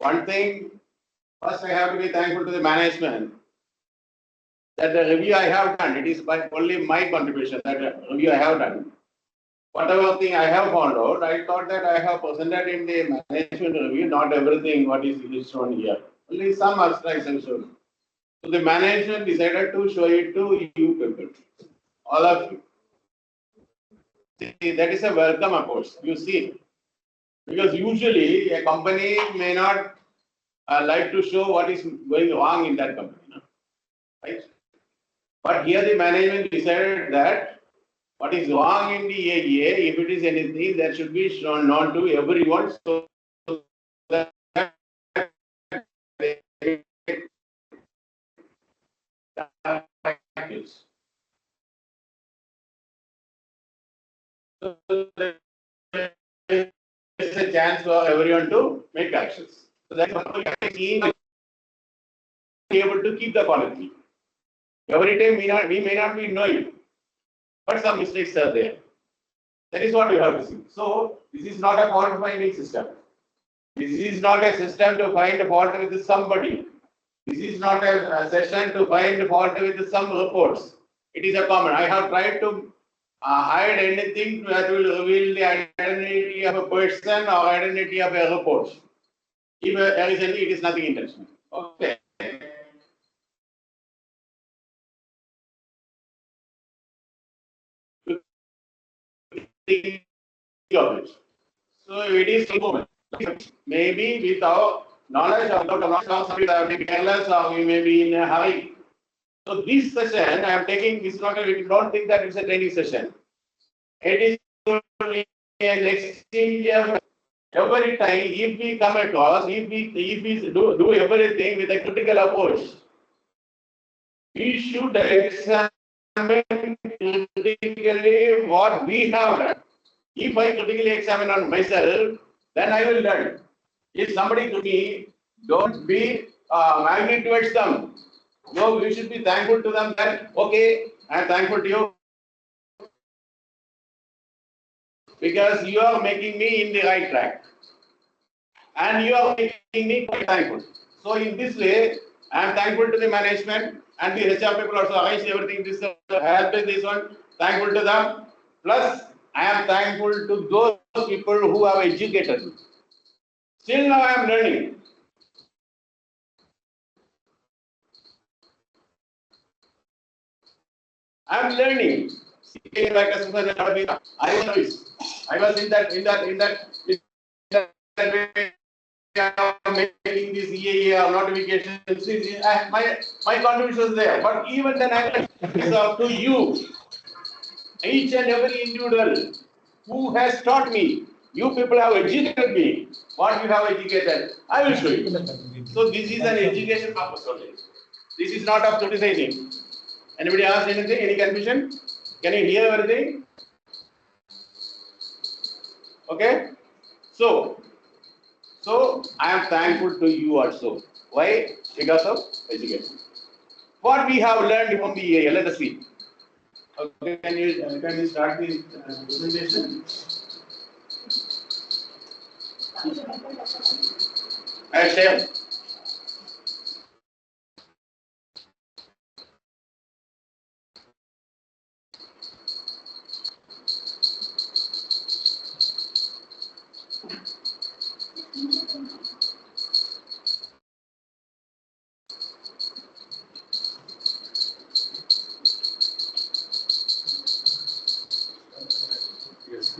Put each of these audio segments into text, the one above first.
one thing, first I have to be thankful to the management that the review I have done, it is by only my contribution that review I have done. Whatever thing I have found out, I thought that I have presented in the management review, not everything what is shown here. Only some aspects are shown. So the management decided to show it to you people, all of you. See, that is a welcome approach. You see, because usually a company may not like to show what is going wrong in that company, no? Right? But here the management decided that what is wrong in the EIA, if it is anything, that should be shown known to everyone, so that so there is a chance for everyone to make actions. So that is be able to keep the quality. Every time we may not be knowing, but some mistakes are there. That is what we have to see. So this is not a fault finding system. This is not a system to find a fault with somebody. This is not a session to find fault with some reports. It is a common. I have tried to hide anything that will reveal the identity of a person or identity of a report. If recently it is nothing intentional. Okay. So it is improvement. Maybe without knowledge or without knowledge, may be careless or we may be in a hurry. So this session I am taking is not a, don't think that it's a training session. It is only an exchange of every time if we come across, if we do everything with a critical approach, we should examine critically what we have done. If I critically examine on myself, then I will learn. If somebody to me, don't be magnet towards them. No, we should be thankful to them that, okay, I am thankful to you because you are making me in the right track. And you are making me quite thankful. So in this way, I am thankful to the management and the HR people also arranged everything, this help in this one, thankful to them. Plus, I am thankful to those people who have educated me. Still now I am learning. I am learning. I was in that way, making this EIA notification. My contribution is there. But even then, it's up to you, each and every individual who has taught me. You people have educated me. What you have educated, I will show you. So this is an education purpose only. This is not of criticizing. Anybody ask anything? Any confusion? Can you hear everything? Okay. So I am thankful to you also. Why? Because of education. What we have learned from the EIA, let us see. Okay, can you start the presentation? I share.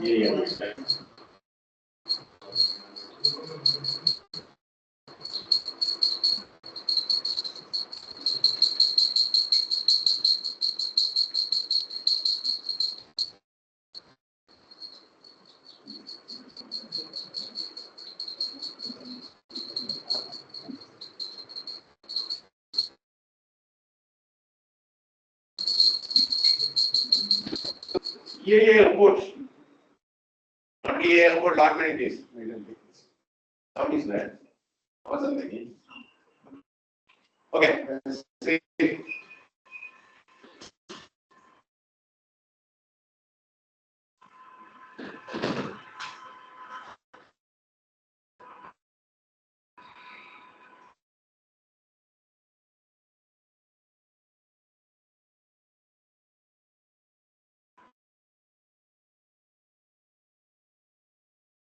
Yes, yeah. EIA report. Not EIA report, not many days. How is that? What's the okay. See.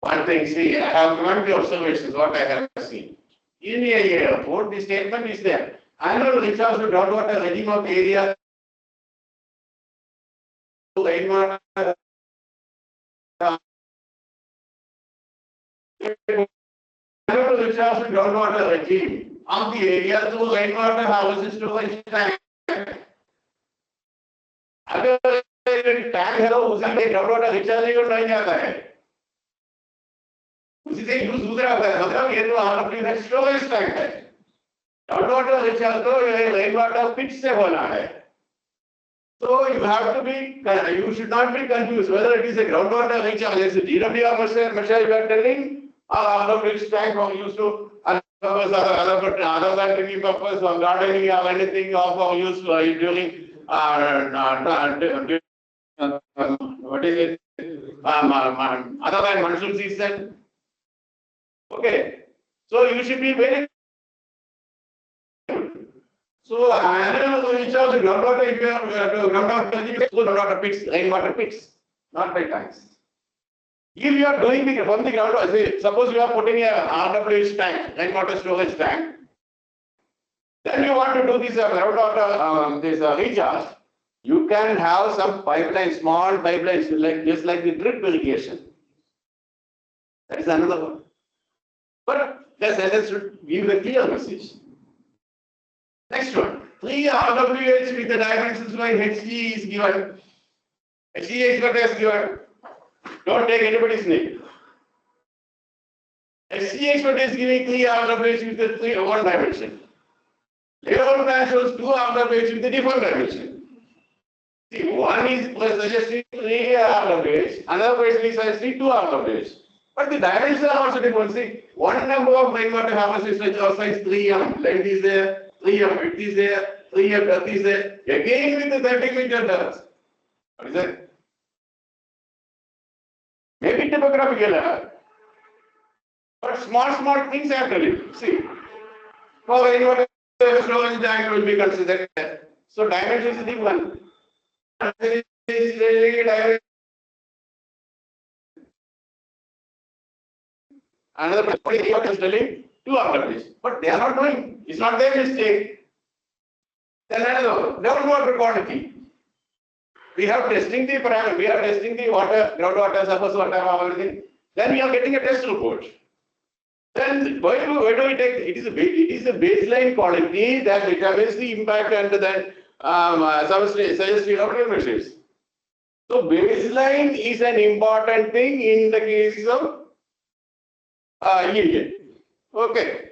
One thing, see, I have given the observations, what I have seen. In the EIA report, the statement is there. Annual recharge to groundwater regime of area to rainwater. Annual recharge to groundwater regime of the area through rainwater harvest storage tank. अगर tank है तो उसी में groundwater recharge नहीं जाता है. उसी से यूज दूसरा होता है. मतलब ये तो आपकी स्टोरेज टैंक है. Groundwater recharge तो rainwater pits से होना है. So you have to be, you should not be confused whether it is a groundwater recharge, as a DWR measure you are telling, or other bridge tank or used to other than drinking purpose or gardening or anything or use during what is it? Other than monsoon season. Okay, so you should be very. So, recharge groundwater, if you have groundwater pits, rainwater pits, not by tanks. If you are doing from the groundwater, say, suppose you are putting a RWH tank, rainwater storage tank, then you want to do this groundwater, recharge, you can have some pipelines, small pipelines, just like the drip irrigation. That is another one. But the sentence should give a clear message. Next one, 3 RWH with the dimensions by HG is given. HG expert is given. Don't take anybody's name. HG expert is giving 3 RWH with the 1 dimension. Layout plan shows 2 RWH with a different dimension. See, one is suggesting 3 RWH, another person is suggesting 2 RWH. But the dimensions are also different. See, one number of rainwater harvest is size 3M, length is there. 3M width is there, 3M depth is there, again with the 30 meter depth. What is that? Maybe typographical error. But small things are telling you. See, for rainwater storage tank will be considered. So dimension is different. Another person is telling 2 RWH, but they are not knowing. It's not their mistake. Then another groundwater quantity. We have testing the parameter. We are testing the water, groundwater, surface water, everything. Then we are getting a test report. Then why do we take? It is a baseline quality that determines the impact and then suggested outcome measures. So baseline is an important thing in the case of EIA. Okay.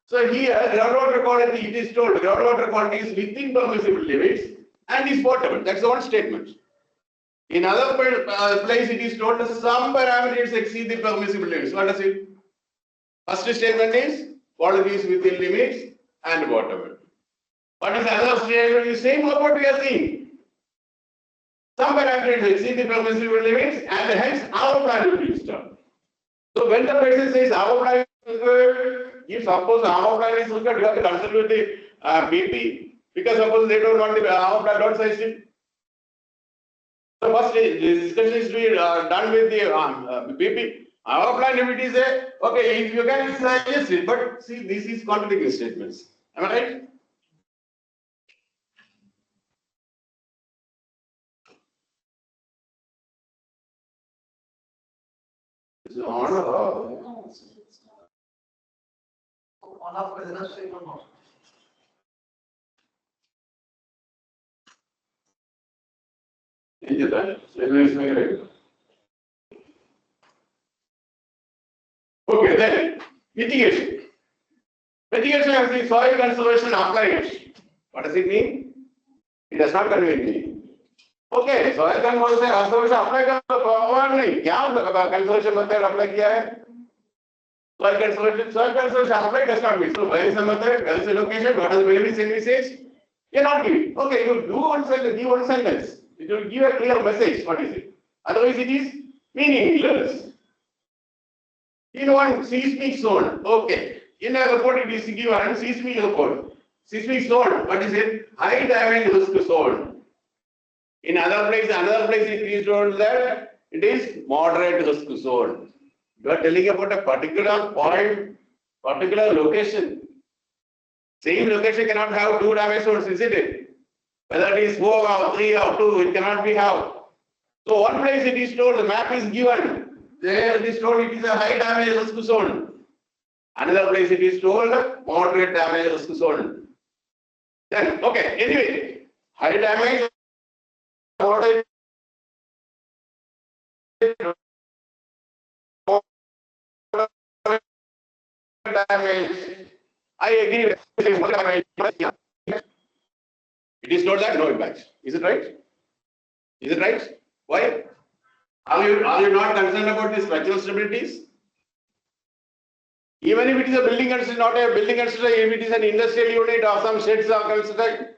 So here, groundwater quality, it is told groundwater quality is within permissible limits and is potable. That's one statement. In other place, it is told that some parameters exceed the permissible limits. What does it? First statement is quality is within limits and potable. What is the other statement? The same what we are seeing. Some parameters exceed the permissible limits and hence our plan will be installed. So when the person says our plan is good, if suppose our plan is good, you have to consult with the BP because suppose they don't want the our plan, don't suggest it. So first the discussion is to be done with the BP. Our plan, if it is a okay, if you can suggest it, but see, this is contradicting statements. Am I right? Okay, then mitigation. Mitigation has the soil conservation applied. What does it mean? It does not convey me. Okay, soil conservation apply नहीं क्या conservation method apply किया है? Soil conservation apply does not mean. So where is the method? Where is the location? What is the various message? You are not giving. Okay, you do one sentence, give one sentence. It will give a clear message. What is it? Otherwise, it is meaningless. In one seismic zone, okay. In a report, it is given seismic report. Seismic zone, what is it? High damage risk zone. In another place it is told that it is moderate risk zone. You are telling about a particular point, particular location. Same location cannot have two damage zones, isn't it? Whether it is 4 or 3 or 2, it cannot be have. So one place it is told, the map is given. There it is told it is a high damage risk zone. Another place it is told moderate damage risk zone. Then, okay, anyway, high damage, moderate damage. I agree with it. It is not that no impact. Is it right? Is it right? Why? Are you not concerned about the structural stabilities? Even if it is a building construction, not a building construction, if it is an industrial unit or some sheds are constructed,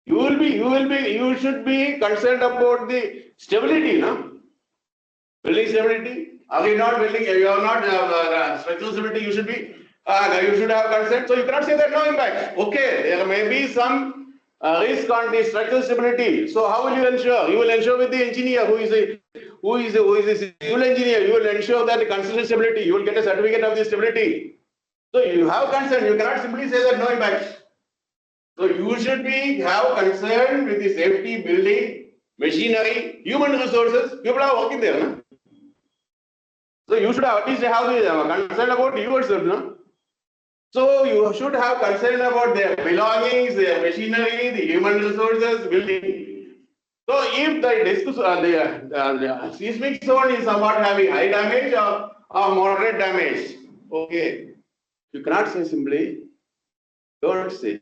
you should be concerned about the stability, no? Building stability. Are you not building? You are not structural stability. You should be. You should have consent. So you cannot say that no impact. Okay, there may be some risk on the structural stability. So how will you ensure? You will ensure with the engineer who is a civil engineer. You will ensure that the construction stability. You will get a certificate of the stability. So you have concern. You cannot simply say that no impact. So you should have concern with the safety, building, machinery, human resources. People are working there, no? So you should at least have the concern about yourself, no? So you should have concern about their belongings, their machinery, the human resources, building. So if the seismic zone is somewhat having high damage or moderate damage, okay, you cannot say simply, don't say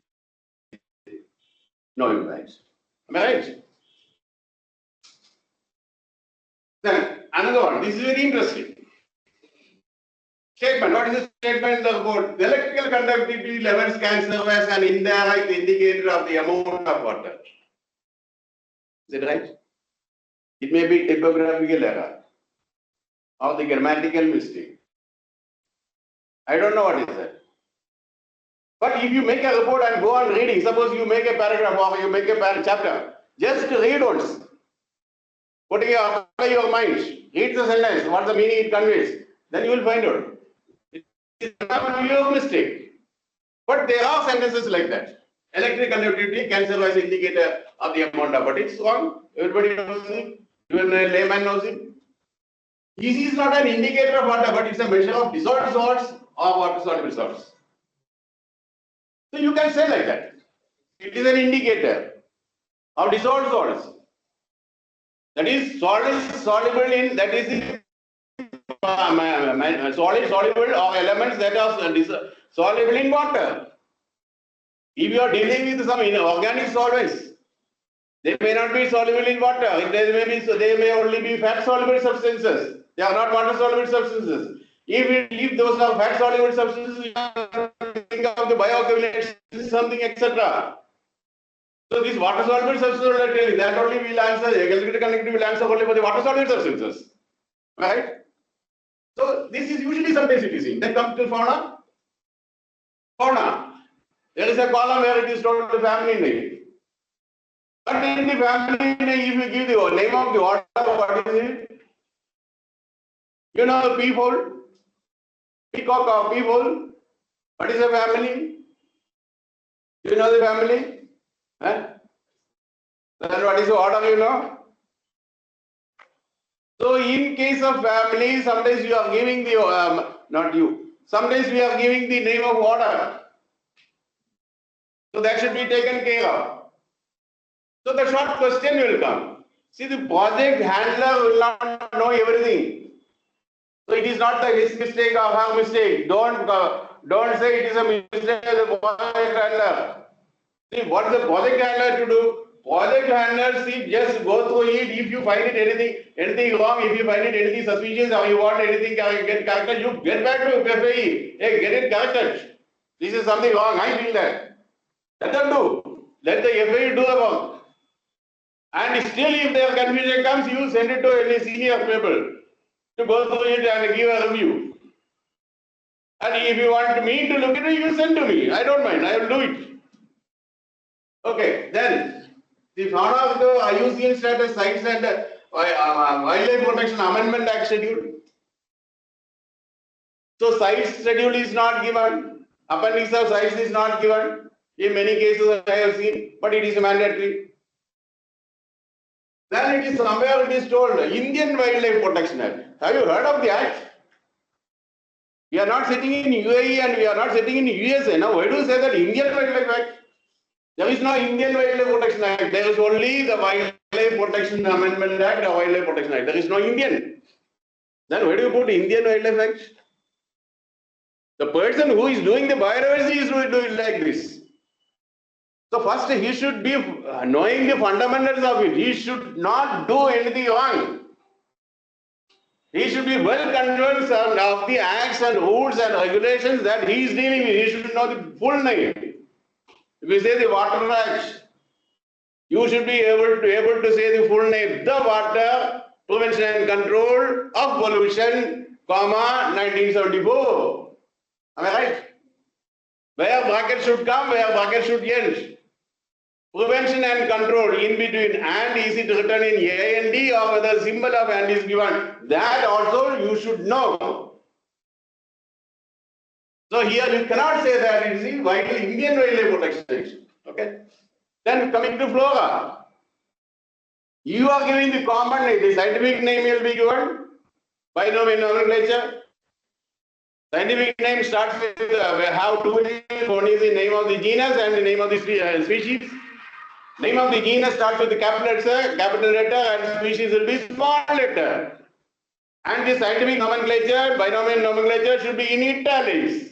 no impact. Am I right? Then another one. This is very interesting. Statement. What is the statement about the electrical conductivity levels can serve as an indirect indicator of the amount of water. Is it right? It may be typographical error or the grammatical mistake. I don't know what is that. But if you make a report and go on reading, suppose you make a paragraph or you make a chapter, just read once. Putting your mind, read the sentence, what the meaning it conveys, then you will find out. It is not your mistake. But there are sentences like that. Electric conductivity can serve as an indicator of the amount of, but it's wrong. Everybody knows it. Even a layman knows it. This is not an indicator of water, but it's a measure of dissolved salts or water soluble salts. So you can say like that. It is an indicator of dissolved salts. That is soluble in, that is the solid, soluble or elements that are soluble in water. If you are dealing with some organic solvents, they may not be soluble in water. They may only be fat soluble substances. They are not water soluble substances. If those are fat soluble substances, you think of the bioaccumulation, something, etc. So these water soluble substances, that only will answer. Electrical conductivity will answer only for the water soluble substances, right? So this is usually sometimes it is seen. Then comes to fauna. Fauna. There is a column where it is told the family name. But in the family name, if you give the name of the order, what is it? You know the peafowl, peacock or peafowl. What is the family? You know the family? Huh? Then what is the order, you know? So in case of family, sometimes you are giving the, not you, sometimes we are giving the name of order. So that should be taken care of. So the short question will come. See, the project handler will not know everything. So it is not his mistake or her mistake. Don't say it is a mistake of the project handler. See, what is the project handler to do? Project handler, see, just go through it. If you find it anything wrong, if you find it anything suspicious or you want anything get corrected, you get back to FAE. Hey, get it corrected. This is something wrong. I feel that. Let them do. Let the FAE do the work. And still, if their confusion comes, you send it to any senior people to go through it and give a review. And if you want me to look at it, you send to me. I don't mind. I will do it. Okay, then the fauna of the IUCN status sites and Wildlife Protection Amendment Act schedule. So size schedule is not given. Appendix of size is not given. In many cases I have seen, but it is mandatory. Then it is somewhere it is told Indian Wildlife Protection Act. Have you heard of the act? We are not sitting in UAE and we are not sitting in USA. Now, why do you say that Indian Wildlife Act? There is no Indian Wildlife Protection Act. There is only the Wildlife Protection Amendment Act or Wildlife Protection Act. There is no Indian. Then why do you put Indian Wildlife Act? The person who is doing the biodiversity is doing it like this. So first he should be knowing the fundamentals of it. He should not do anything wrong. He should be well convinced of the acts and rules and regulations that he is dealing with. He should know the full name. If you say the Water Act, you should be able to say the full name. The Water Prevention and Control of Pollution, 1974. Am I right? Where bracket should come, where bracket should end. Prevention and control in between, and is it written in A and D or whether symbol of and is given? That also you should know. So here you cannot say that it is the Indian Wildlife Protection Act. Okay. Then coming to flora, you are giving the common name. The scientific name will be given by nomenclature. Scientific name starts with have two names. One is the name of the genus and the name of the species. Name of the genus starts with the capital letter, and species will be small letter. And the scientific nomenclature, binomial nomenclature should be in italics.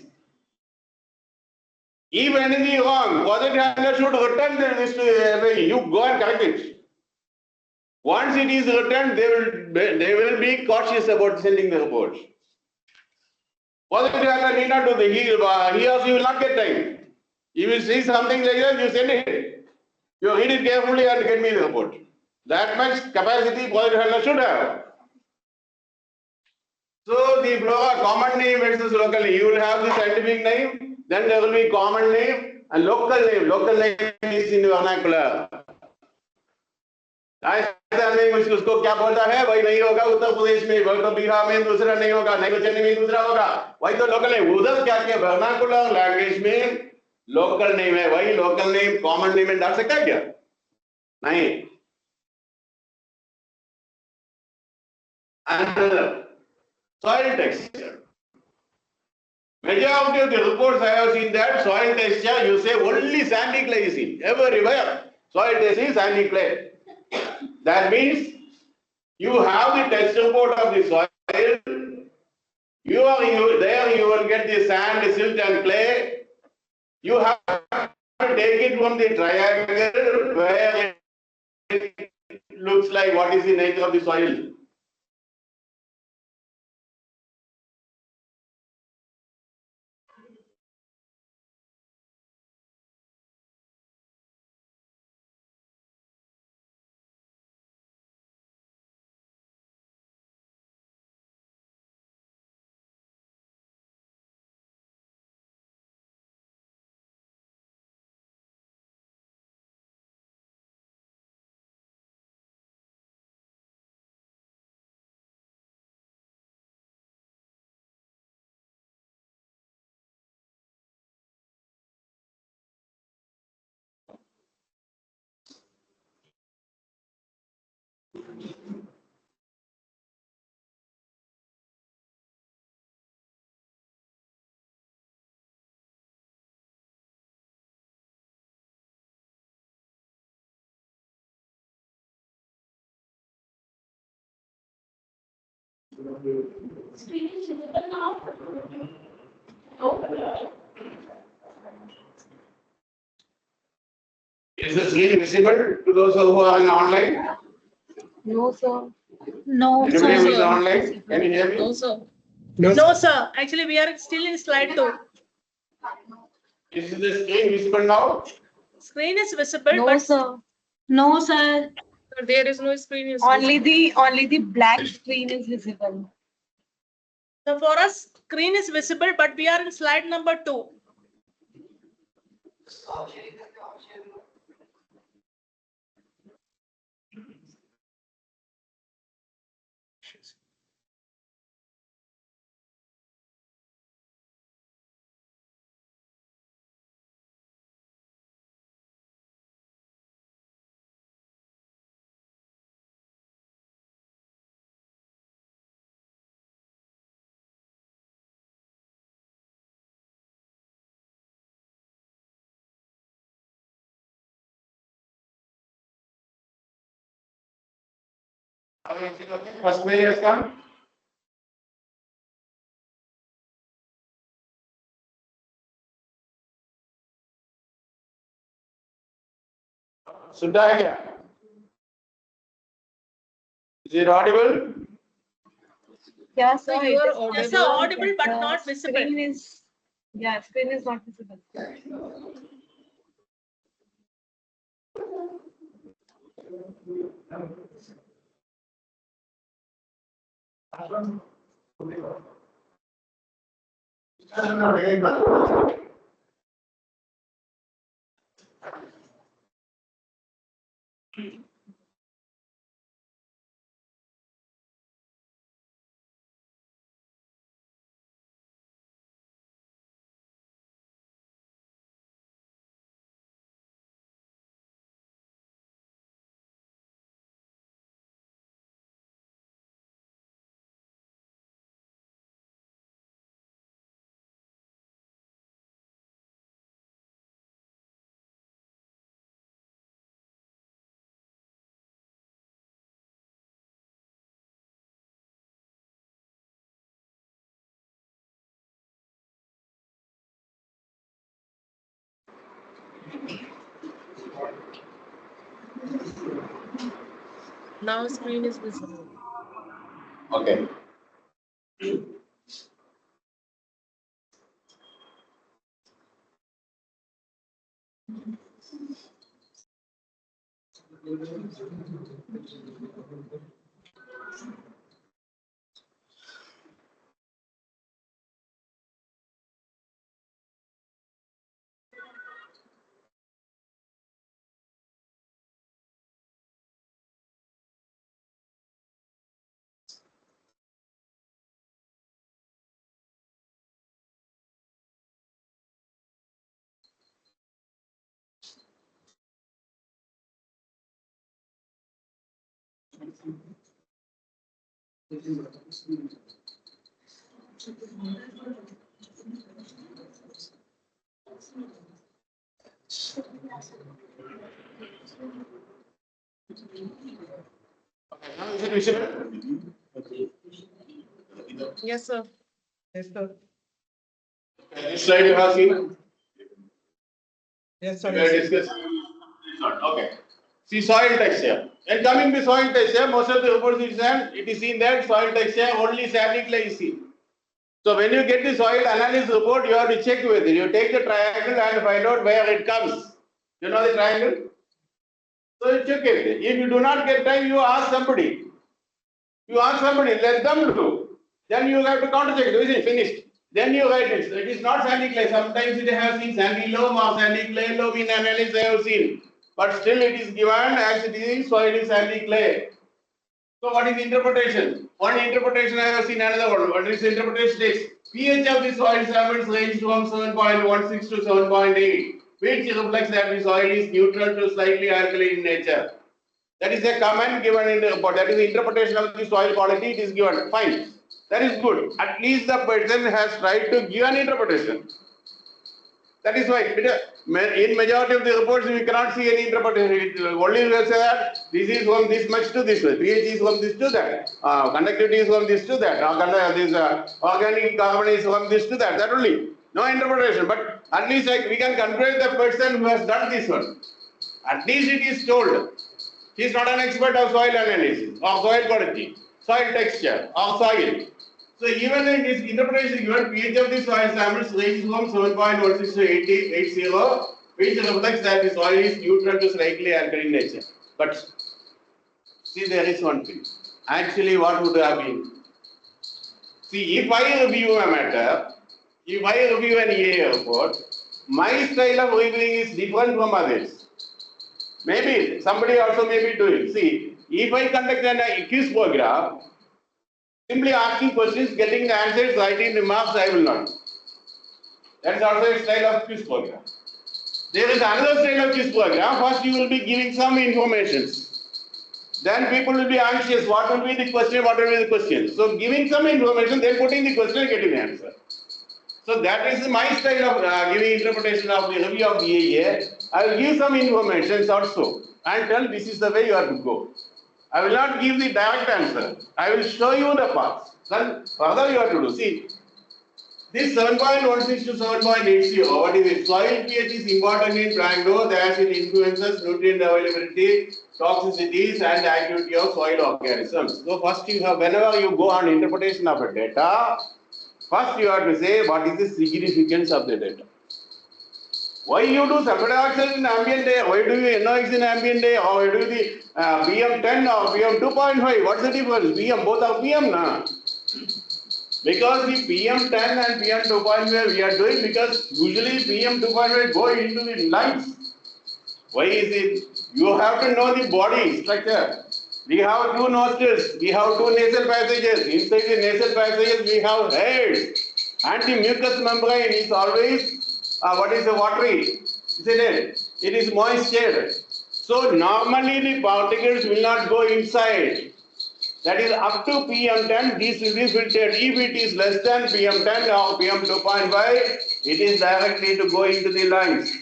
If anything is wrong, project handler should return this to EIA. You go and correct it. Once it is returned, they will be cautious about sending the report. Project handler need not do the he or she will not get time. If you see something like that, you send it. You read it carefully and get me the report. That much capacity project handler should have. So the flora common name versus local name. You will have the scientific name, then there will be common name and local name. Local name is in vernacular. उसको क्या बोलता है वही नहीं होगा उत्तर प्रदेश में, वही तो बिहार में दूसरा नहीं होगा, नहीं तो चेन्नई में दूसरा होगा, वही तो लोकल नेम. उधर क्या किया वर्नाकुलर लैंग्वेज में लोकल नेम है, वही लोकल नेम कॉमन नेम में डाल सकता है क्या? नहीं. And soil texture. Majority of the reports I have seen that soil texture, you say only sandy clay is in. Everywhere soil texture is sandy clay. That means you have the test report of the soil. There you will get the sand, silt and clay. You have to take it from the triangle where it looks like what is the nature of the soil. Screen is visible now. Oh. Is the screen visible to those who are online? No, sir. No, Everybody who is sir. online, can you hear me? No, sir. No, sir. Actually, we are still in slide 2. Is the screen visible now? Screen is visible, No, but sir. No, sir. there is no screen. Is Only visible. the black screen is visible. So for us, screen is visible, but we are in slide number 2. First page has come. Sudhakar. Is it audible? Yeah, So sir. you it are is yes, sir, audible but the not visible. Screen is, yeah, screen is not visible. Now screen is visible. Okay. Now is it visible? Yes, sir. Yes, sir. This slide you have seen. Yes, sir. We are discussing. Okay. See soil texture. And coming to soil texture, most of the reports it is seen that soil texture only sandy clay is seen. So when you get the soil analysis report, you have to check with it. You take the triangle and find out where it comes. You know the triangle? So you check it. If you do not get time, you ask somebody. You ask somebody, let them do. Then you have to counter check. Is it finished? Then you write it. So it is not sandy clay. Sometimes they have seen sandy loam or sandy clay loam in analysis I have seen. But still it is given as it is soil is sandy clay. So what is interpretation? One interpretation I have seen, another one. What is interpretation is pH of the soil samples range from 7.16 to 7.8, which reflects that the soil is neutral to slightly alkaline in nature. That is a comment given in the report. That is the interpretation of the soil quality. It is given. Fine. That is good. At least the person has tried to give an interpretation. That is why in majority of the reports we cannot see any interpretation. Only we say that this is from this much to this way, pH is from this to that, conductivity is from this to that, organic carbon is from this to that. That only. No interpretation. But at least we can conclude the person who has done this one. At least it is told. He is not an expert of soil analysis or soil quality, soil texture or soil. So even in his interpretation given, pH of the soil samples ranges from 7.16 to 80, which reflects that the soil is neutral to slightly alkaline nature. But see, there is one thing. Actually, what would have been? See, if I review a matter, if I review an EIA report, my style of reviewing is different from others. Maybe somebody also may be doing. See, if I conduct an quiz program, simply asking questions, getting the answers, writing remarks, I will not. That is also a style of quiz program. There is another style of quiz program. First, you will be giving some information. Then people will be anxious. What will be the question? What will be the question? So, giving some information, then putting the question and getting the answer. So, that is my style of giving interpretation of the review of the EIA. I will give some information also and tell this is the way you have to go. I will not give the direct answer. I will show you the paths. Then further you have to do. See, this 7.16 to 7.80, what is it? Soil pH is important in plant growth as it influences nutrient availability, toxicities and activity of soil organisms. So first you have, whenever you go on interpretation of a data, first you have to say what is the significance of the data. Why you do sulfur dioxide in ambient air? Why do you NOx in ambient air? Or why do the PM10 or PM2.5? What's the difference? PM, both are PM, na? Because the PM10 and PM2.5 we are doing because usually PM2.5 go into the lungs. Why is it? You have to know the body structure. We have two nostrils, we have two nasal passages. Inside the nasal passages we have heads. And the mucous membrane is always, what is the watery? Isn't it? It is moisture. So normally the particles will not go inside. That is up to PM10, this will be filtered. If it is less than PM10 or PM2.5, it is directly to go into the lungs.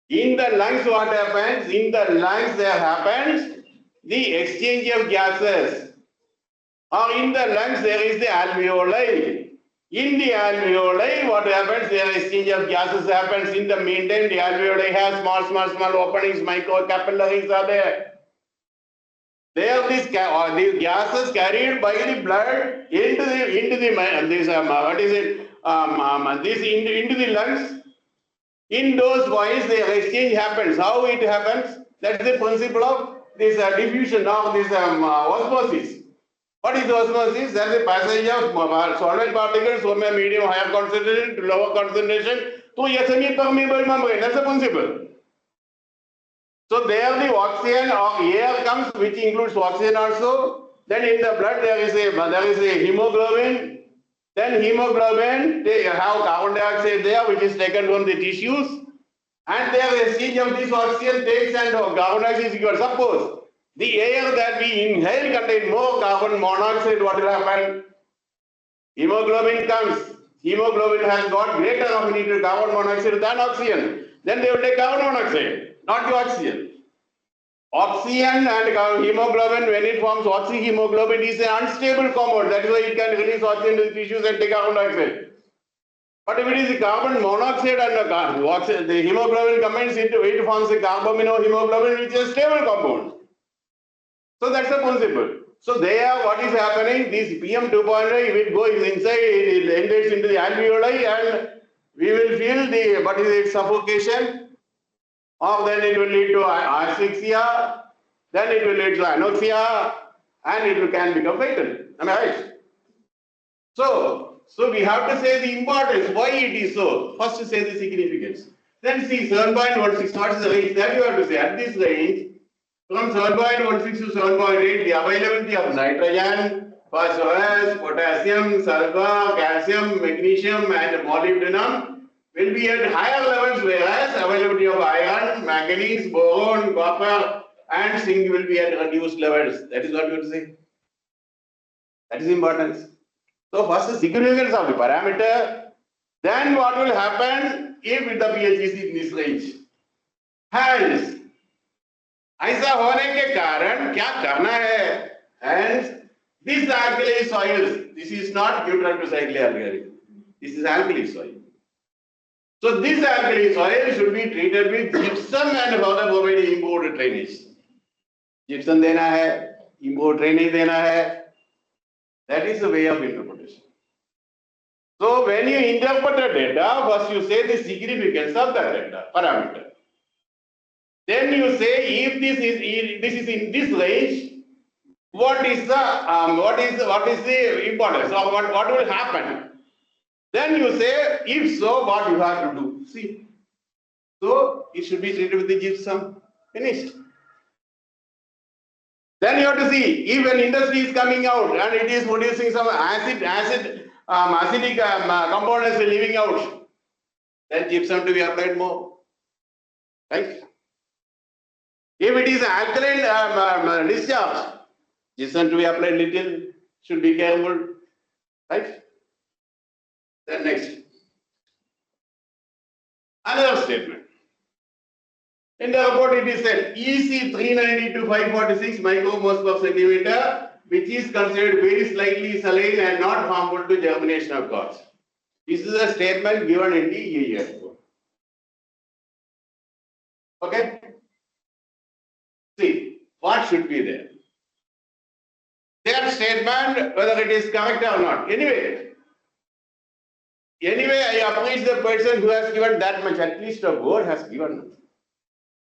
In the lungs, what happens? In the lungs, there happens the exchange of gases. Or in the lungs, there is the alveoli. In the alveoli, what happens? There exchange of gases happens. In the meantime, the alveoli has small openings, microcapillaries are there. There, these gases carried by the blood into the lungs. In those points, the exchange happens. How it happens? That is the principle of this diffusion of this osmosis. What is osmosis? That is the passage of solid particles from a medium higher concentration to lower concentration to a semi-permeable membrane. That's the principle. So there the oxygen or air comes, which includes oxygen also. Then in the blood there is a hemoglobin. Then hemoglobin, they have carbon dioxide there, which is taken from the tissues. And there exchange of this oxygen takes and carbon dioxide is equal. Suppose the air that we inhale contains more carbon monoxide, what will happen? Hemoglobin comes. Hemoglobin has got greater affinity to carbon monoxide than oxygen. Then they will take carbon monoxide, not the oxygen. Oxygen and hemoglobin, when it forms oxyhemoglobin, is an unstable compound. That is why it can release oxygen to the tissues and take carbon dioxide. But if it is the carbon monoxide and the hemoglobin combines into it, forms a carbaminohemoglobin, which is a stable compound. So that's the principle. So there, what is happening? This PM2.5, if it goes inside, it enters into the alveoli, and we will feel the suffocation. Or then it will lead to asphyxia, then it will lead to anoxia, and it can become fatal. Am I right? So we have to say the importance, why it is so. First to say the significance. Then see 7.16, what is the range? That you have to say. At this range, from 7.16 to 7.8, the availability of nitrogen, phosphorus, potassium, sulfur, calcium, magnesium, and molybdenum will be at higher levels, whereas availability of iron, manganese, boron, copper, and zinc will be at reduced levels. That is what you have to say. That is importance. So first the significance of the parameter, then what will happen if the pH is in this range. Hence, ऐसा होने के कारण क्या करना है? Hence, this alkali soils, this is not neutral to cyclic alkali. This is alkali soil. So this alkali soil should be treated with gypsum and further provide improved drainage. Gypsum देना है, improved drainage देना है. That is the way of interpretation. So when you interpret the data, first you say the significance of that data parameter. Then you say if this is in this range, what is the importance or what will happen? Then you say, if so, what you have to do. See, so it should be treated with the gypsum. Finished. Then you have to see if an industry is coming out and it is producing some acidic components leaving out, then gypsum to be applied more. Right? If it is alkaline discharge, gypsum to be applied little. Should be careful. Right? Then next. Another statement. In the report it is said EC 390 to 546 micromoles per centimeter, which is considered very slightly saline and not harmful to germination of crops. This is a statement given in the EIA report. Okay? See, what should be there? Their statement, whether it is correct or not. Anyway, I appreciate the person who has given that much, at least a board has given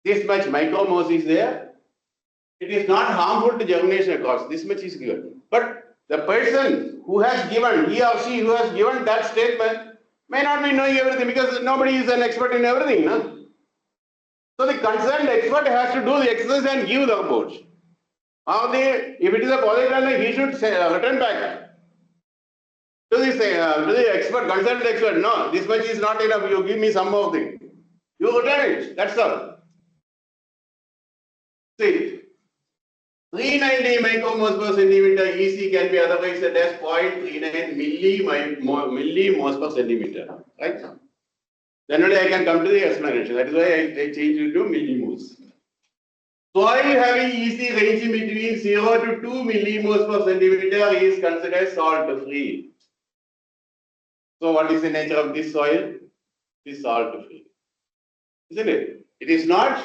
this much micromoles is there. It is not harmful to germination of crops. This much is given. But the person who has given, he or she who has given that statement may not be knowing everything because nobody is an expert in everything. No? So the concerned expert has to do the exercise and give the report. Or if it is a positive, he should say, return back to the expert, concerned expert. No, this much is not enough. You give me some more thing. You return it. That's all. See, 390 micromoles per centimeter EC can be otherwise said as 0.39 millimoles per centimeter. Right? Then only I can come to the explanation. That is why I changed it to millimoles. Soil having EC ranging between 0 to 2 millimoles per centimeter is considered salt free. So what is the nature of this soil? It is salt free. Isn't it? It is not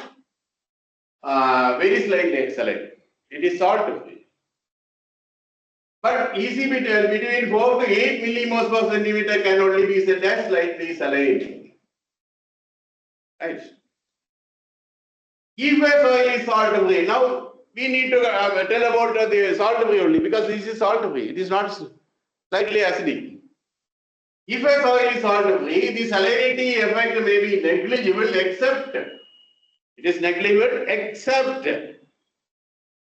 very slightly saline. It is salt free. But EC between 4 to 8 millimoles per centimeter can only be said as slightly saline. Right? If a soil is salt free, now we need to tell about the salt free only because this is salt free. It is not slightly acidic. If a soil is salt free, the salinity effect may be negligible except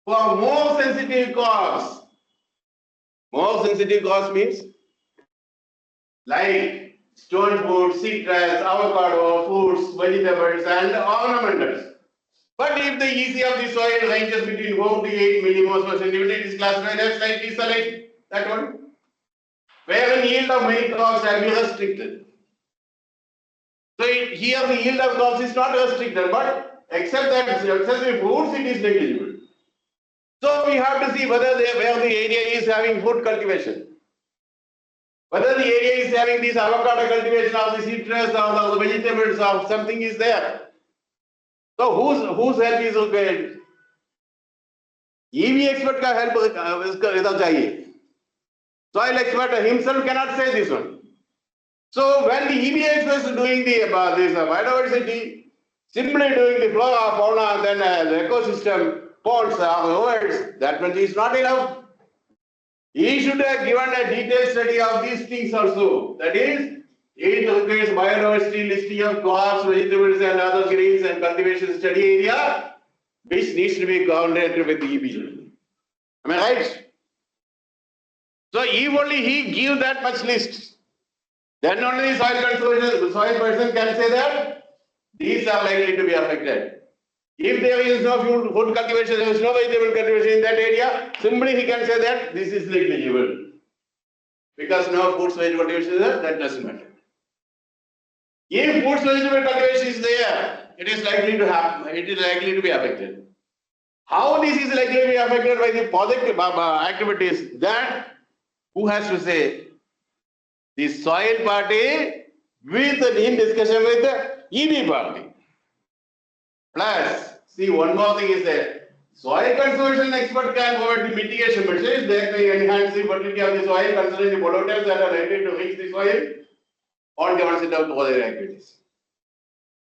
for more sensitive crops. More sensitive crops means like stone fruit, citrus, avocado, fruits, vegetables, and ornamentals. But if the EC of the soil ranges between 4 to 8 millimoles per centimeter, it is classified as slightly saline. That one. Where the yield of many crops can be restricted. So here the yield of crops is not restricted, but except that excessive fruits, it is negligible. So we have to see whether where the area is having fruit cultivation. Whether the area is having this avocado cultivation or the citrus or the vegetables or something is there. So whose help is required? EV expert का help इधर चाहिए. Soil expert himself cannot say this one. So when the EV expert is doing this biodiversity, simply doing the flora, fauna, then the ecosystem, ponds or rivers, that much is not enough. He should have given a detailed study of these things also. That is, it requires biodiversity listing of crops, vegetables, and other grains and cultivation study area, which needs to be coordinated with the EB. Am I right? So if only he give that much list, then only the soil person can say that these are likely to be affected. If there is no food cultivation, there is no vegetable cultivation in that area, simply he can say that this is negligible. Because no foods vegetable cultivation is there, that doesn't matter. If foods vegetable cultivation is there, it is likely to happen, it is likely to be affected. How this is likely to be affected by the project activities, that who has to say? The soil party in discussion with the EB party. Plus, see, one more thing is that soil conservation expert can provide the mitigation measures that may enhance the fertility of the soil considering the pollutants that are likely to reach the soil on the onset of the project activities.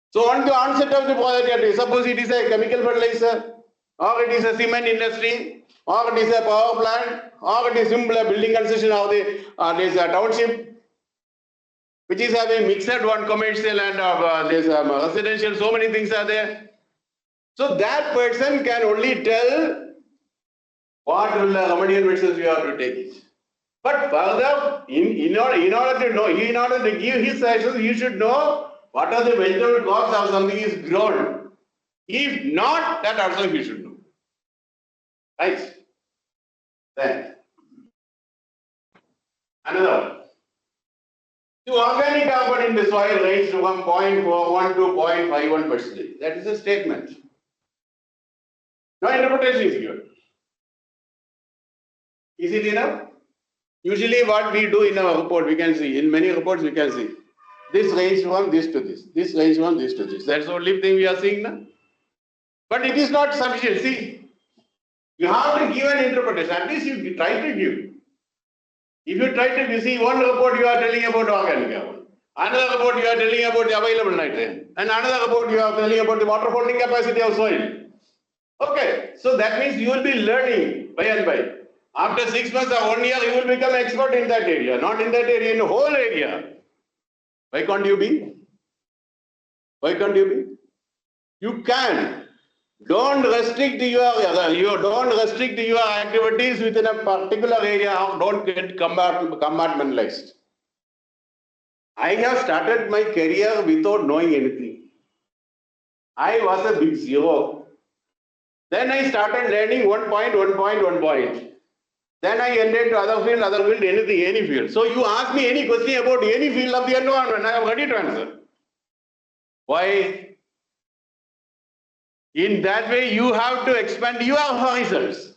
So on the onset of the project activity, suppose it is a chemical fertilizer, or it is a cement industry, or it is a power plant, or it is simply a building construction of the township, which is having mixed one commercial and residential, so many things are there. So that person can only tell what remedial measures you have to take. But further, in order to know, in order to give his suggestions, you should know what are the vegetable crops or something is grown. If not, that also he should know. Right? Then another one. The organic carbon in the soil ranged from 0.41 to 0.51%. That is a statement. No interpretation is given. Is it enough? Usually what we do in our report, we can see, in many reports we can see, this range from this to this range from this to this. That's the only thing we are seeing now. But it is not sufficient. See, you have to give an interpretation. At least you try to give. If you try to see one report, you are telling about organic carbon. Another report, you are telling about the available nitrogen. And another report, you are telling about the water holding capacity of soil. Okay, so that means you will be learning by and by. After 6 months or 1 year, you will become expert in that area, not in that area, in the whole area. Why can't you be? Why can't you be? You can. Don't restrict your activities within a particular area. Don't get compartmentalized. I have started my career without knowing anything. I was a big zero. Then I started learning 1 point. Then I entered to other field, anything, any field. So you ask me any question about any field of the environment, I am ready to answer. Why? In that way, you have to expand your horizons.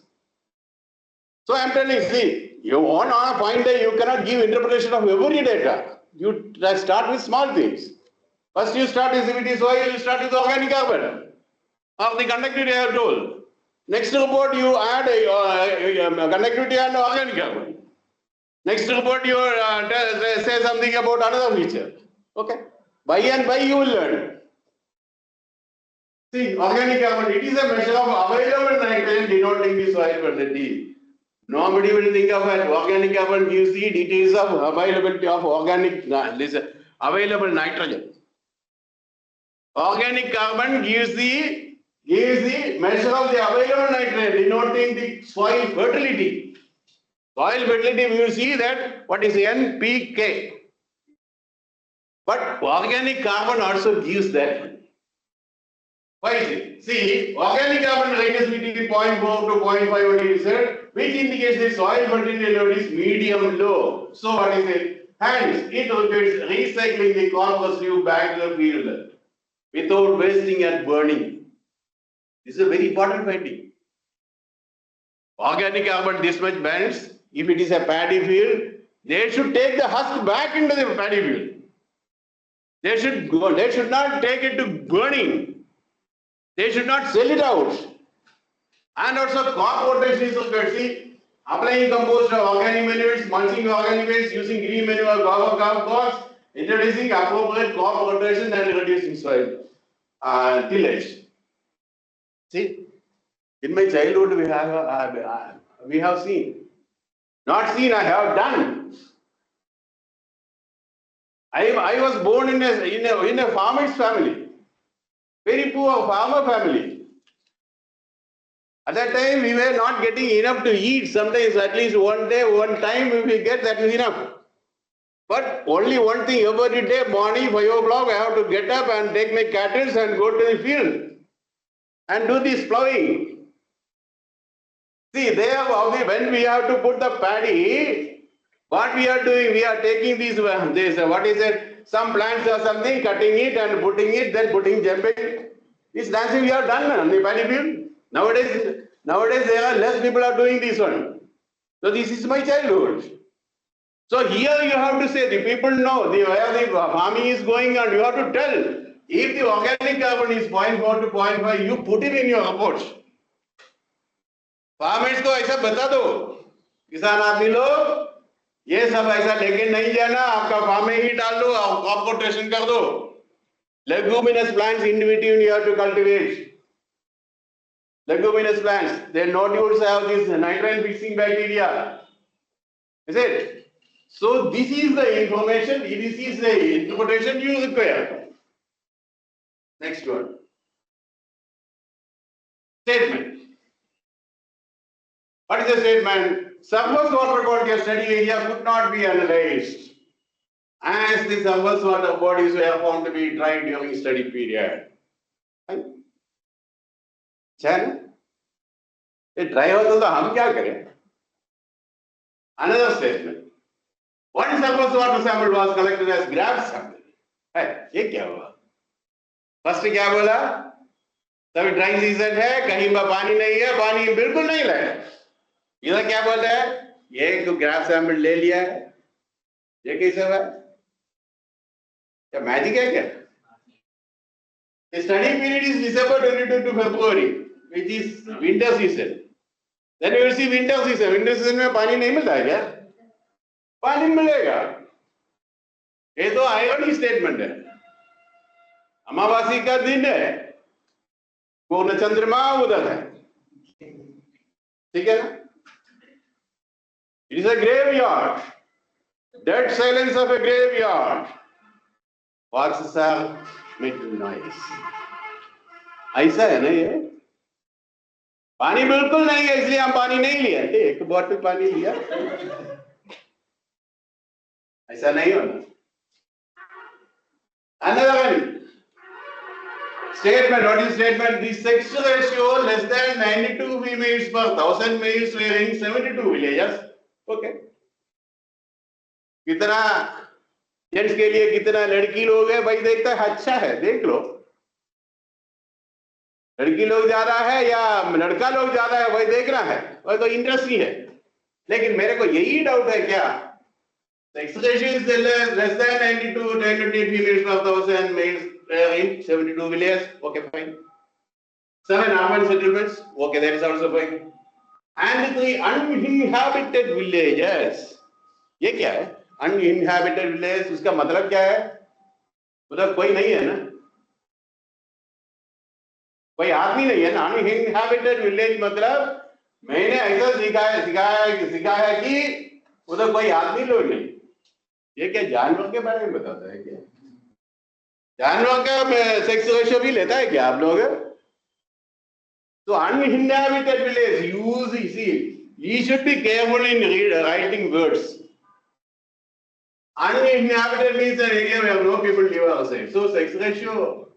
So I am telling, see, you on a fine day, you cannot give interpretation of every data. You start with small things. First you start with CVT soil, you start with organic carbon. Of the conductivity I have told. Next report you add conductivity and organic carbon. Next report you say something about another feature. Okay. By and by you will learn. See, organic carbon, it is a measure of available nitrogen denoting the soil fertility. Nobody will think of it. Organic carbon gives the details of availability of available nitrogen. Organic carbon gives the measure of the available nitrogen denoting the soil fertility. Soil fertility, we will see that what is NPK. But organic carbon also gives that. Why is it? See, organic carbon ranges between 0.4 to 0.5 it is said, which indicates the soil fertility level is medium low. So what is it? Hence, it requires recycling the corpus residue back to the field without wasting and burning. This is a very important finding. Organic carbon this much bands. If it is a paddy field, they should take the husk back into the paddy field. They should not take it to burning. They should not sell it out. And also crop rotation is required. See, applying compost of organic manures, mulching organic waste, using green manure, compost, introducing appropriate crop rotation and reducing soil tillage. See, in my childhood we have seen. Not seen, I have done. I was born in a farmer's family. Very poor farmer family. At that time, we were not getting enough to eat. Sometimes, at least one day, one time, if we get, that is enough. But only one thing, every day, morning, 5 o'clock, I have to get up and take my cattle and go to the field and do this plowing. See, when we have to put the paddy, what we are doing, we are taking these, what is it, some plants or something, cutting it and putting it, then putting jumping. This dancing we have done on the paddy field. Nowadays there are less people are doing this one. So this is my childhood. So here you have to say the people know where the farming is going on. You have to tell. If the organic carbon is 0.4 to 0.5, you put it in your report. Farmers को ऐसा बता दो, किसान आदमी लोग, ये सब ऐसा लेके नहीं जाना, आपका फार्म में ही डाल दो, crop rotation कर दो. Leguminous plants individually you have to cultivate. Leguminous plants, their nodules have this nitrogen fixing bacteria. Is it? So this is the information, this is the interpretation you require. Next one. Statement. What is the statement? Surface water body study area could not be analyzed as the surface water bodies were found to be dry during study period. ये dry होता तो हम क्या करें? Another statement. One surface water sample was collected as graph sample. है, ये क्या हुआ? फर्स्ट क्या बोला? तभी ड्राई सीजन है, कहीं पर पानी नहीं है, पानी बिल्कुल नहीं लगा। इधर क्या बोलता है? ये एक ग्राफ सैंपल ले लिया है, ये कैसे हुआ? क्या मैजिक है क्या? The study period is December 22 to February, which is winter season. Then you will see winter season. Winter season में पानी नहीं मिलता है क्या? पानी मिलेगा। ये तो आयरनी स्टेटमेंट है। अमावासी का दिन है, पूर्ण चंद्रमा उधर है, ठीक है ना? It is a graveyard. Dead silence of a graveyard. Foxes are making noise. ऐसा है ना ये? पानी बिल्कुल नहीं है, इसलिए हम पानी नहीं लिया। एक बॉटल पानी लिया, ऐसा नहीं होना। Another one. Statement, what is statement? The sex ratio less than 92 females per 1000 males were in 72 villages. Okay. कितना जेंट्स के लिए कितना लड़की लोग है भाई देखता है, अच्छा है, देख लो। लड़की लोग ज्यादा है या लड़का लोग ज्यादा है वही देखना है, वही तो इंटरेस्टिंग है। लेकिन मेरे को यही डाउट है क्या sex ratio is less than 92 females per 1000 males in 72 villages. Okay, fine. 7 urban settlements. Okay, that is also fine. And 3 uninhabited villages. ये क्या है? Uninhabited villages, उसका मतलब क्या है? उधर कोई नहीं है ना, कोई आदमी नहीं है ना। Uninhabited village मतलब मैंने ऐसा सीखा है कि उधर कोई आदमी लोग नहीं। ये क्या जानवर के बारे में बताता है क्या? जानवर का सेक्स रेशियो भी लेता है क्या आप लोग? तो uninhabited village, you should be careful in writing words. Uninhabited means an area where no people live outside. So sex ratio,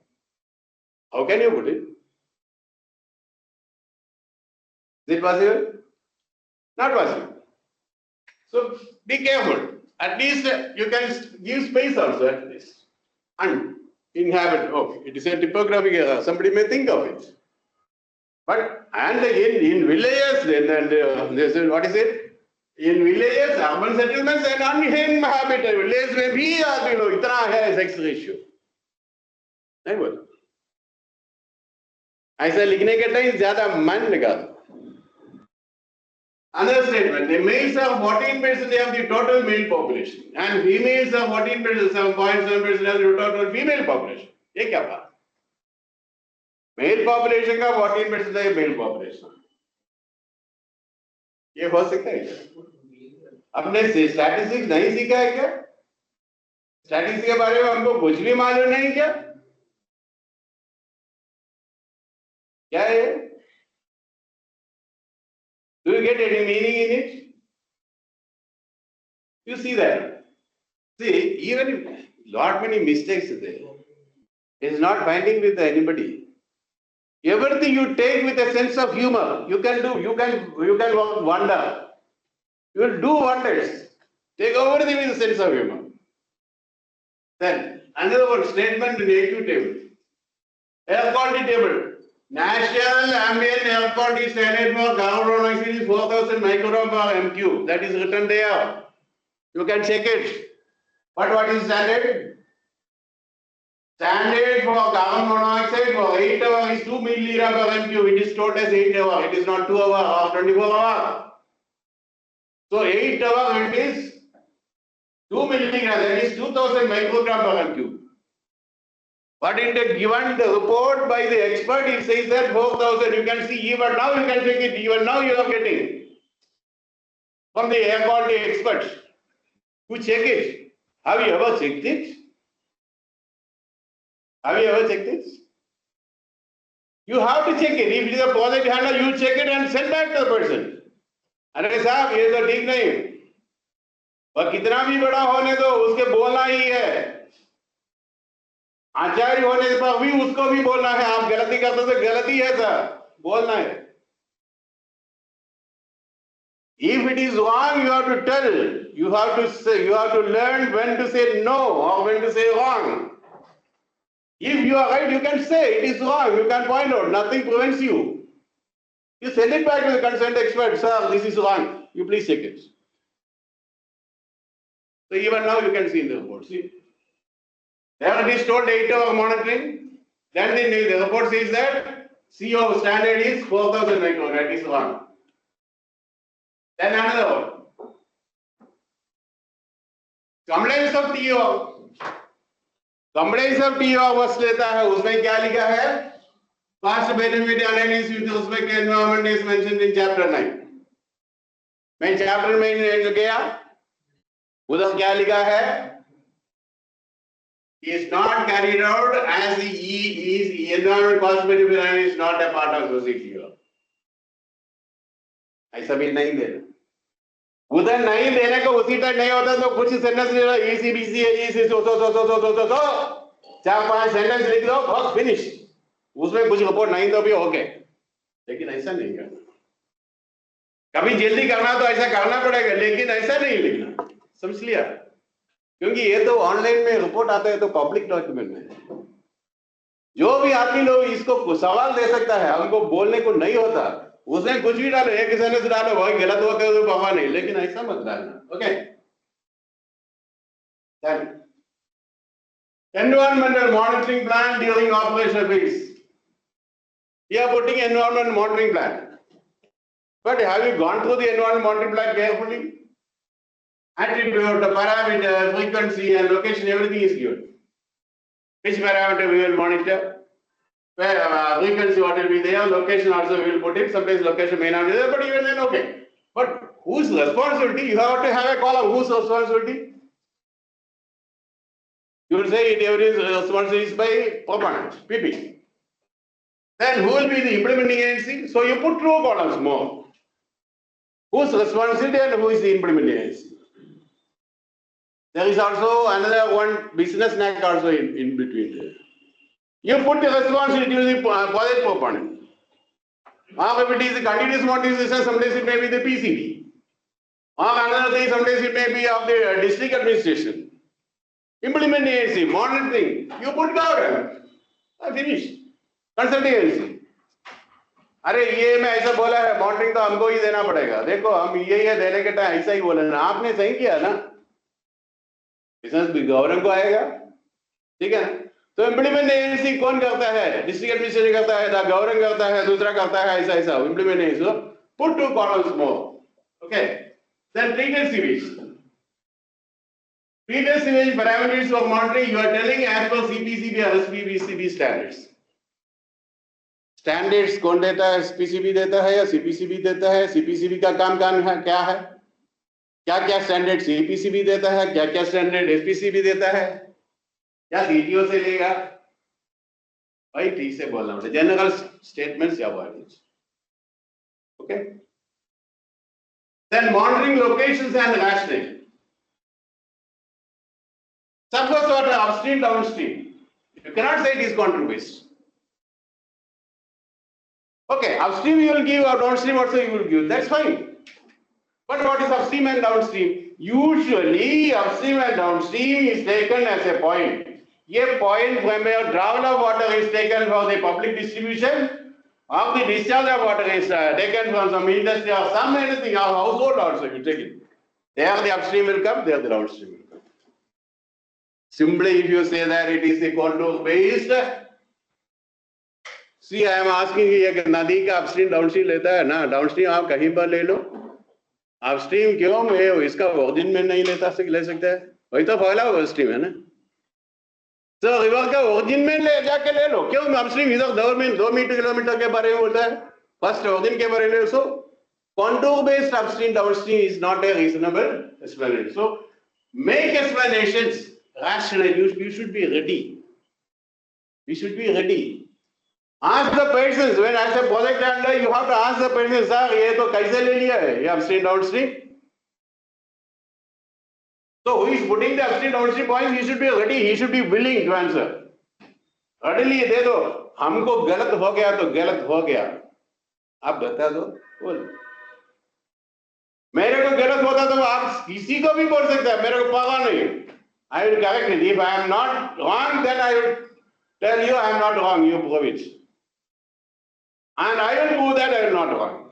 how can you put it? Is it possible? Not possible. So be careful. At least you can give space also at least. Uninhabited. Oh, it is a typographic error. Somebody may think of it. But and in villages, then what is it? In villages, urban settlements and uninhabited villages में भी आदमी लोग इतना है sex ratio. नहीं बोला? ऐसा लिखने के टाइम ज्यादा मन लगा दो। Another statement, the males are 14% of the total male population and females are 14%, 7.7% of the total female population. ये क्या बात? Male population का 14% है male population. ये हो सकता है क्या? आपने स्टैटिस्टिक्स नहीं सीखा है क्या? स्टैटिस्टिक्स के बारे में हमको कुछ भी मालूम नहीं क्या? क्या है? Do you get any meaning in it? You see that? See, even if lot many mistakes are there, it is not fighting with anybody. Everything you take with a sense of humor, you can do. You can work wonder. You will do wonders. Take everything with a sense of humor. Then another one statement in AQ table, air quality table. National ambient air quality standard for carbon dioxide is 4000 microgram per MQ. That is written there. You can check it. But what is standard? Standard for carbon monoxide for 8 hours is 2 milligram per MQ. It is stored as 8 hours. It is not 2 hours or 24 hours. So 8 hours it is 2 milligram. That is 2000 microgram per MQ. But in the given the report by the expert, it says that 4000. You can see even now you can check it. Even now you are getting from the air quality experts who check it. Have you ever checked it? Have you ever checked this? You have to check it. If it is a positive handle, you check it and send back to the person. अरे साहब ये तो ठीक नहीं, और कितना भी बड़ा होने दो उसके बोलना ही है। आचार्य होने पर भी उसको भी बोलना है, आप गलती करते तो गलती है सर, बोलना है। If it is wrong, you have to tell. You have to say, you have to learn when to say no or when to say wrong. If you are right, you can say it is wrong. You can point out. Nothing prevents you. You send it back to the concerned expert. Sir, this is wrong. You please check it. So even now you can see in the report. See, there it is told 8-hour monitoring. Then the report says that CO standard is 4,000 micron. That is wrong. Then another one. Compliance of TO. Compliance of TO बस लेता है, उसमें क्या लिखा है? Cost benefit analysis with respect to environment is mentioned in chapter 9. मैं chapter में गया, उधर क्या लिखा है? Is not carried out as the environment cost benefit analysis is not a part of procedure. ऐसा भी नहीं देना. उधर नहीं देने को उसी टाइम नहीं होता तो कुछ सेंटेंस ले लो ECBC EC so 4-5 सेंटेंस लिख दो बस फिनिश. उसमें कुछ रिपोर्ट नहीं तो भी ओके. लेकिन ऐसा नहीं करना. कभी जल्दी करना तो ऐसा करना पड़ेगा लेकिन ऐसा नहीं लिखना. समझ लिया? क्योंकि ये तो ऑनलाइन में रिपोर्ट आता है तो पब्लिक डॉक्यूमेंट में जो भी आदमी लोग इसको सवाल दे सकता है. हमको बोलने को नहीं होता. उसने कुछ भी डालो, एक सेंटेंस डालो, वही गलत हो गया तो परवाह नहीं, लेकिन ऐसा मत डालना. Okay. Environmental monitoring plan during operational phase. We are putting environment monitoring plan. But have you gone through the environment monitoring plan carefully? Attribute, parameter, frequency and location, everything is given. Which parameter we will monitor? Frequency what will be there, location also we will put it. Sometimes location may not be there, but even then okay. But whose responsibility? You have to have a column. Whose responsibility? You will say it every responsibility is by proponent, PP. Then who will be the implementing agency? So you put 2 columns more. Whose responsibility and who is the implementing agency? There is also another one business knack also in between there. You put the responsibility to the project proponent. Or if it is a continuous monitoring system, sometimes it may be the PCB. Or another thing, sometimes it may be of the district administration. Implementing agency, monitoring, you put government. Finish. Consulting agency. अरे ये मैं ऐसा बोला है monitoring तो हमको ही देना पड़ेगा. देखो हम ये देने के टाइम ऐसा ही बोले ना, आपने सही किया ना. बिजनेस भी गवर्नमेंट को आएगा, ठीक है ना. तो इम्प्लीमेंट एजेंसी कौन करता है? डिस्ट्रिक्ट एडमिनिस्ट्रेशन करता है, गवर्नमेंट करता है, दूसरा करता है, ऐसा ऐसा implement agency. Put 2 columns more. Okay. Then treated sewage. Treated sewage parameters for monitoring you are telling as per CPCB or SPCB standards. Standards कौन देता है? SPCB देता है या CPCB देता है? CPCB का काम है क्या है? क्या क्या स्टैंडर्ड CPCB देता है? क्या क्या स्टैंडर्ड SPCB देता है? या CTO से लेगा? भाई ठीक से बोलना होता है. जनरल स्टेटमेंट्स या words. Okay. Then monitoring locations and rationing. Surface water upstream downstream. You cannot say it is contour based. Okay, upstream you will give or downstream also you will give. That's fine. But what is upstream and downstream? Usually upstream and downstream is taken as a point. A point when a travel of water is taken for the public distribution, or the discharge of water is taken from some industry or some anything, or household also you take it. There the upstream will come, there the downstream will come. Simply if you say that it is a contour based, see I am asking you, एक नदी का upstream downstream लेता है ना, downstream आप कहीं पर ले लो. Upstream क्यों मैं इसका origin में नहीं ले सकता है? वही तो फैला हुआ upstream है ना. तो रिवर का origin में ले जाके ले लो. क्यों upstream इधर 2 किलोमीटर के बारे में बोलता है? First origin के बारे में. So contour based upstream downstream is not a reasonable explanation. So make explanations rational. You should be ready. We should be ready. Ask the persons, when as a project handler, you have to ask the persons, sir, ये तो कैसे ले लिया है? ये upstream downstream. So who is putting the upstream downstream points? He should be ready. He should be willing to answer. Readily दे दो. हमको गलत हो गया तो गलत हो गया. आप बता दो. बोल. मेरे को गलत होता तो आप किसी को भी बोल सकते हैं, मेरे को पता नहीं. I will correct it. If I am not wrong, then I will tell you I am not wrong. You prove it. And I will prove that I am not wrong.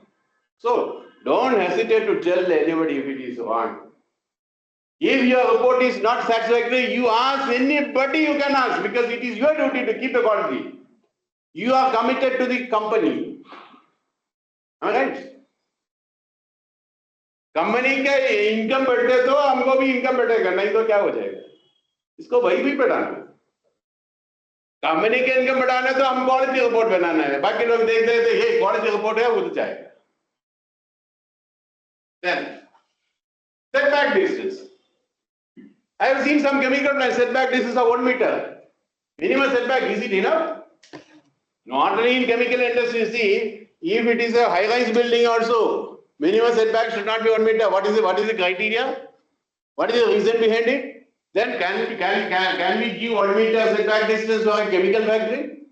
So don't hesitate to tell anybody if it is wrong. If your report is not satisfactory, you ask anybody you can ask, because it is your duty to keep the quality. You are committed to the company. Am I right? Company का income बढ़ते तो हमको भी income बढ़ेगा, नहीं तो क्या हो जाएगा? इसको वही भी बढ़ाना है. कंपनी के इनकम बढ़ाना है तो हम क्वालिटी रिपोर्ट बनाना है. बाकी लोग देखते हैं तो ये क्वालिटी रिपोर्ट है, वो तो जाएगा. Then setback distance. I have seen some chemical plant setback distance of 1 meter. Minimum setback, is it enough? Not only in chemical industry, see, if it is a high-rise building also, minimum setback should not be 1 meter. What is the criteria? What is the reason behind it? Then can we give 1 meter setback distance for a chemical factory?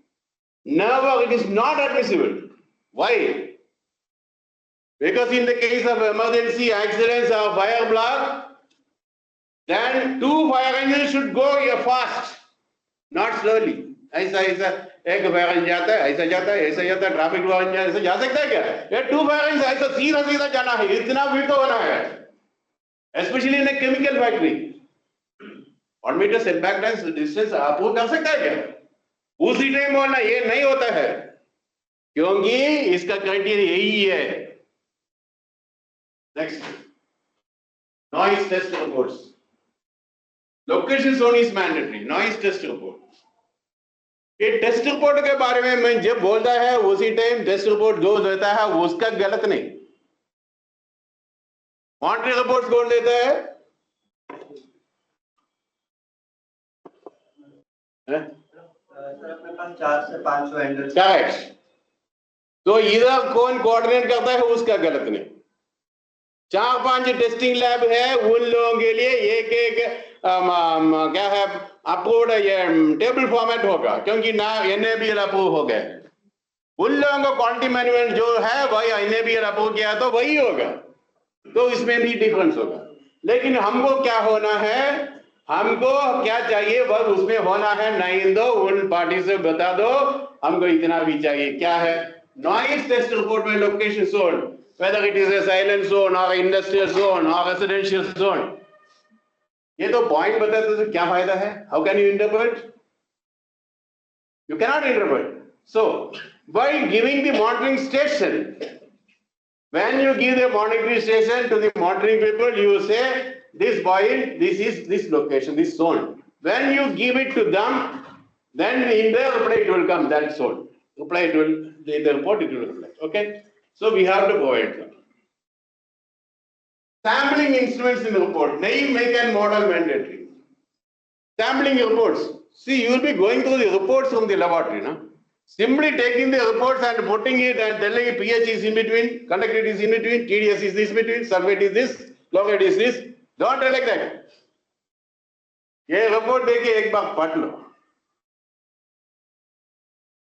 Never. It is not admissible. Why? Because in the case of emergency accidents or fire block, then 2 fire engines should go fast, not slowly. ऐसा एक fire engine जाता है, ऐसा जाता है, traffic वाला engine ऐसा जा सकता है क्या? ये 2 फायर इंजन ऐसा सीधा जाना है, इतना भी तो होना है, especially in a chemical factory. 1 meter setback distance approve कर सकता है क्या? उसी टाइम बोलना ये नहीं होता है, क्योंकि इसका क्राइटेरिया यही है. Next, noise test reports. Location zone is mandatory. Noise test report. ये टेस्ट रिपोर्ट के बारे में मैं जब बोलता है उसी टाइम टेस्ट रिपोर्ट जो देता है उसका गलत नहीं. मॉनिटरिंग रिपोर्ट कौन देता है? सर अपने पास 4 से 5 वेंडर्स. करेक्ट. तो इधर कौन कोऑर्डिनेट करता है उसका गलत नहीं. 4-5 टेस्टिंग लैब है, उन लोगों के लिए एक क्या है अप्रूव्ड ये टेबल फॉर्मेट होगा, क्योंकि ना NABL अप्रूव हो गए हैं. उन लोगों को क्वालिटी मैनेजमेंट जो है वही NABL अप्रूव किया तो वही होगा, तो इसमें भी डिफरेंस होगा. लेकिन हमको क्या होना है, हमको क्या चाहिए वह उसमें होना है. नहीं दो उन पार्टी से बता दो हमको इतना भी चाहिए. क्या है? नॉइज टेस्ट रिपोर्ट में location zone, whether it is a silent zone or industrial zone or residential zone, ये तो पॉइंट बताते तो क्या फायदा है? How can you interpret? You cannot interpret. So by giving the monitoring station, when you give the monitoring station to the monitoring people, you say this point, this is this location, this zone. When you give it to them, then in their reply it will come that zone. Reply it will, in the report it will reflect. Okay. So we have to provide them. Sampling instruments in the report. Name, make and model mandatory. Sampling reports. See, you will be going through the reports from the laboratory, no? Simply taking the reports and putting it and telling it pH is in between, conductivity is in between, TDS is this between, sulfate is this, chloride is this. Don't tell like that. ये report देखिए एक बार पढ़ लो,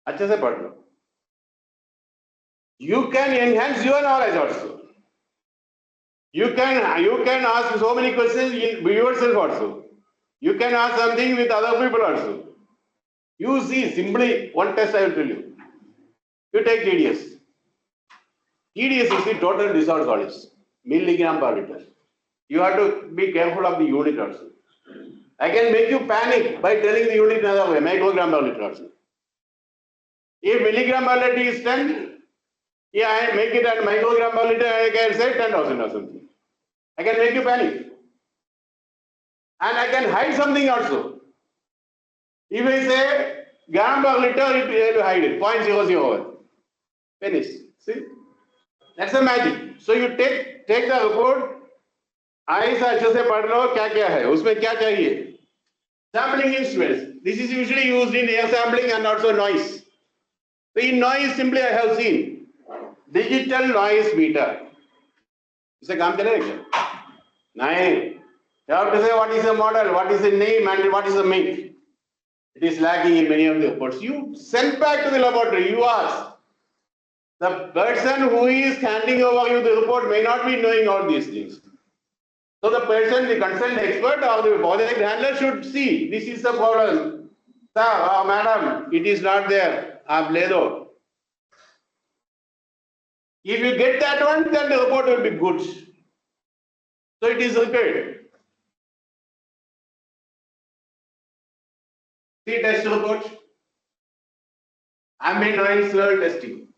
अच्छे से पढ़ लो. You can enhance your knowledge also. You can ask so many questions in yourself also. You can ask something with other people also. You see, simply one test I will tell you. You take TDS. TDS is the total dissolved solids, milligram per liter. You have to be careful of the unit also. I can make you panic by telling the unit another way, microgram per liter also. If milligram per liter is 10, yeah, I make it at microgram per liter, I can say 10,000 or something. I can make you panic. And I can hide something also. If I say gram per liter, it will hide it, 0.001. Finish. See? That's the magic. So you take the report, ऐसा अच्छे से पढ़ लो क्या क्या है, उसमें क्या चाहिए. Sampling instruments. This is usually used in air sampling and also noise. So in noise, simply I have seen digital noise meter. इससे काम चलेगा क्या? नहीं. You have to say what is the model, what is the name, and what is the make. It is lacking in many of the reports. You send back to the laboratory. You ask. The person who is handing over you the report may not be knowing all these things. So the person, the concerned expert or the project handler should see this is the problem. Sir or madam, it is not there. Aap le do. If you get that one, then the report will be good. So it is repaired. See test report. Ambient oil swirl testing.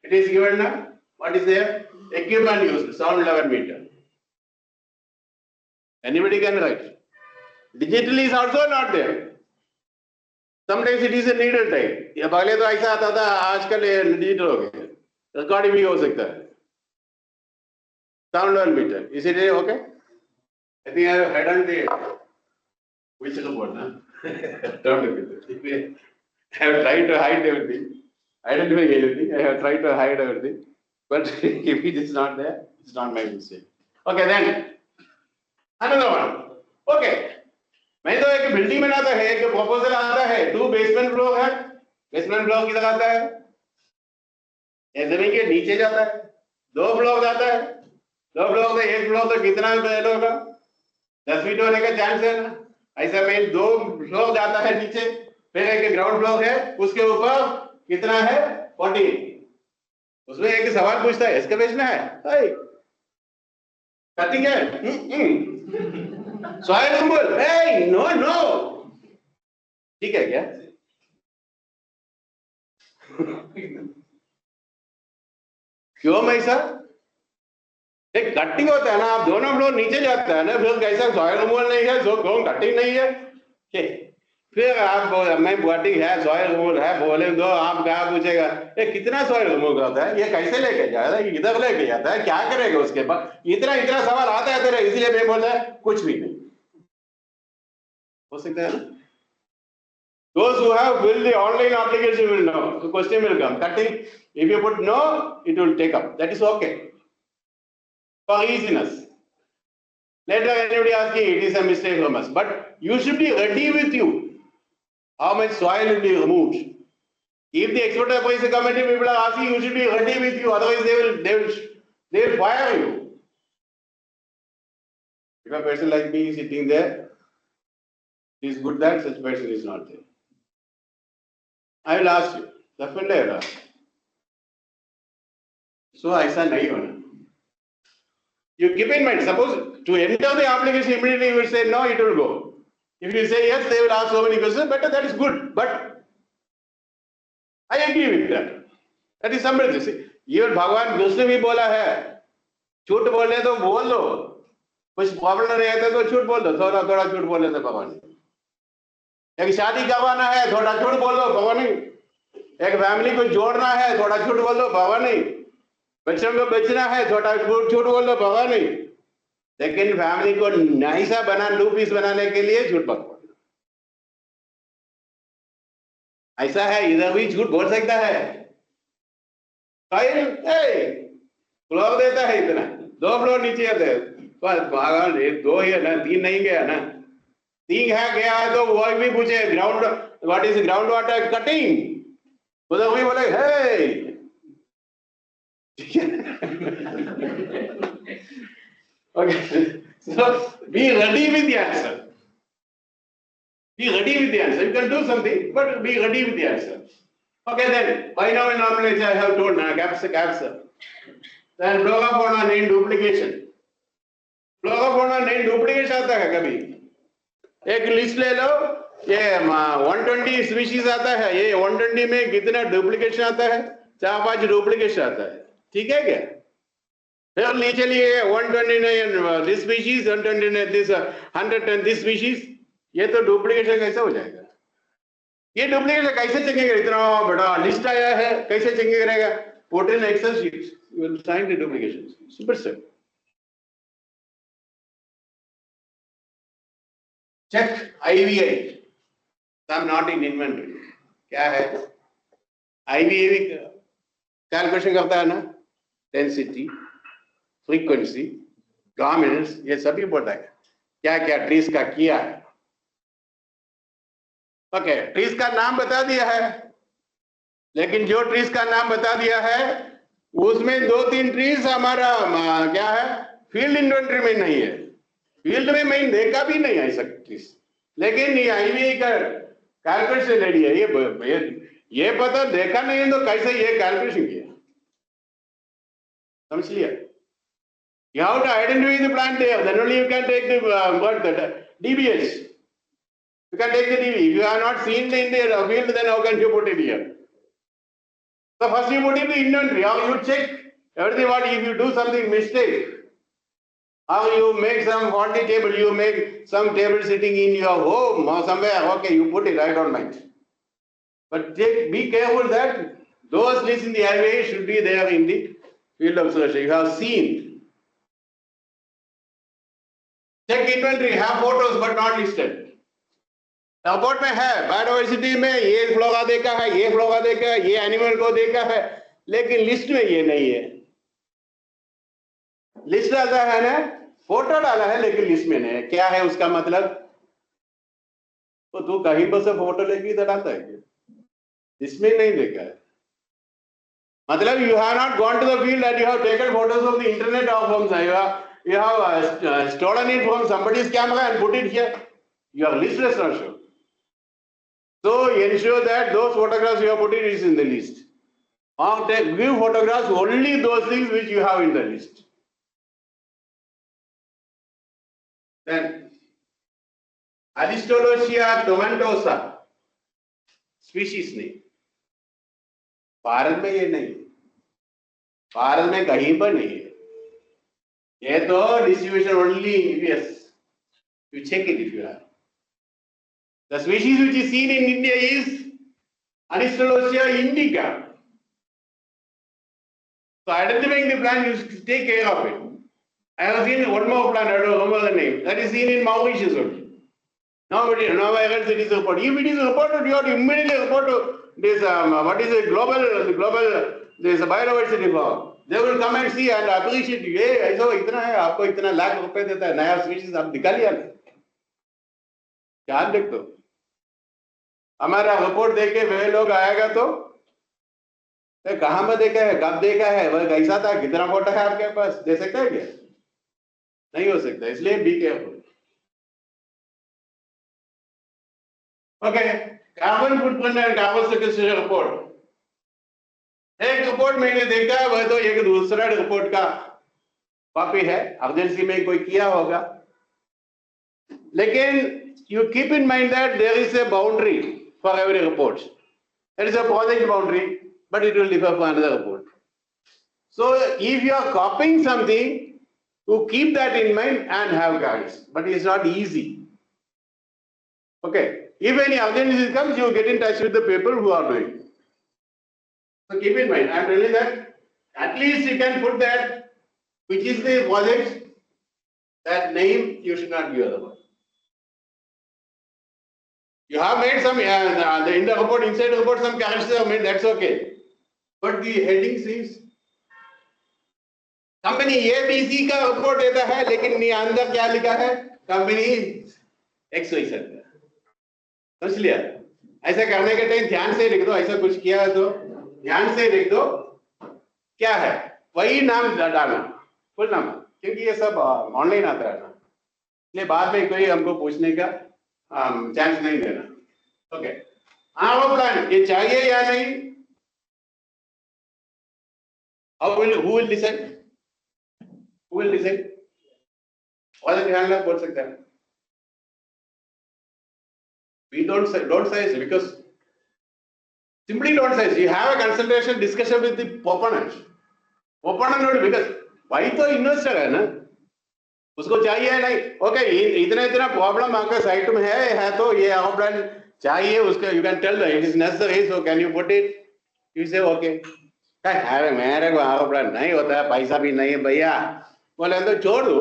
It is given now. What is there? Equipment used, sound level meter. Anybody can write. Digitally is also not there. Sometimes it is a needle type. ये पहले तो ऐसा आता था, आजकल ये digital हो गया. Recording भी हो सकता है. Sound level meter. Is it okay? I think I have hidden the which report, huh? Don't look at it. I have tried to hide everything. I don't do anything. I have tried to hide everything. But if it is not there, it's not my mistake. Okay, then another one. Okay. मैं तो एक building बनाता है, एक proposal आता है, 2 basement floor है. Basement floor किधर आता है? एक जमीन के नीचे जाता है. 2 फ्लोर जाता है. 2 फ्लोर से 1 फ्लोर तो कितना बेल होगा? 10 फीट होने का चांस है ना. ऐसा में 2 फ्लोर जाता है नीचे, फिर एक ग्राउंड फ्लोर है, उसके ऊपर कितना है? 40. उसमें एक सवाल पूछता है, इसका बेचना है? कटिंग है? Soil removal? नो. ठीक है क्या? क्यों ऐसा? एक कटिंग होता है ना, आप दोनों फ्लोर नीचे जाता है ना, फिर कैसा सॉइल रिमूवल नहीं है, जो कटिंग नहीं है. फिर आप मैं कटिंग है, सॉइल रिमूवल है बोले दो, आप क्या पूछेगा, ये कितना सॉइल रिमूव करता है, ये कैसे लेके जाता है, इधर लेके जाता है, क्या करेगा उसके बाद? इतना सवाल आता है तेरे, इसलिए मैं बोलता है कुछ भी नहीं हो सकता है ना. Those who have filled the online application will know. The question will come. Cutting, if you put no, it will take up. That is okay. For easiness. Later anybody asking, it is a mistake from us. But you should be ready with you. How much soil will be removed? If the expert appraisal committee people are asking, you should be ready with you. Otherwise they will fire you. If a person like me is sitting there, it is good that such person is not there. I will ask you, definitely I will ask. So ऐसा नहीं होना. You keep in mind, suppose to enter the application immediately you will say no, it will go. If you say yes, they will ask so many questions, better, that is good. But I agree with that. That is somebody. See, even भगवान कृष्ण भी बोला है, झूठ बोलने तो बोल दो, कुछ प्रॉब्लम नहीं आता तो झूठ बोल दो, थोड़ा थोड़ा झूठ बोलने से भगवान. एक शादी करवाना है, थोड़ा झूठ बोल दो, भगवान नहीं. एक फैमिली को जोड़ना है, थोड़ा झूठ बोल दो, भगवान नहीं. बच्चों को बेचना है, थोड़ा झूठ बोल दो, भगवान नहीं. लेकिन फैमिली को नाइसा बना, 2 पीस बनाने के लिए झूठ बोल. ऐसा है, इधर भी झूठ बोल सकता है. फ्लोर देता है इतना, 2 फ्लोर नीचे आते हैं, भगवान 2 ही है ना, 3 नहीं गया ना. 3 है गया है तो वो भी पूछे ground, what is ground water cutting, उधर भी बोले हे. Okay, so be ready with the answer. Be ready with the answer. You can do something, but be ready with the answer. Okay, then by now in knowledge I have told now gaps. Then block of fauna name duplication. Block of fauna name duplication आता है कभी. एक list ले लो, ये 120 species आता है, ये 120 में कितना डुप्लीकेशन आता है? 4-5 डुप्लीकेशन आता है. ठीक है क्या? फिर नीचे लिए 129 this species, 129 this 110 this species. ये तो डुप्लीकेशन कैसे हो जाएगा? ये डुप्लीकेशन कैसे चेक करेगा? इतना बड़ा लिस्ट आया है, कैसे चेक करेगा? Put in Excel sheet, you will find the duplications. Super step. Check IVA. Some not in inventory. क्या है? IVA भी कैलकुलेशन करता है ना? Density, frequency, dominance, ये सभी बोलता है. क्या क्या ट्रीज का किया है. ओके, ट्रीज का नाम बता दिया है. लेकिन जो ट्रीज का नाम बता दिया है उसमें 2-3 ट्रीज हमारा क्या है, फील्ड इन्वेंट्री में नहीं है, फील्ड में मैं देखा भी नहीं है ऐसा ट्रीज, लेकिन ये IVA का कैलकुलेशन रेडी है, ये पता देखा नहीं है तो कैसे ये कैलकुलेशन किया, समझ लिया? You have to identify the plant there, then only you can take the DBH. You can take the DB. If you have not seen the in the field, then how can you put it here? So first you put in the inventory, how you check everything. What if you do something mistake? How you make some faulty table, you make some table sitting in your home or somewhere, okay, you put it, I don't mind. But be careful that those lists in the highway should be there in the field observation. You have seen. Check inventory, have photos but not listed. Report में है biodiversity में ये flora देखा है, ये flora देखा है, ये एनिमल को देखा है, लेकिन लिस्ट में ये नहीं है। लिस्ट डाला है ना, फोटो डाला है लेकिन लिस्ट में नहीं है, क्या है उसका मतलब? तो तू कहीं पर से फोटो लेके इधर आता है क्या? लिस्ट में नहीं देखा है, मतलब you have not gone to the field and you have taken photos of the internet or from you have stolen it from somebody's camera and put it here. Your list does not show. So ensure that those photographs you have put it is in the list. Or give photographs only those things which you have in the list. Then Aristolochia tomentosa species name. Bharat में ये नहीं, भारत में कहीं पर नहीं है, ये तो distribution only in US. You check it if you have. The species which is seen in India is Aristolochia indica. So identifying the plant, you take care of it. I have seen one more plant, I don't remember the name, that is seen in Mauritius only. Now I heard it is reported. If it is reported, you have to immediately report to this, what is it, global, this biodiversity firm. They will come and see and appreciate you. Hey, ऐसा इतना है, आपको इतना लाख रुपए देता है, नया species आप निकाल लिया ना, ध्यान देख दो। हमारा रिपोर्ट देके वे लोग आएगा तो कहाँ में देखा है, कब देखा है, वह कैसा था, कितना फोटो है आपके पास, दे सकता है क्या? नहीं हो सकता, इसलिए be careful. Okay, carbon footprint and carbon sequestration report. एक रिपोर्ट मैंने देखा, वह तो एक दूसरा रिपोर्ट का कॉपी है, अर्जेंसी में कोई किया होगा, लेकिन you keep in mind that there is a boundary for every report. There is a project boundary, but it will differ for another report. So if you are copying something, to keep that in mind and have guides, but it's not easy. Okay, if any urgency comes, you get in touch with the people who are doing it. So keep in mind, I am telling that at least you can put that, which is the project, that name you should not give other one. You have made some, in the report, inside the report, some characters are made, that's okay. But the heading says, company ABC का report देता है, लेकिन अंदर क्या लिखा है, company XYZ का, समझ लिया? ऐसा करने के टाइम ध्यान से लिख दो, ऐसा कुछ किया है तो ध्यान से लिख दो, क्या है वही नाम डालना, फुल नाम, क्योंकि ये सब ऑनलाइन आता है ना, इसलिए बाद में कोई हमको पूछने का चांस नहीं देना। ओके, आवर प्लान ये चाहिए या नहीं? Who will decide? Who will decide? और ध्यान में बोल सकते हैं। We don't say because simply don't say. You have a consultation discussion with the proponent. Proponent because वही तो इन्वेस्टर है ना, उसको चाहिए नहीं, ओके इतना प्रॉब्लम आपके साइट में है तो ये आवर प्लान चाहिए, उसका you can tell it is necessary, so can you put it, you say okay. अरे मेरे को आवर प्लान नहीं होता है, पैसा भी नहीं है भैया, बोले तो छोड़ दो,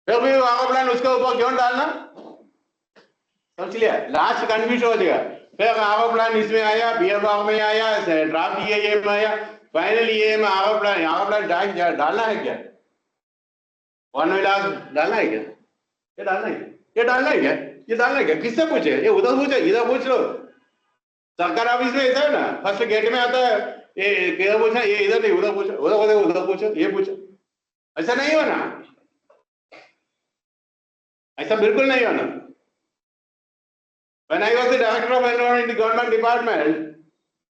फिर भी आवर प्लान उसके ऊपर क्यों डालना, समझ लिया? लास्ट कंफ्यूज हो जाएगा, फिर आवर प्लान इसमें आया, बीएफआर में आया, ड्राफ्ट ये में आया, फाइनली ये में आवर प्लान डालना है क्या, वन विलास डालना है क्या, ये डालना है क्या, ये डालना है क्या, ये डालना है क्या, किससे पूछे, ये उधर पूछे, इधर पूछ लो, सरकार ऑफिस में ऐसा है ना, फर्स्ट गेट में आता है, ये किधर पूछा, ये इधर नहीं उधर पूछो, उधर पूछो, ये पूछो, ऐसा नहीं होना, ऐसा बिल्कुल नहीं होना. When I was the director of environment in the government department,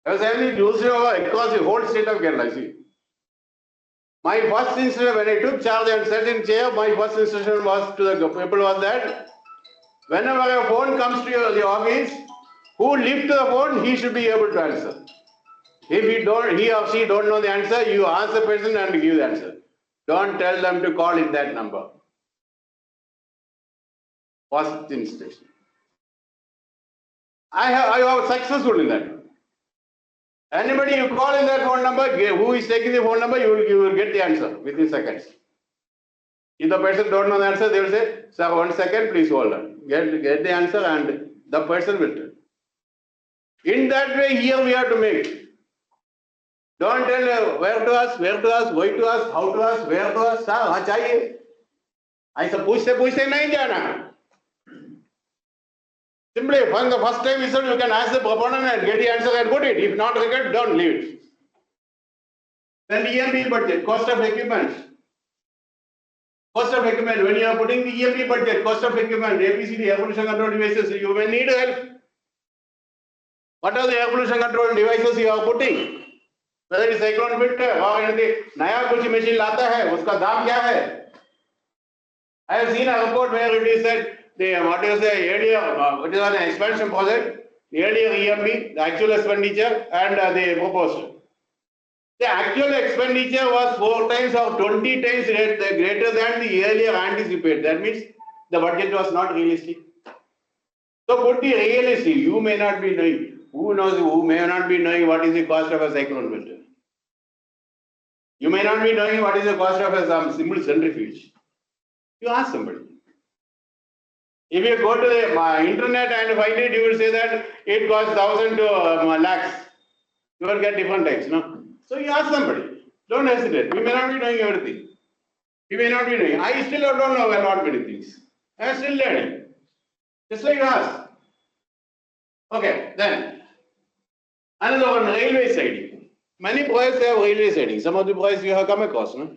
I was having used across the whole state of Kerala. See, my first instruction when I took charge and sat in chair, my first instruction was to the people was that whenever a phone comes to the office, who lifts the phone, he should be able to answer. If he or she don't know the answer, you ask the person and give the answer. Don't tell them to call in that number. First instruction. I was successful in that. Anybody you call in that phone number, who is taking the phone number, you will get the answer within seconds. If the person don't know the answer, they will say, sir, 1 second, please hold on. Get the answer and the person will tell. In that way, here we have to make. Don't tell where to us, why to us, how to us, where to us, sir, हाँ चाहिए. ऐसा पूछते नहीं जाना. Simply, when the first time itself, you can ask the proponent and get the answer and put it. If not required, don't leave it. Then EMP budget, cost of equipment. Cost of equipment, when you are putting the EMP budget, cost of equipment, APCD, air pollution control devices, you may need help. What are the air pollution control devices you are putting? Whether it is cyclone filter or anything, नया कुछ machine लाता है, उसका दाम क्या है? I have seen a report where it is said, what is the earlier, what is an expansion project, the earlier EMP, the actual expenditure and the proposal. The actual expenditure was 4 times or 20 times greater than the earlier anticipated. That means the budget was not realistic. So put the realistic. You may not be knowing. Who knows? Who may not be knowing what is the cost of a cyclone filter. You may not be knowing what is the cost of a simple centrifuge. You ask somebody. If you go to the internet and find it, you will say that it costs 1,000 to lakhs. You will get different types, no? So you ask somebody. Don't hesitate. We may not be knowing everything. We may not be knowing. I still don't know a lot many things. I am still learning. Just like you ask. Okay, then another one, railway siding. Many projects have railway siding. Some of the projects you have come across, no?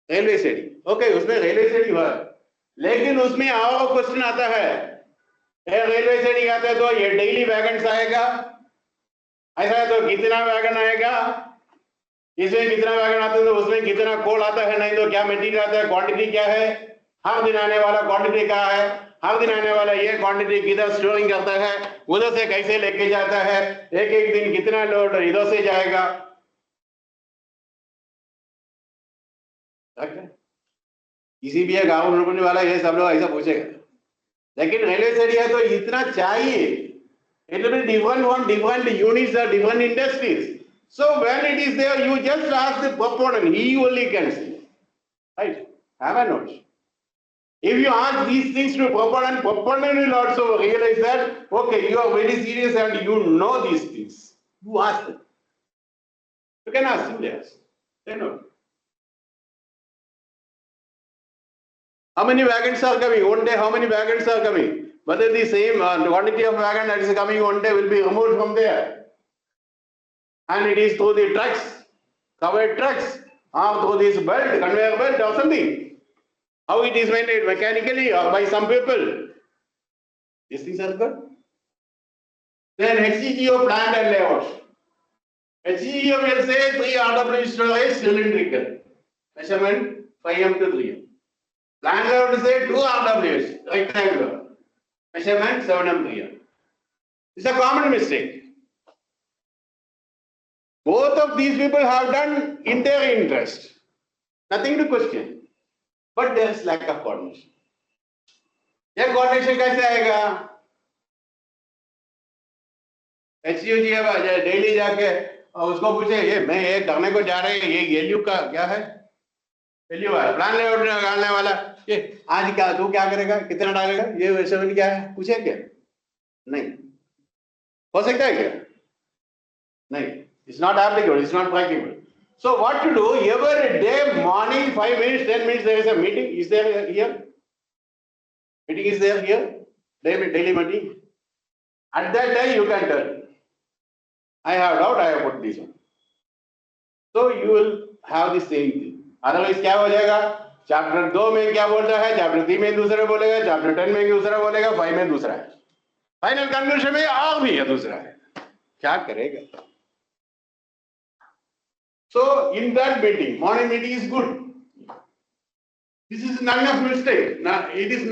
Railway siding. Okay, उसमें railway siding हुआ. लेकिन उसमें और question आता है, railway सेडिंग आता है तो ये डेली वैगन्स आएगा, ऐसा है तो कितना वैगन आएगा, इसमें कितना वैगन आता है तो उसमें कितना कोल आता है, नहीं तो क्या मटेरियल आता है, क्वांटिटी क्या है, हर दिन आने वाला क्वांटिटी क्या है, हर दिन आने वाला ये क्वांटिटी किधर स्टोरिंग करता है, उधर से कैसे लेके जाता है, एक दिन कितना लोड इधर से जाएगा. किसी भी एक आउट रोकने वाला ये सब लोग ऐसा पूछेगा. लेकिन रेलवे सेडिंग है तो इतना चाहिए. It will be different from different units or different industries. So when it is there, you just ask the proponent, he only can say. Right? Have a note. If you ask these things to proponent will also realize that, okay, you are very serious and you know these things. You ask them. You can ask him, yes. They know. How many wagons are coming? One day, how many wagons are coming? Whether the same quantity of wagon that is coming one day will be removed from there. And it is through the trucks, covered trucks, or through this belt, conveyor belt or something. How it is maintained mechanically or by some people. These things are good. Then HCGO plant and layout. HCGO will say 3 RW storage cylindrical. Measurement 5M to 3M. Plant layout will say 2 RWs rectangular. Measurement 7M 3M. It's a common mistake. Both of these people have done in their interest. Nothing to question. But there is lack of coordination. ये coordination कैसे आएगा? HCG daily जाके उसको पूछे ये मैं ये करने को जा रहे हैं ये एलयू का क्या है? एलयू है प्लान लेआउट निकालने वाला ये आज क्या तू क्या करेगा कितना डालेगा ये मेजरमेंट क्या है पूछे क्या? नहीं हो सकता है क्या? नहीं. It's not applicable. It's not practical. So what to do? Every day, morning, 5 minutes, 10 minutes, there is a meeting. Is there here? Meeting is there here? Daily meeting. At that time, you can tell. I have doubt, I have put this one. So you will have the same thing. Otherwise क्या हो जाएगा? Chapter 2 में क्या बोल रहा है, chapter 3 में दूसरा बोलेगा, चैप्टर 10 में दूसरा बोलेगा, 5 में दूसरा है, फाइनल कंक्लूजन में और भी है दूसरा है, क्या करेगा? So in that meeting, morning meeting is good. This is none of mistake. Now, it is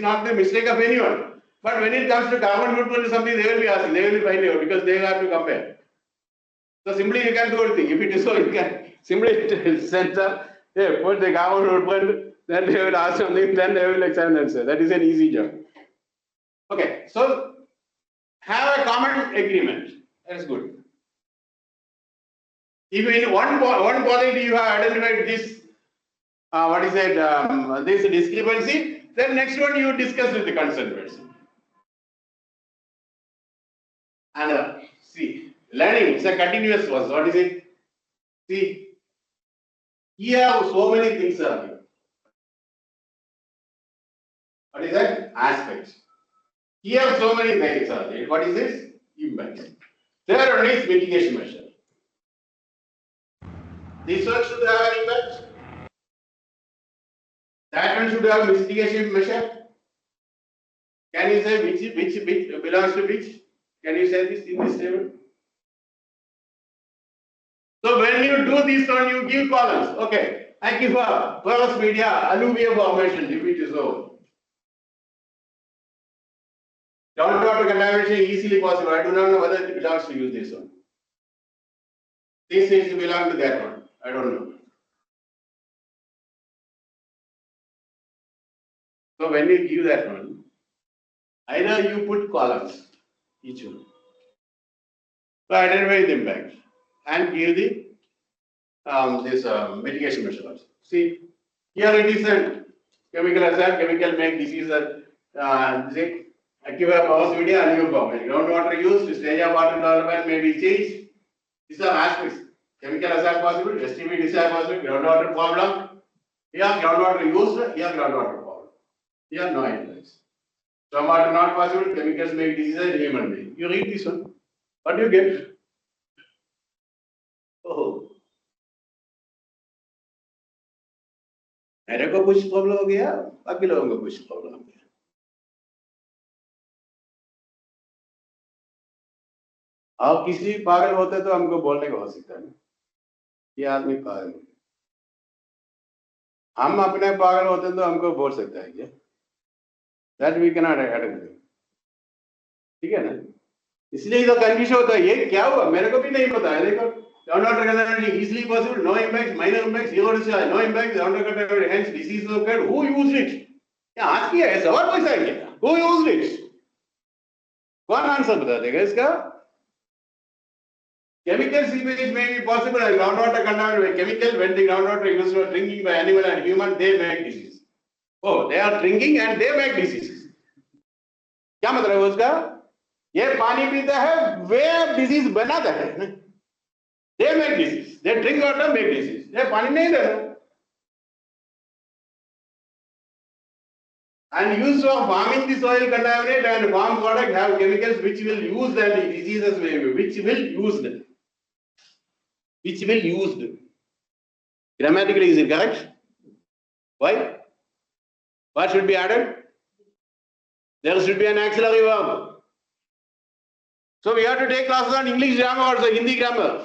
not the mistake of anyone. But when it comes to carbon footprint or something, they will be asking, they will be finding out because they have to compare. So simply you can do a thing. If it is so, you can simply censor, hey, put the carbon footprint, then they will ask something, then they will examine and answer. That is an easy job. Okay, so have a common agreement. That is good. If in one project you have identified this, this discrepancy, then next one you discuss with the concerned person. And see, learning is a continuous process. What is it? See, here so many things are here. What is that? Aspects. Here so many things are there. What is this? Impacts. There only is mitigation measure. This one should have an impact. That one should have mitigation measure. Can you say which belongs to which? Can you say this in this table? So when you do this one, you give columns. Okay, I give a porous media, alluvial formation, if it is so. Groundwater contamination easily possible. I do not know whether it belongs to use this one. This needs to belong to that one. I don't know. So when you give that one, either you put columns, each one. So identify the impact and give the mitigation measures. See, here it is a chemical hazard, chemical make disease, aquifers, porous media, alluvial formation. Groundwater use, stage of water development may be changed. These are aspects. Chemical hazard possible, STP discharge possible, groundwater problem. Here groundwater used, here groundwater problem. Here no impacts. Stormwater not possible, chemicals make diseases in human being. You read this one. What do you get? Oh. मेरे को कुछ problem हो गया, बाकी लोगों को कुछ problem हो गया. आप किसी पागल होते तो हमको बोलने को हो सकता है. ये आदमी पागल है. हम अपने पागल होते तो हमको बोल सकता है क्या? That we cannot identify. ठीक है ना? इसलिए तो कंफ्यूजन होता है. ये क्या हुआ? मेरे को भी नहीं पता है. देखो, groundwater contamination easily possible, no impacts, minor impacts, zero discharge, no impacts, groundwater contamination, hence disease occurred. Who used it? क्या आज किया है? सवाल कोई सा क्या? Who used it? कौन आंसर बता देगा इसका? Chemical seepage may be possible as groundwater contaminated by chemical when the groundwater is used for drinking by animal and human, they make disease. Oh, they are drinking and they make diseases. क्या मतलब है उसका? ये पानी पीता है, वे disease बनाता है. They make disease. They drink water, make disease. ये पानी नहीं दे रहा. And use of farming the soil contaminate and farm product have chemicals which will use the diseases which will use them. Which will used. Grammatically is it correct? Why? What should be added? There should be an auxiliary verb. So we have to take classes on English grammar also, Hindi grammar.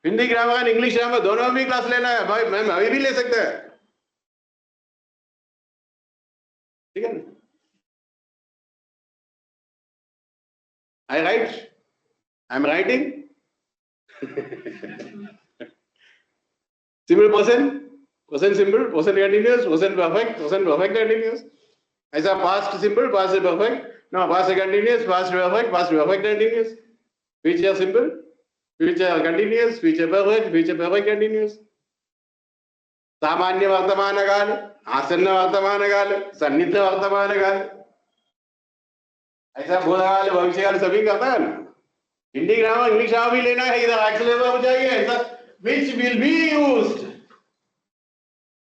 Hindi grammar and English grammar दोनों भी class लेना है भाई. मैं अभी भी ले सकता है. ठीक है ना? I write. I'm writing. Simple present simple, present continuous, present perfect continuous. ऐसा past simple, past perfect, no past continuous, past perfect continuous. Future simple, future continuous, future perfect continuous. सामान्य वर्तमान काल, आसन्न वर्तमान काल, सन्निहित वर्तमान काल. ऐसा भूतकाल भविष्यकाल सभी करता है ना. हिंदी ग्रामर इंग्लिश ग्रामर भी लेना है. इधर एक्सेल हो जाएगा ऐसा which will be used.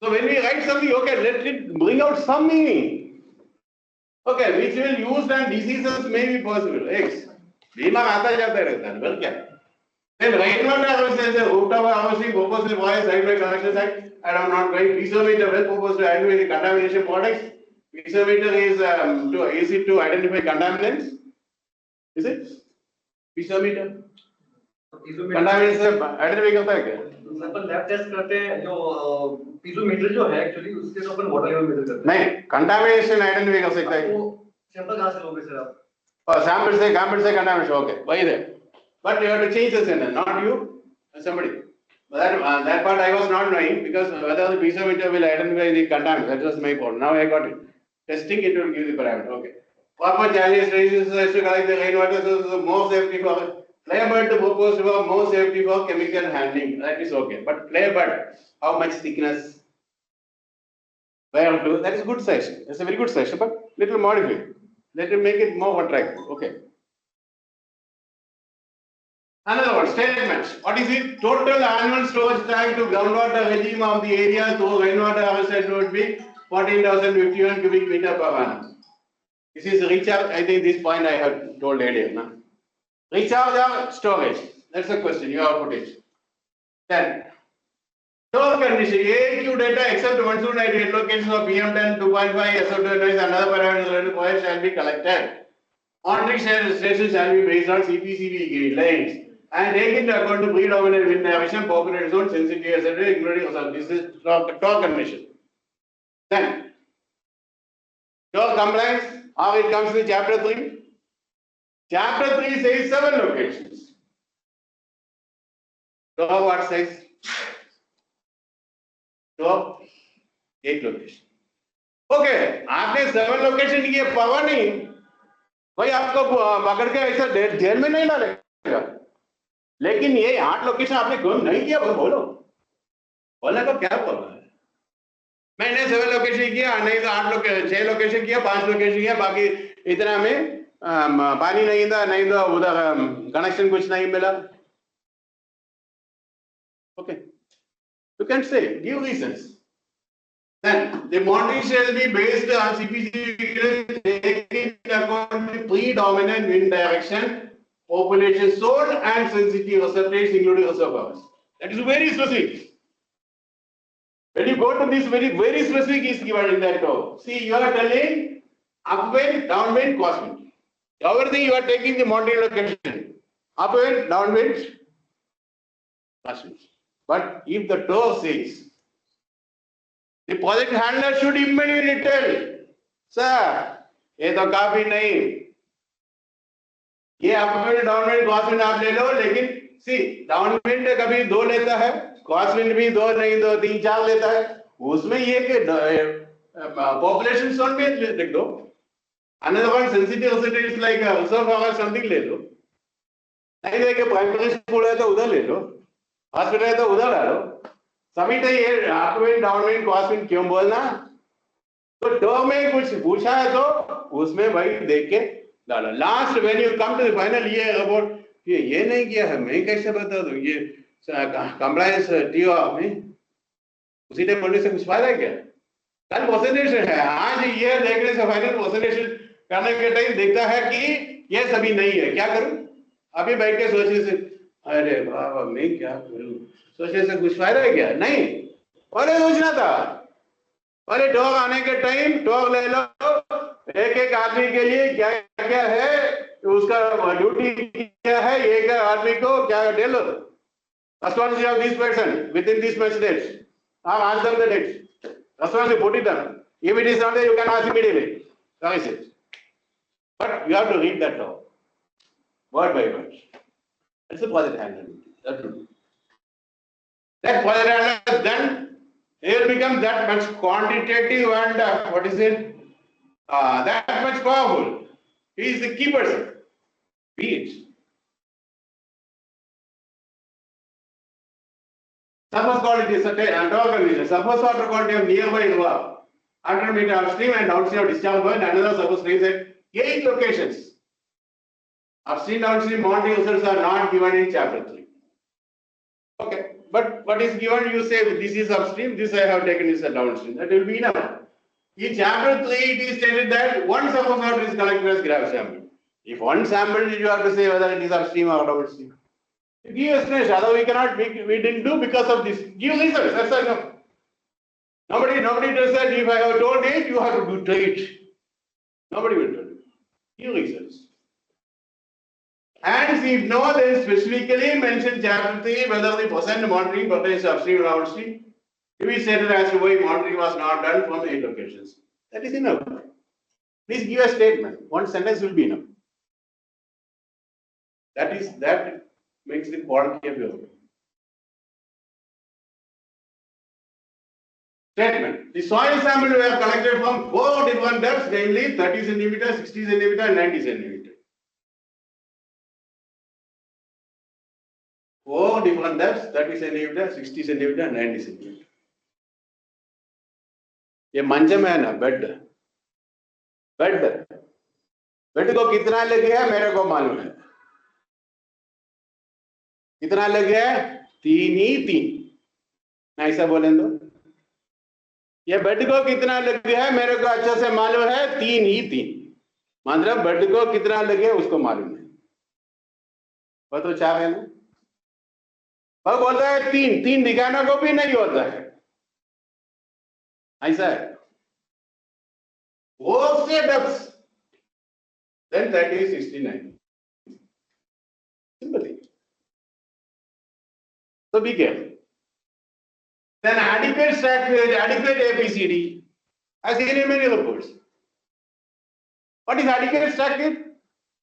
So when we write something, okay, let it bring out some meaning. Okay, which will use and diseases may be possible. X. बीमार आता जाता रहता है, well क्या? Then rainwater harvesting, rooftop harvesting, purposely voice, side by connection side, and I'm not going, piezometer, well purposed to identify the contamination products. Piezometer is it to identify contaminants? Is it? Piezometer? Contaminants identify करता है क्या? अपन lab test करते हैं जो piezometer जो है actually उसके तो अपन वाटर लेवल मेजर करते नहीं, contamination identify कर सकता है। वो सैंपल कहाँ से लोगे सर आप? Sample say contamination, okay, why there? But you have to change the sentence, not you, somebody. That part I was not knowing because whether the piezometer will identify the contaminant, that was my point. Now I got it. Testing it will give the parameter, okay. Proper challenges raises to collect the rainwater sources, more safety for Playbird to propose for more safety for chemical handling. That is okay. But Playbird, how much thickness? Where to? That is good section. That's a very good section, but little modified. Let me make it more attractive. Okay. Another one, statements. What is it? Total annual storage tank to groundwater regime of the area through rainwater harvested would be 14,051 cubic meter per annum. This is recharge. I think this point I have told earlier. No? Recharge or storage? That's the question. You have put it. Then, store condition. AAQ data except monsoon at locations of PM10 2.5 SO2 another parameter related shall be collected. Monitoring stations shall be based on CPCB guidelines and take into account the predominant wind direction, populated zone, sensitivity, etc., including this is store condition. Then, store compliance, how it comes in chapter 3. Chapter 3 says 7 locations. Store what size? Store 8 locations. Okay, आपने 7 location किए power नहीं, कोई आपको पकड़ के ऐसा jail में नहीं डालेगा, लेकिन ये 8 लोकेशन आपने क्यों नहीं किया बोलो, बोलने को क्या बोल रहा है? मैंने 7 लोकेशन किया, नहीं तो 8 लोकेशन 6 लोकेशन किया, 5 लोकेशन किया, बाकी इतना में पानी नहीं था, नहीं तो उधर कनेक्शन कुछ नहीं मिला. Okay, you can say, give reasons. Then the monitoring shall be based on CPC taking into account the predominant wind direction, population zone and sensitive reservoirs including reservoirs. That is very specific. When you go to this very specific is given in that law. See, you are telling upwind, downwind, crosswind. Everything you are taking the monitoring location. Upwind, downwind, crosswind. But if the tow says, the project handler should immediately tell, sir, ये तो काफी नहीं, ये upwind, downwind, crosswind आप ले लो, लेकिन see, downwind कभी 2 लेता है, crosswind भी 2 नहीं 2 3 4 लेता है, उसमें ये कि population zone में लिख दो, another one sensitive reservoir like reservoir or something ले लो, नहीं तो primary school है तो उधर ले लो, hospital है तो उधर डालो. सभी तो ये अपविंड डाउनविंड क्रॉसविंड क्यों बोलना? तो टर्म में कुछ पूछा है तो उसमें भाई देख के डालो. Last when you come to the final ये रिपोर्ट ये नहीं किया है, मैं कैसे बता दूं, ये कंप्लायंस टीओ आपने उसी टाइम बोलने से कुछ फायदा है क्या? कल प्रेजेंटेशन है, आज ये देखने से फाइनल प्रेजेंटेशन करने के टाइम देखता है कि ये सभी नहीं है, क्या करूं? अभी बैठ के सोचे से अरे बाबा मैं क्या करूं, सोचने से कुछ फायदा है क्या? नहीं, पहले सोचना था, पहले टॉक आने के टाइम टॉक ले लो, एक आदमी के लिए क्या क्या है, उसका ड्यूटी क्या है, एक आदमी को क्या दे लो. Responsibility of this person within this much dates. Ask them the dates. Responsibility, put it down. If it is not there, you can ask immediately. That is it. But you have to read that law, word by word. That's the project handler. That will do. That project handler then he will become that much quantitative and what is it? That much powerful. He is the key person. Be it. Surface quality is a dog condition. Surface water quality of nearby river, 100 meter upstream and downstream of discharge point, another surface range at 8 locations. Upstream, downstream monitoring results are not given in chapter 3. Okay, but what is given, you say this is upstream, this I have taken is a downstream. That will be enough. In chapter 3, it is stated that one surface water is collected as graph sample. If one sample, you have to say whether it is upstream or downstream. Give explanation. Otherwise, we cannot. We didn't do because of this. Give reasons. That's enough. Nobody does that. If I have told it, you have to do it. Nobody will do it. Give reasons. And if no, then specifically mention chapter 3 whether the percent monitoring pertains to upstream or downstream. To be stated as to why monitoring was not done from 8 locations. That is enough. Please give a statement. One sentence will be enough. That makes the quality of your work. Statement. The soil samples were collected from 4 different depths, namely 30 centimeter, 60 centimeter, and 90 centimeter. 4 different depths, 30 centimeter, 60 centimeter, and 90 centimeter. ये मंजम है ना bed को कितना लग गया मेरे को मालूम है कितना लग गया 3 ही 3 ऐसा बोले तो ये बेड को कितना लग गया मेरे को अच्छा से मालूम है 3 ही 3 मतलब बेड को कितना लग गया उसको मालूम है वो तो 4 है ना वो बोलता है 3 दिखाने को भी नहीं होता है ऐसा है वो से depths then 30 is 69 simple so be careful then adequate stack adequate ABCD as seen in many reports what is adequate stack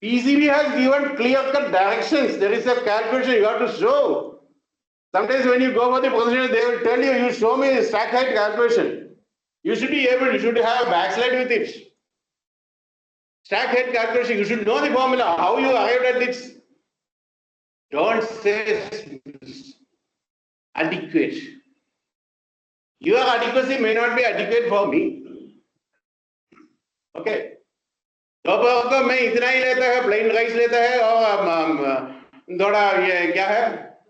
PCB has given clear-cut directions there is a calculation you have to show sometimes when you go for the position they will tell you show me the stack height calculation. You should be able, you should have a backslide with it. Stack height calculation, you should know the formula, how you arrived at this. Don't say adequate. Your adequacy may not be adequate for me. Okay. दोपहर को मैं इतना ही लेता है plain rice लेता है और थोड़ा ये क्या है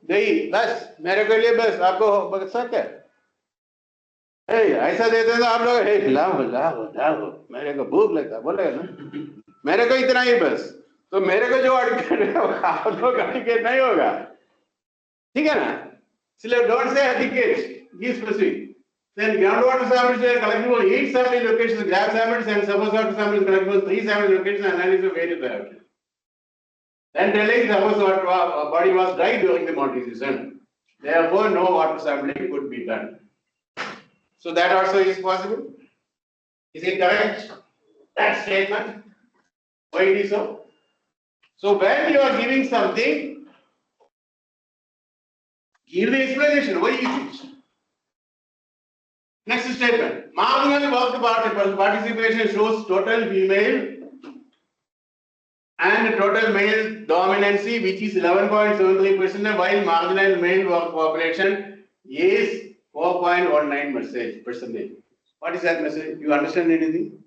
दही बस मेरे के लिए बस आपको सब है ऐसा देते तो आप लोग लाओ मेरे को भूख लगता बोलेगा ना मेरे को इतना ही बस तो मेरे को जो एडिकेट है आप लोग एडिकेट नहीं होगा ठीक है ना इसलिए don't say adequate give specific then groundwater samples are collectible 8 sample locations grab samples and surface water samples collectible 3 sample locations and analysis of various variables then telling surface water body was dry during the monsoon season therefore no water sampling could be done. So that also is possible. Is it correct? That statement? Why it is so? So when you are giving something, give the explanation. Why is it? Next statement. Marginal work participation shows total female and total male dominancy, which is 11.73%, while marginal male work population is 4.19%. What is that message? You understand anything?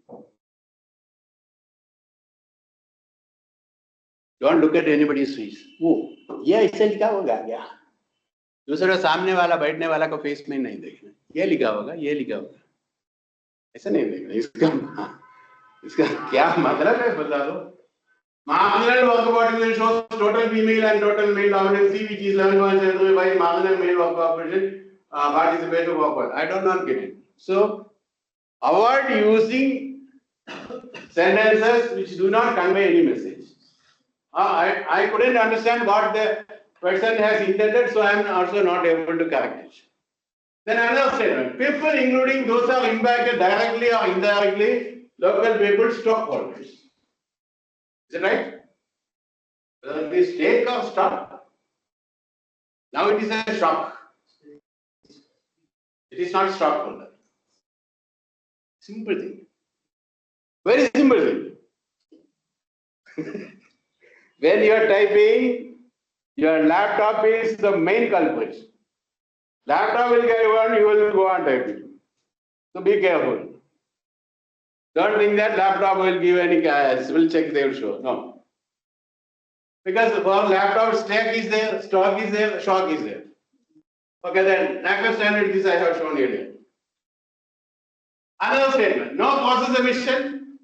Don't look at anybody's face. Oh, ये ऐसे लिखा होगा क्या? दूसरा सामने वाला बैठने वाला को फेस में नहीं देखना. ये लिखा होगा, ऐसा नहीं देखना. इसका क्या मतलब है बता दो? Marginal work population shows total female and total male dominancy, which is 11.73 by marginal male work population. Participate work. I do not get it. So avoid using sentences which do not convey any message. I couldn't understand what the person has intended, so I am also not able to correct it. Then another statement: people, including those who are impacted directly or indirectly, local people, stockholders. Is it right? Whether it is take or stop. Now it is a shock. It is not stockholder. Simple thing. Very simple thing. When you are typing, your laptop is the main culprit. Laptop will get one, you will go on typing. So be careful. Don't think that laptop will give any cash, will check, they will show. No. Because for laptop, stack is there, stock is there, shock is there. Okay, then NACA standard, this I have shown earlier. Another statement, no process emission.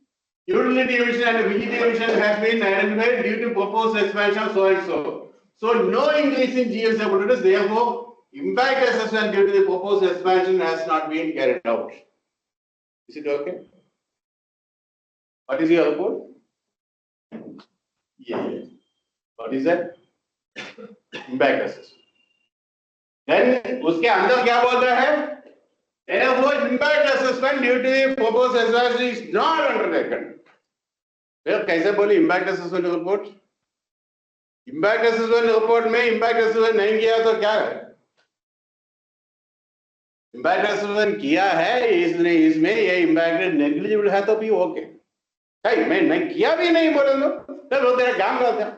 utility emission and VGT emission has been identified due to proposed expansion of so and so. So no increase in GSA pollutants, therefore impact assessment due to the proposed expansion has not been carried out. Is it okay? What is your report? Yeah. What is that? Impact assessment. Then उसके अंदर क्या बोलता है? Therefore, impact assessment due to the proposed expansion is not undertaken. फिर कैसे बोली impact assessment report? Impact assessment report में impact assessment नहीं किया तो क्या है? Impact assessment किया है इसने इसमें ये impact negligible है तो भी ओके. भाई मैं नहीं किया भी नहीं बोले तो वो तेरा काम करता है.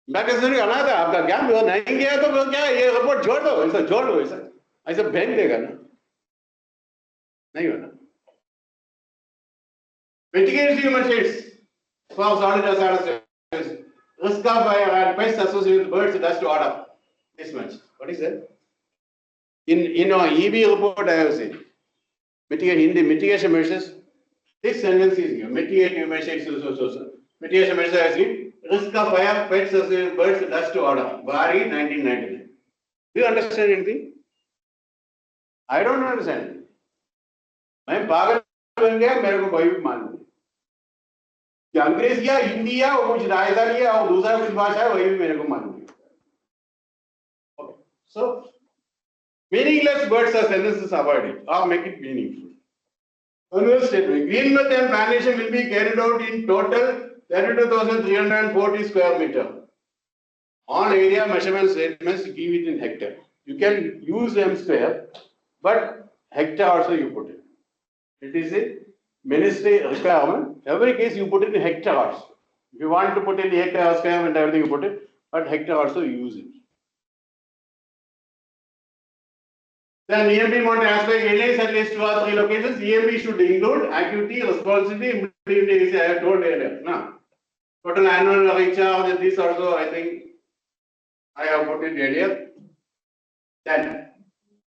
Impact assessment करना था आपका काम वो नहीं किया तो वो क्या ये रिपोर्ट छोड़ दो ऐसा फेंक देगा ना नहीं होना. Mitigation measures for solid hazardous risk of fire and pests associated with birds dust order. This much. What is that? In our EB report, I have seen in the mitigation measures. This sentence is here. Mitigation measures. Mitigation measures I see risk of fire, pests associated with birds dust order. Bari 1999. Do you understand anything? I don't understand. मैं पागल बन गया मेरे को कोई भी मान नहीं कि अंग्रेज या हिंदी या कुछ राजधानी या और दूसरा कुछ भाषा है वही भी मेरे को मालूम नहीं. Okay. So meaningless words or sentences avoided or make it meaningful. Another statement: green belt and plantation will be carried out in total 32,340 square meter. On area measurement statements, give it in hectare. You can use m square, but hectare also you put it. It is a ministry requirement. Every case you put it in hectares. If you want to put in hectare, square and everything you put it, but hectare also you use it. Then EMB want to aspect areas at least 2 or 3 locations. EMB should include activity, responsibility, implementation. I have told earlier. No. Total annual recharge, this also I think I have put it earlier. Then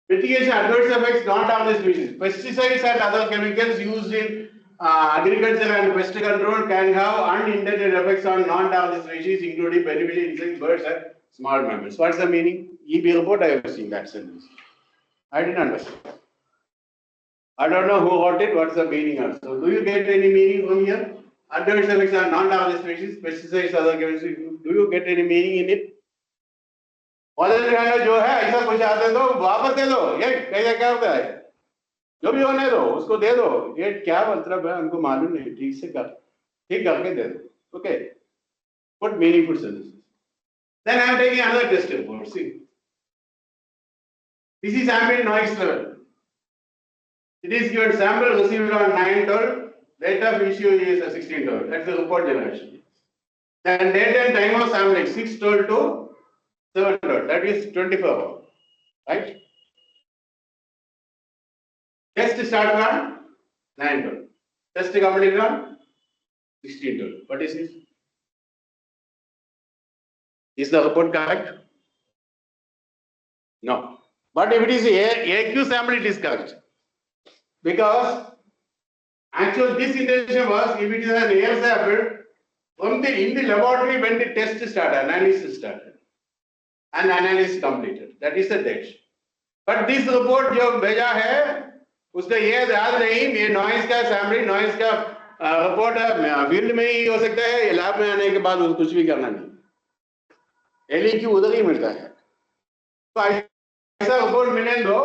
mitigation adverse effects not on the species. Pesticides and other chemicals used in agriculture and pest control can have unintended effects on non-target species, including beneficial insects, birds, and small mammals. What's the meaning? EB report, I have seen that sentence. I didn't understand. I don't know who wrote it, what's the meaning also. Do you get any meaning from here? Adverse effects on non-target species, pesticides, other chemicals, do you get any meaning in it? जो है ऐसा कुछ आते दो वापस दे दो ये कैसे क्या होता है जो भी होने दो उसको दे दो ये क्या मतलब है हमको मालूम नहीं ठीक से कर ठीक करके दे दो okay put meaningful sentences. Then I am taking another test report. See, this is ambient noise level. It is given sample received on 9/12, date of issue is 16/12. That's the report generation. Then date and time of sampling 6/12 to 7/12. That is 24 hours, right? Test started on 9/12. Test completed on 16/12. What is this? Is the report correct? No. But if it is AQ sample, it is correct. Because actually this intention was if it is an air sample from in the laboratory when the test started, analysis started, and analysis completed. That is the date. But this report जो भेजा है उसका ये याद नहीं ये noise का sampling noise का रिपोर्ट फील्ड में ही हो सकता है लैब में आने के बाद कुछ भी करना नहीं एलईक्यू उधर ही मिलता है तो ऐसा रिपोर्ट मिलने दो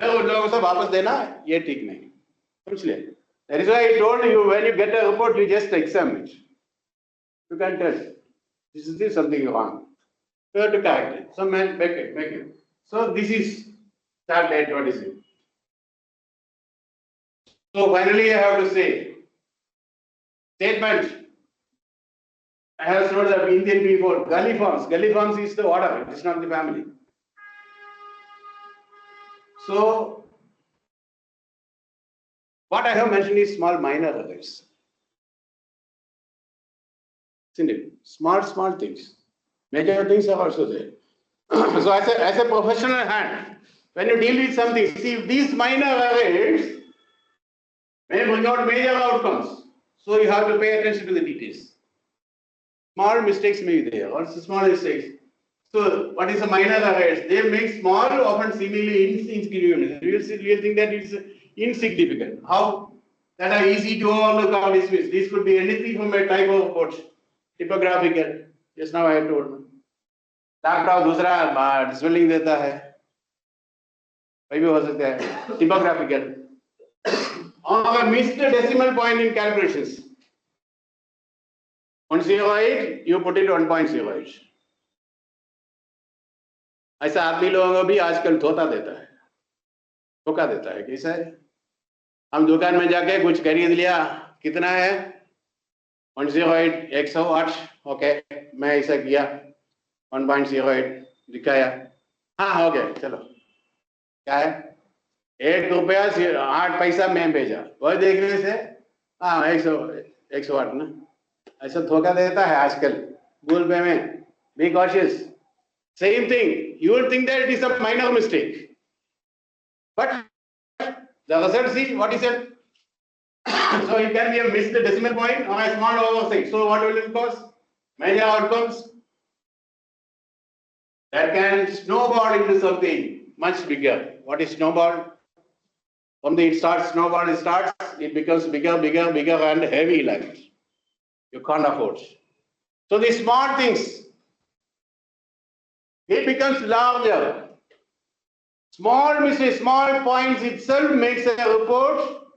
फिर उन लोगों से वापस देना ये ठीक नहीं समझ ले That is why I told you when you get a report you just examine it. You can tell this is something wrong. You have to correct it. So make it. So this is start date. What is it? So finally, I have to say statement. I have told the Indian before galliforms. Galliforms is the order. It is not the family. So what I have mentioned is small minor errors. Isn't it? Small things. Major things are also there. So as a professional hand, when you deal with something, see these minor errors may bring out major outcomes. So you have to pay attention to the details. Small mistakes may be there, also small mistakes. So what is a minor errors? They make small, often seemingly insignificant. You think that it's insignificant. How? That are easy to overlook or dismiss. This could be anything from a type of approach, typographical. Just now I have told. Laptop दूसरा spelling देता है, वही भी हो सकता है, typographical. Or a missed decimal point in calculations. 108, you put it 1.08. ऐसा आदमी लोगों को भी आजकल धोखा देता है, कैसा है? हम दुकान में जाके कुछ खरीद लिया, कितना है? 108, 108, ओके, मैं ऐसा किया, 1.08 दिखाया, हाँ हो गया, चलो, क्या है? 1 रुपया 8 पैसा मैं भेजा, वह देखने से, हाँ 108 ना, ऐसा धोखा देता है आजकल, गूगल पे में, be cautious. Same thing, you will think that it is a minor mistake, but the result, see what is it? So it can be a missed decimal point or a small oversight. So what will it cause? Major outcomes that can snowball into something much bigger. What is snowball? From the snowball starts, it becomes bigger and heavy like it. You can't afford. So the small things, it becomes larger. Small mistakes, small points itself makes a report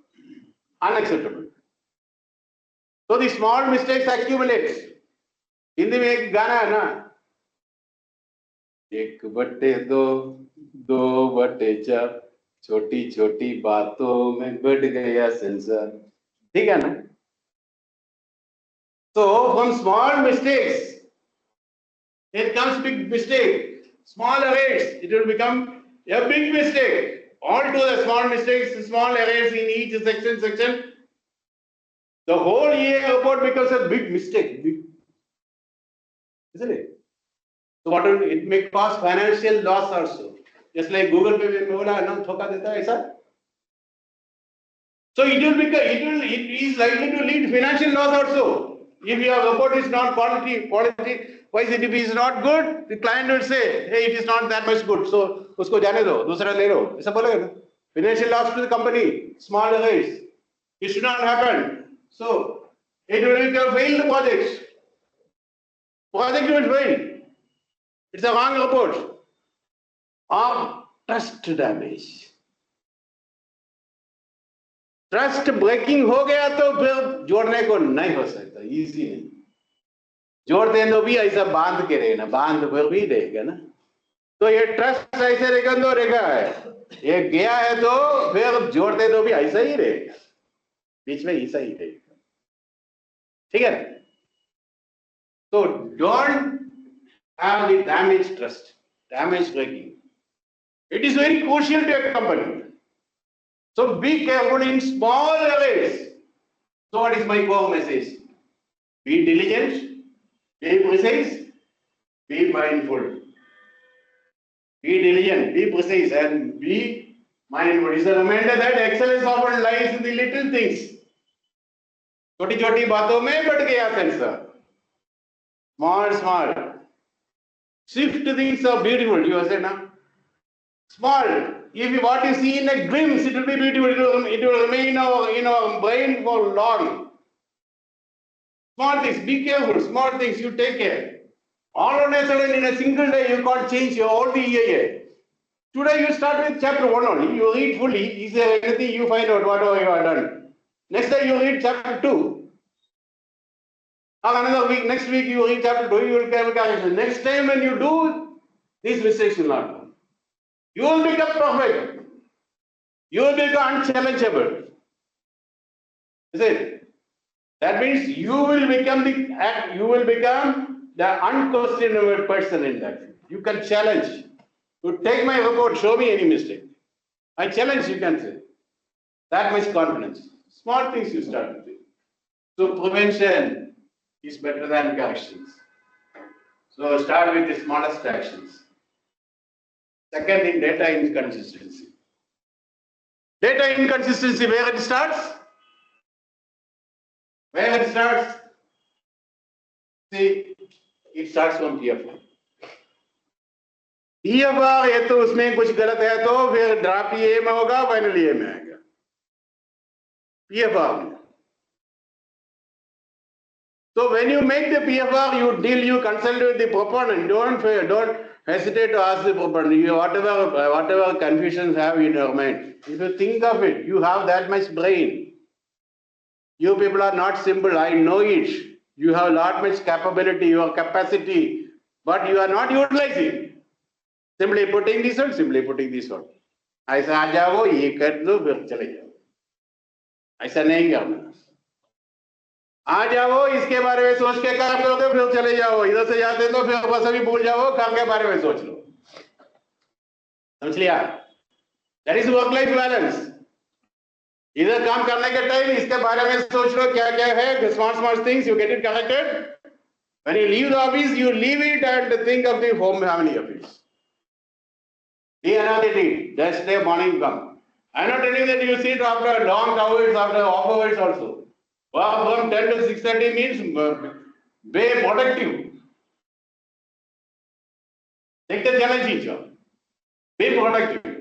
unacceptable. So the small mistakes accumulate. Hindi में एक गाना है ना, 1/2, 2/4, छोटी छोटी बातों में बढ़ गया संसार, ठीक है ना? So from small mistakes, it comes big mistake. Small errors, it will become a big mistake. All to the small mistakes, small errors in each section, the whole EIA report becomes a big mistake, isn't it? So what will it may cause financial loss also, just like Google Pay में बोला है ना, धोखा देता है ऐसा. So it is likely to lead financial loss also. If your report is not quality wise, if it is not good, the client will say, hey, it is not that much good, so उसको जाने दो, दूसरा ले लो, ऐसा बोलेगा ना? Financial loss to the company, small errors, it should not happen. So it will become failed project. Project will fail. It's a wrong report. Or trust damage. Trust breaking हो गया तो फिर जोड़ने को नहीं हो सकता, इजी नहीं. जोड़ते हैं तो भी ऐसा बांध के रहेगा, बांध फिर भी रहेगा ना. तो ये ट्रस्ट ऐसे रहेगा तो रहेगा है, ये गया है तो फिर जोड़ते तो भी ऐसा ही रहेगा, बीच में ऐसा ही रहेगा, ठीक है? तो don't have the damage trust, damage breaking. It is very crucial to a company. So be careful in small errors. So what is my core message? Be diligent, be precise, be mindful. Be diligent, be precise, and be mindful. It's a reminder that excellence often lies in the little things. छोटी छोटी बातों में बढ़ गया sensor. Small. Swift things are beautiful. You say na? Small. If what you see in a glimpse, it will be beautiful. It will remain in our brain for long. Small things, be careful. Small things, you take care. All on a sudden, in a single day, you can't change all the EIA. Today, you start with chapter 1 only. You read fully. Is there anything you find out whatever you have done? Next day, you read chapter 2. Another week, next week, you read chapter 2. You will have a correction. Next time, when you do, these mistakes will not come. You will become perfect. You will become unchallengeable. Is it? That means you will become the unquestionable person in that. You can challenge. You take my report, show me any mistake. I challenge, you can say. That much confidence. Small things you start with. So prevention is better than corrections. So start with the smallest actions. Second thing, data inconsistency. Data inconsistency, where it starts? Where it starts? See, it starts from PFR. PFR है तो उसमें कुछ गलत है तो फिर draft EIA में होगा, फाइनल EIA में आएगा. PFR में. So when you make the PFR, you consult with the proponent. Don't hesitate to ask the proponent. Whatever confusions have in your mind. If you think of it, you have that much brain. You people are not simple. I know it. You have lot much capability, your capacity, but you are not utilizing. Simply putting this one, simply putting this one. ऐसा आ जाओ, ये कर दो, फिर चले जाओ. ऐसा नहीं करना. आ जाओ, इसके बारे में सोच के काम करोगे, फिर चले जाओ. इधर से जाते तो फिर बस अभी भूल जाओ, काम के बारे में सोच लो. समझ लिया? That is work-life balance. इधर काम करने के टाइम इसके बारे में सोच लो क्या क्या है. Small things, you get it corrected. When you leave the office, you leave it and think of the home family office. Day another day, next day morning come. I am not telling that you sit after long hours, after off hours also. Work from 10 to 6:30 means be productive. Take the challenge each other. Be productive.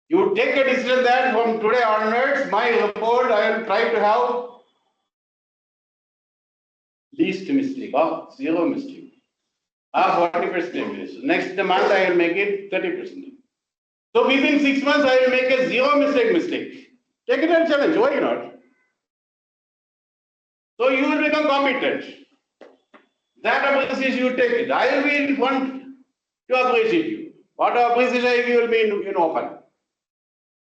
You take a decision that from today onwards, my report I will try to have least mistake or zero mistake. 40%. Next month I will make it 30%. So within 6 months I will make a zero mistake. Take it as a challenge. Why not? So you will become competent. That appreciation you take it. I will be in front to appreciate you. What appreciation you will be in open.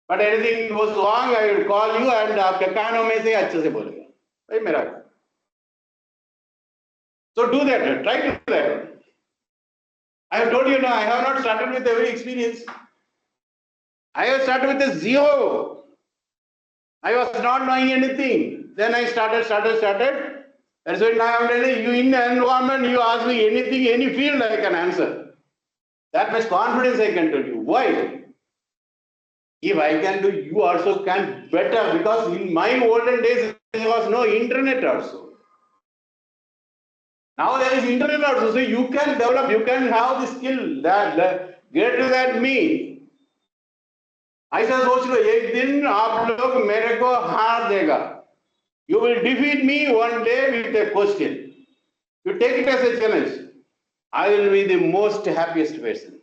But anything goes wrong, I will call you and आपके कानों में से अच्छे से बोलेगा. भाई मेरा. So do that. Try to do that. I have told you now, I have not started with every experience. I have started with a zero. I was not knowing anything. Then I started. That's why now I am telling you, in the environment, you ask me anything, any field, I can answer. That much confidence I can tell you. Why? If I can do, you also can better, because in my olden days, there was no internet also. Now there is internet also, so you can develop, you can have the skill that greater than me. ऐसा सोच लो, एक दिन आप लोग मेरे को हार देगा. You will defeat me one day with a question. You take it as a challenge. I will be the most happiest person.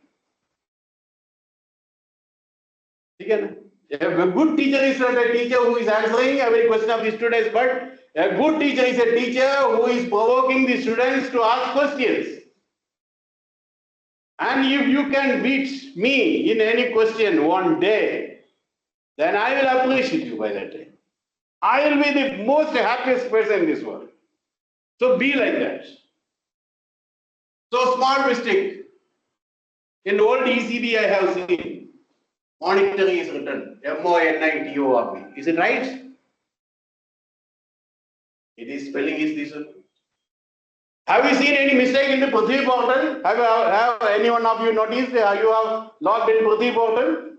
ठीक है ना? A good teacher is not a teacher who is answering every question of the students, but a good teacher is a teacher who is provoking the students to ask questions. And if you can beat me in any question one day, then I will appreciate you by that time. I will be the most happiest person in this world. So be like that. So small mistake. In old ECB I have seen, monetary is written, MONITORY. Is it right? It is spelling is this one. Have you seen any mistake in the Prithvi portal? Have any one of you noticed? You have logged in Prithvi portal?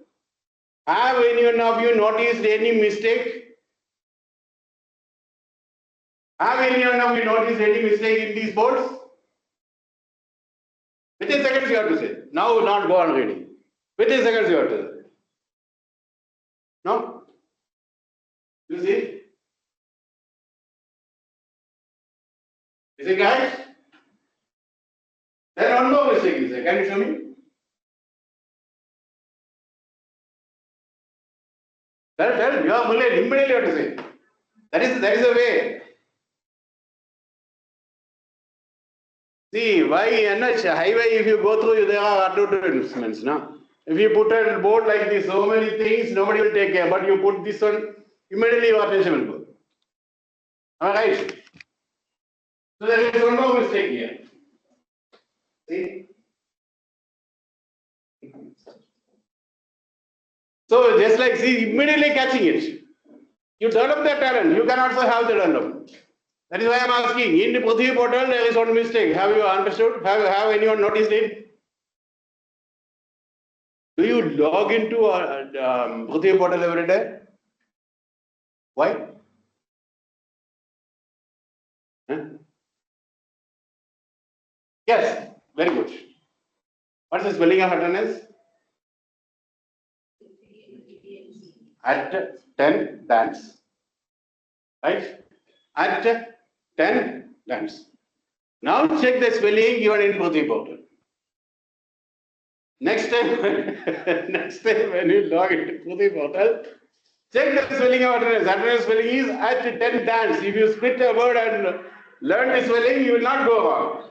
Have any one of you noticed any mistake? Have any one of you noticed any mistake in these boards? Within seconds you have to say. Now not go on reading. Within seconds you have to say. No? You see? Is it correct? Then one more mistake is there. Can you show me? Tell, you are brilliant. Immediately you have to say. That is the way. See, why NH highway, if you go through, there are advertisements, no? If you put a board like this, so many things, nobody will take care. But you put this one, immediately your attention will go. Am I right? So there is one more mistake here. See? So just like, see, immediately catching it. You develop that talent, you can also have the talent. That is why I am asking, in the Prithvi portal, there is one mistake. Have you understood? Have anyone noticed it? Do you log into Prithvi portal every day? Why? Huh? Yes, very good. What's the spelling of attendance? At 10 dance. Right? At 10 dance. Now check the spelling given in Pruthvi portal. Next time, when you log into Pruthvi portal, check the spelling of attendance. Attendance spelling is at 10 dance. If you split a word and learn the spelling, you will not go wrong.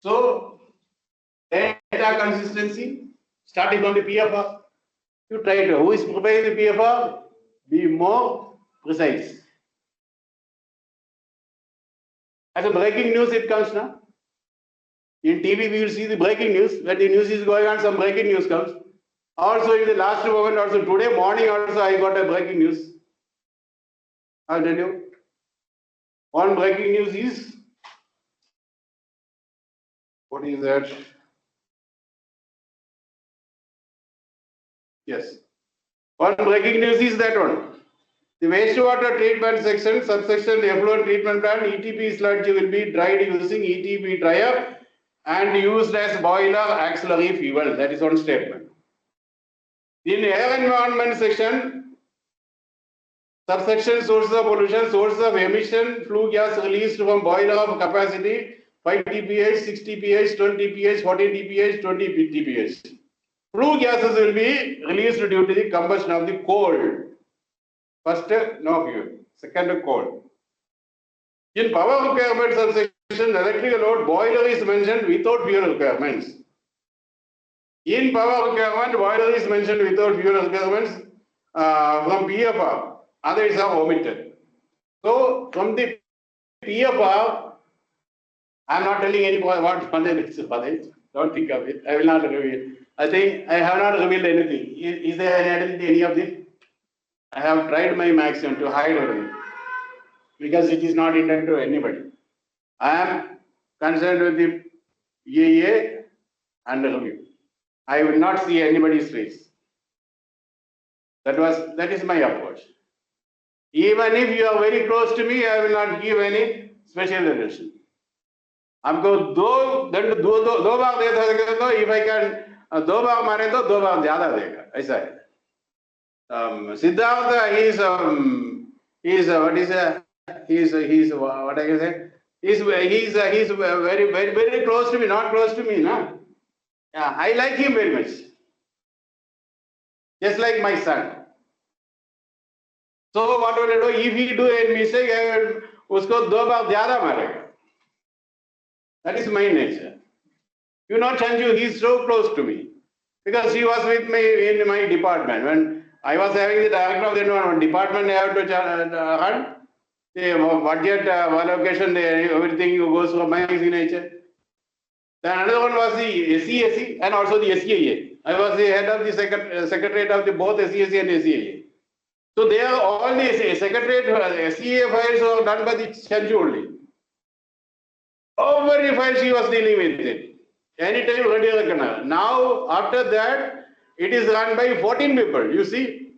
So, data consistency, starting from the PFR. You try to, who is preparing the PFR? Be more precise. As a breaking news, it comes now. In TV, we will see the breaking news. When the news is going on, some breaking news comes. Also, in the last moment, also today morning, also I got a breaking news. I'll tell you. One breaking news is, what is that? Yes. One breaking news is that one. The wastewater treatment section, subsection effluent treatment plant, ETP sludge will be dried using ETP dryer and used as boiler auxiliary fuel. That is one statement. In air environment section, subsection sources of pollution, sources of emission, flue gas released from boiler of capacity 5 dph, 6 dph, 12 dph, 14 dph, 20 dph. Flue gases will be released due to the combustion of the coal. First, no fuel. Second, coal. In power requirement subsection, electrical load, boiler is mentioned without fuel requirements. In power requirement, boiler is mentioned without fuel requirements from PFR. Others are omitted. So, from the PFR, I am not telling any what content is. Don't think of it. I will not reveal. I think I have not revealed anything. Is there any of this? I have tried my maximum to hide everything because it is not intended to anybody. I am concerned with the EIA and the review. I will not see anybody's face. That is my approach. Even if you are very close to me, I will not give any special attention. आपको दो दंड दो बार दे देगा तो if I can दो बार मारे तो दो बार ज्यादा देगा ऐसा है. Siddhartha, what I can say? He's very close to me, not close to me, no? Yeah, I like him very much. Just like my son. So what will I do? If he do a mistake, I will usko दो बार ज्यादा मारेगा. That is my nature. You know, Chanju, he is so close to me because he was with me in my department when I was having the director of the environment department. I have to run the budget allocation, everything goes from my signature. Then another one was the SEAC and also the SEIA. I was the head of the secretariat of the both SEAC and SEIA. So they are all the secretariat SEA files were done by the Chanju only. Every file she was dealing with it. Anytime ready. Now after that, it is run by 14 people. You see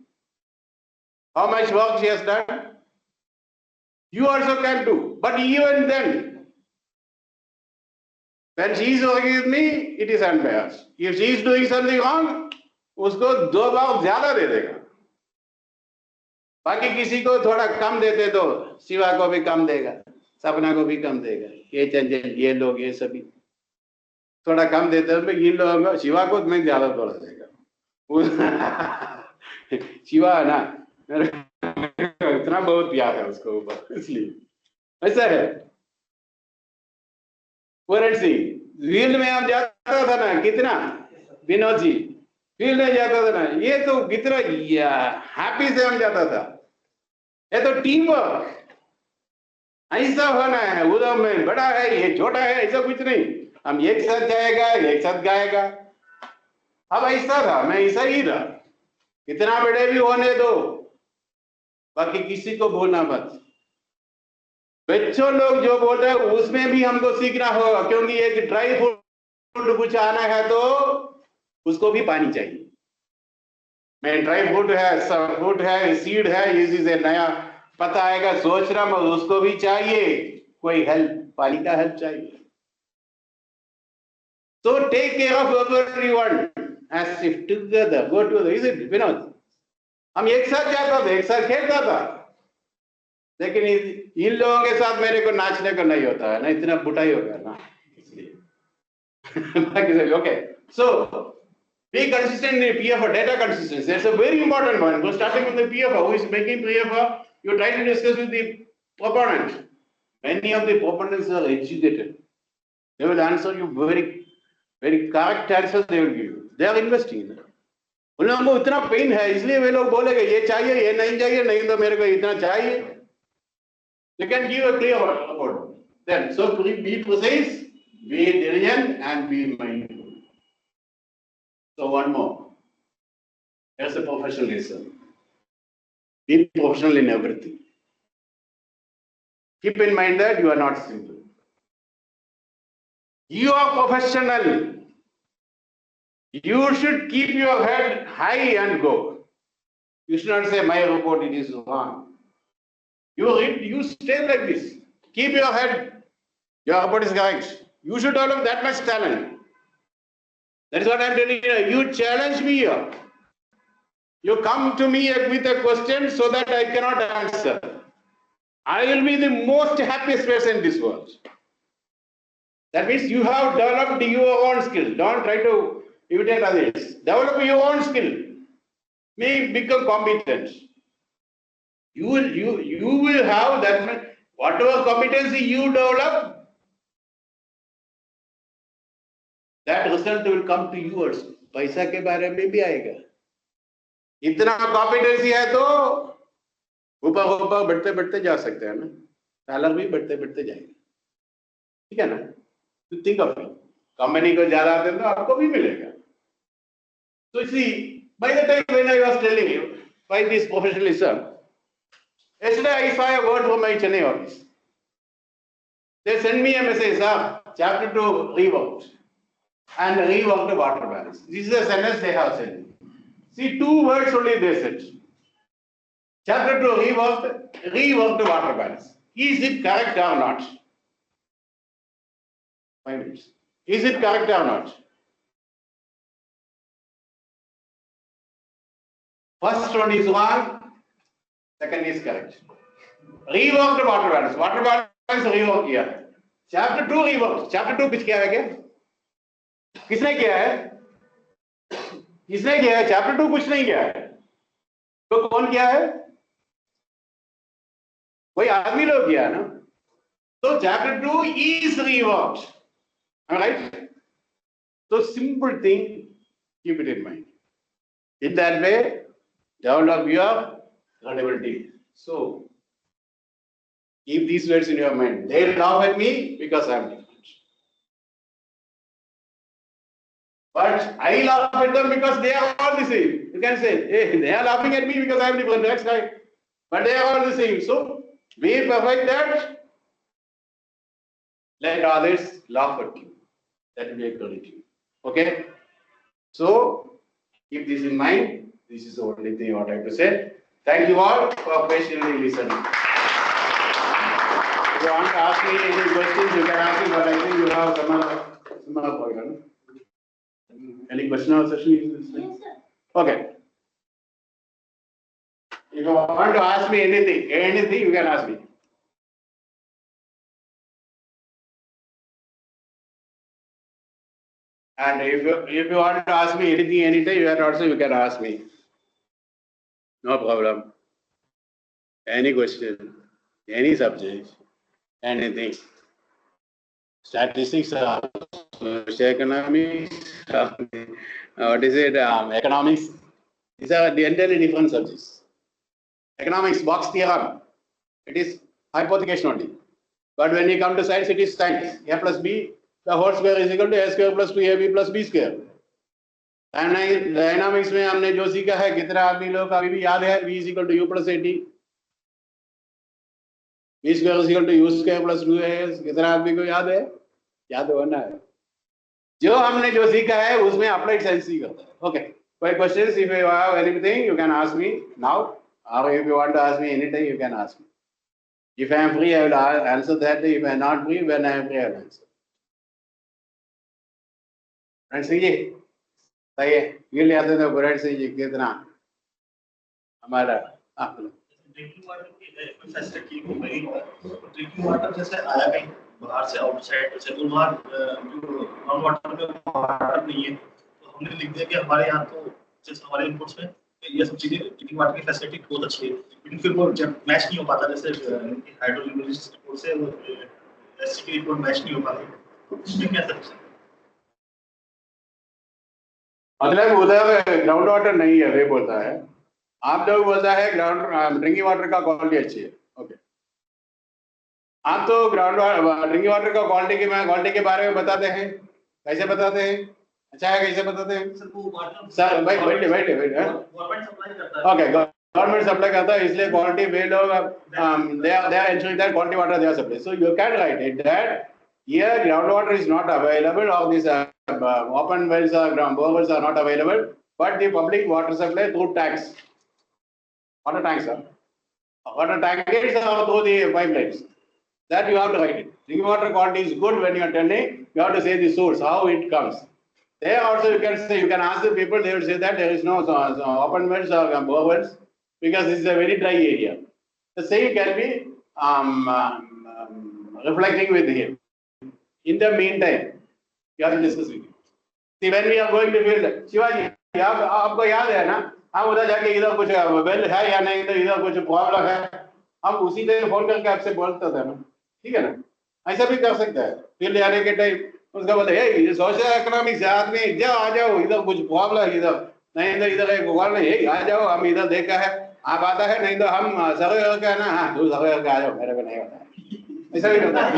how much work she has done. You also can do. But even then, when she is working with me, it is unbiased. If she is doing something wrong, उसको दो बार ज्यादा दे देगा. बाकी किसी को थोड़ा कम देते तो शिवा को भी कम देगा, सपना को भी कम देगा. ये चंचल, ये लोग, ये सभी थोड़ा कम देते हैं. इन लोगों को शिवा को मैं ज्यादा थोड़ा देगा. शिवा है ना, इतना बहुत प्यार है उसको ऊपर, इसलिए ऐसा है. पूरन सिंह फील्ड में हम जाता था ना, कितना विनोद जी फील्ड में जाता था ना, ये तो कितना हैप्पी से हम जाता था. ये तो टीम वर्क ऐसा होना है. उधर में बड़ा है, ये छोटा है, ऐसा कुछ नहीं. हम एक साथ जाएगा, एक साथ गाएगा. अब ऐसा था, मैं ऐसा ही था. कितना बड़े भी होने दो, बाकी किसी को बोलना मत. बच्चों लोग जो बोलते हैं उसमें भी हमको सीखना होगा, क्योंकि एक ड्राई फ्रूट कुछ आना है तो उसको भी पानी चाहिए. मैं ड्राई फ्रूट है, सीड है, ये चीज नया पता आएगा सोच रहा मैं उसको भी चाहिए कोई हेल्प, पानी का हेल्प चाहिए. So take care of everyone as if together go together. Is it Vinod? हम एक साथ जाता था, एक साथ खेलता था, लेकिन इन लोगों के साथ मेरे को नाचने को नहीं होता है ना, इतना बुटाई हो गया ना, इसलिए. Okay, so be consistent in PFO, data consistency. That's a very important one. Go starting with the PFO. Who is making PFO? You try to discuss with the proponent. Many of the proponents are educated. They will answer you very correct answers. They will give you. They are investing. उन लोगों को इतना pen है, इसलिए वे लोग बोलेंगे ये चाहिए, ये नहीं चाहिए, नहीं तो मेरे को इतना चाहिए. They can give a clear report. Then, so be precise, be diligent, and be mindful. So one more. As a professionalism, be professional in everything. Keep in mind that you are not simple. You are professional. You should keep your head high and go. You should not say my report it is wrong. You stay like this. Keep your head. Your report is correct. You should develop that much talent. That is what I am telling you. You challenge me here. You come to me with a question so that I cannot answer. I will be the most happiest person in this world. That means you have developed your own skill. Don't try to imitate others. Develop your own skill. May become competent. You will have that much, whatever competency you develop, that result will come to you also. पैसा के बारे में भी आएगा. इतना competency है तो ऊपर ऊपर बढ़ते बढ़ते जा सकते हैं ना, सैलरी भी बढ़ते बढ़ते जाएगा. ठीक है ना? तो थिंक ऑफ इट. कंपनी को ज्यादा आते तो आपको भी मिलेगा. So see, by the time when I was telling you why this professionalism, yesterday I saw a word from my Chennai office. They sent me a message, sir, chapter 2 reworked and reworked water balance. This is a sentence they have sent. See, 2 words only they said. Chapter 2 reworked water balance. Is it correct or not? 5 minutes. Is it correct or not? First one is wrong, second is correct. Reworked water balance. Water balance rework किया. Chapter 2 reworked. Chapter 2 किस किया है क्या? किसने किया है? किसने किया है? Chapter 2 कुछ नहीं किया है. तो कौन किया है? कोई आदमी लोग किया है ना. So chapter 2 is reworked. Am I right? So simple thing, keep it in mind. In that way, develop your credibility. So keep these words in your mind. They laugh at me because I am different. But I laugh at them because they are all the same. You can say, hey, they are laughing at me because I am different. That's right. But they are all the same. So be perfect that. Let others laugh at you. That will be a credit to you. Okay? So keep this in mind. This is the only thing I would like to say. Thank you all for patiently listening. If you want to ask me any questions, you can ask me, but I think you have some other program. Any question or session? Yes, sir. Okay. If you want to ask me anything, you can ask me. And if you want to ask me anything, anytime, you can ask me. No problem. Any question, any subject, anything. Statistics, economics, what is it? Economics. These are entirely different subjects. Economics, box theorem. It is hypothecation only. But when you come to science, it is science. A plus B, the whole square is equal to A square plus 2AB plus B square. Dynamics में हमने जो सीखा है, कितना आदमी लोग अभी भी याद है, V is equal to U plus 80, V square is equal to U square plus 2AS. कितना आदमी को याद है? याद होना है. जो हमने जो सीखा है उसमें अप्लाइड साइंस ही करता है. ओके, कोई questions? If you have anything you can ask me now. or if you want to ask me anything, you can ask me. If I am free, I will answer that. If I am not free, when I am free, I will answer. Friends, जी, सही है. ये ले आते थे bread से जी कितना हमारा आप ड्रिंकिंग वाटर की फैसिलिटी को वही ड्रिंकिंग वाटर जैसे आया कहीं बाहर से आउटसाइड से तो वहाँ ग्राउंड वाटर में वाटर नहीं है तो हमने लिख दिया कि हमारे यहाँ तो जैसे हमारे इनपुट्स में ये सब चीजें ड्रिंकिंग वाटर की फैसिलिटी बहुत अच्छी है लेकिन फिर वो जब मैच नहीं हो पाता जैसे हाइड्रोलॉजिस्ट रिपोर्ट से एससी की रिपोर्ट मैच नहीं हो पाती इसमें क्या सर मतलब उधर ग्राउंड वाटर नहीं है वे बोलता है आप लोग बोलता है ग्राउंड ड्रिंकिंग वाटर का क्वालिटी अच्छी है ओके आप तो ग्राउंड ड्रिंकिंग वाटर का क्वालिटी के बारे में बताते हैं कैसे बताते हैं अच्छा है कैसे बताते हैं सर भाई बैठे गवर्नमेंट सप्लाई करता है ओके गवर्नमेंट सप्लाई करता है इसलिए क्वालिटी वे लोग they are ensuring that quality water they are supply so you can write it that here groundwater is not available or these open wells or ground borewells are not available but the public water supply through tanks water tanks water tankers or through the pipelines that you have to write it drinking water quality is good when you are telling you have to say the source how it comes there also you can say you can ask the people they will say that there is no open wells or borewells because this is a very dry area the same can be reflecting with him. In the meantime, you have to discuss with him. See, when we are going to field, Shivaji, आपको याद है ना? हम उधर जाके इधर कुछ well है या नहीं, इधर कुछ प्रॉब्लम है, हम उसी दिन फोन करके आपसे बोलते थे ना, ठीक है ना? ऐसा भी कर सकता है. फील्ड जाने के टाइम उसका बोलते हैं, ये सोशल इकोनॉमिक्स आदमी जाओ आ जाओ इधर कुछ प्रॉब्लम है इधर नहीं तो इधर एक गोल नहीं आ जाओ हम इधर देखा है आप आता है नहीं तो हम सर्वे का है ना हाँ तू सर्वे का आ जाओ मेरे को नहीं होता है ऐसा भी होता है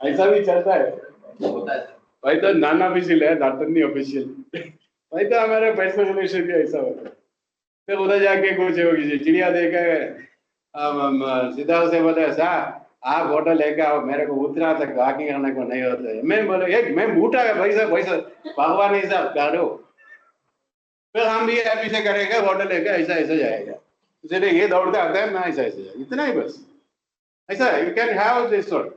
ऐसा भी चलता है भाई तो नॉन ऑफिशियल है नहीं ऑफिशियल भाई तो हमारे पैसे रिलेशन भी ऐसा होता है फिर उधर जाके कुछ होगी चिड़िया देखा सीधा से बोले साहब आप फोटो लेके आओ मेरे को उतना तक वॉकिंग करने को नहीं होता है मैं बोले एक मैं बूटा है भाई साहब भगवान ही साहब करो फिर हम भी ऐसे से करेंगे फोटो लेके ऐसा ऐसा जाएगा इसलिए ये दौड़ते आते हैं मैं ऐसा ऐसा जाएगा इतना ही बस ऐसा you can have this one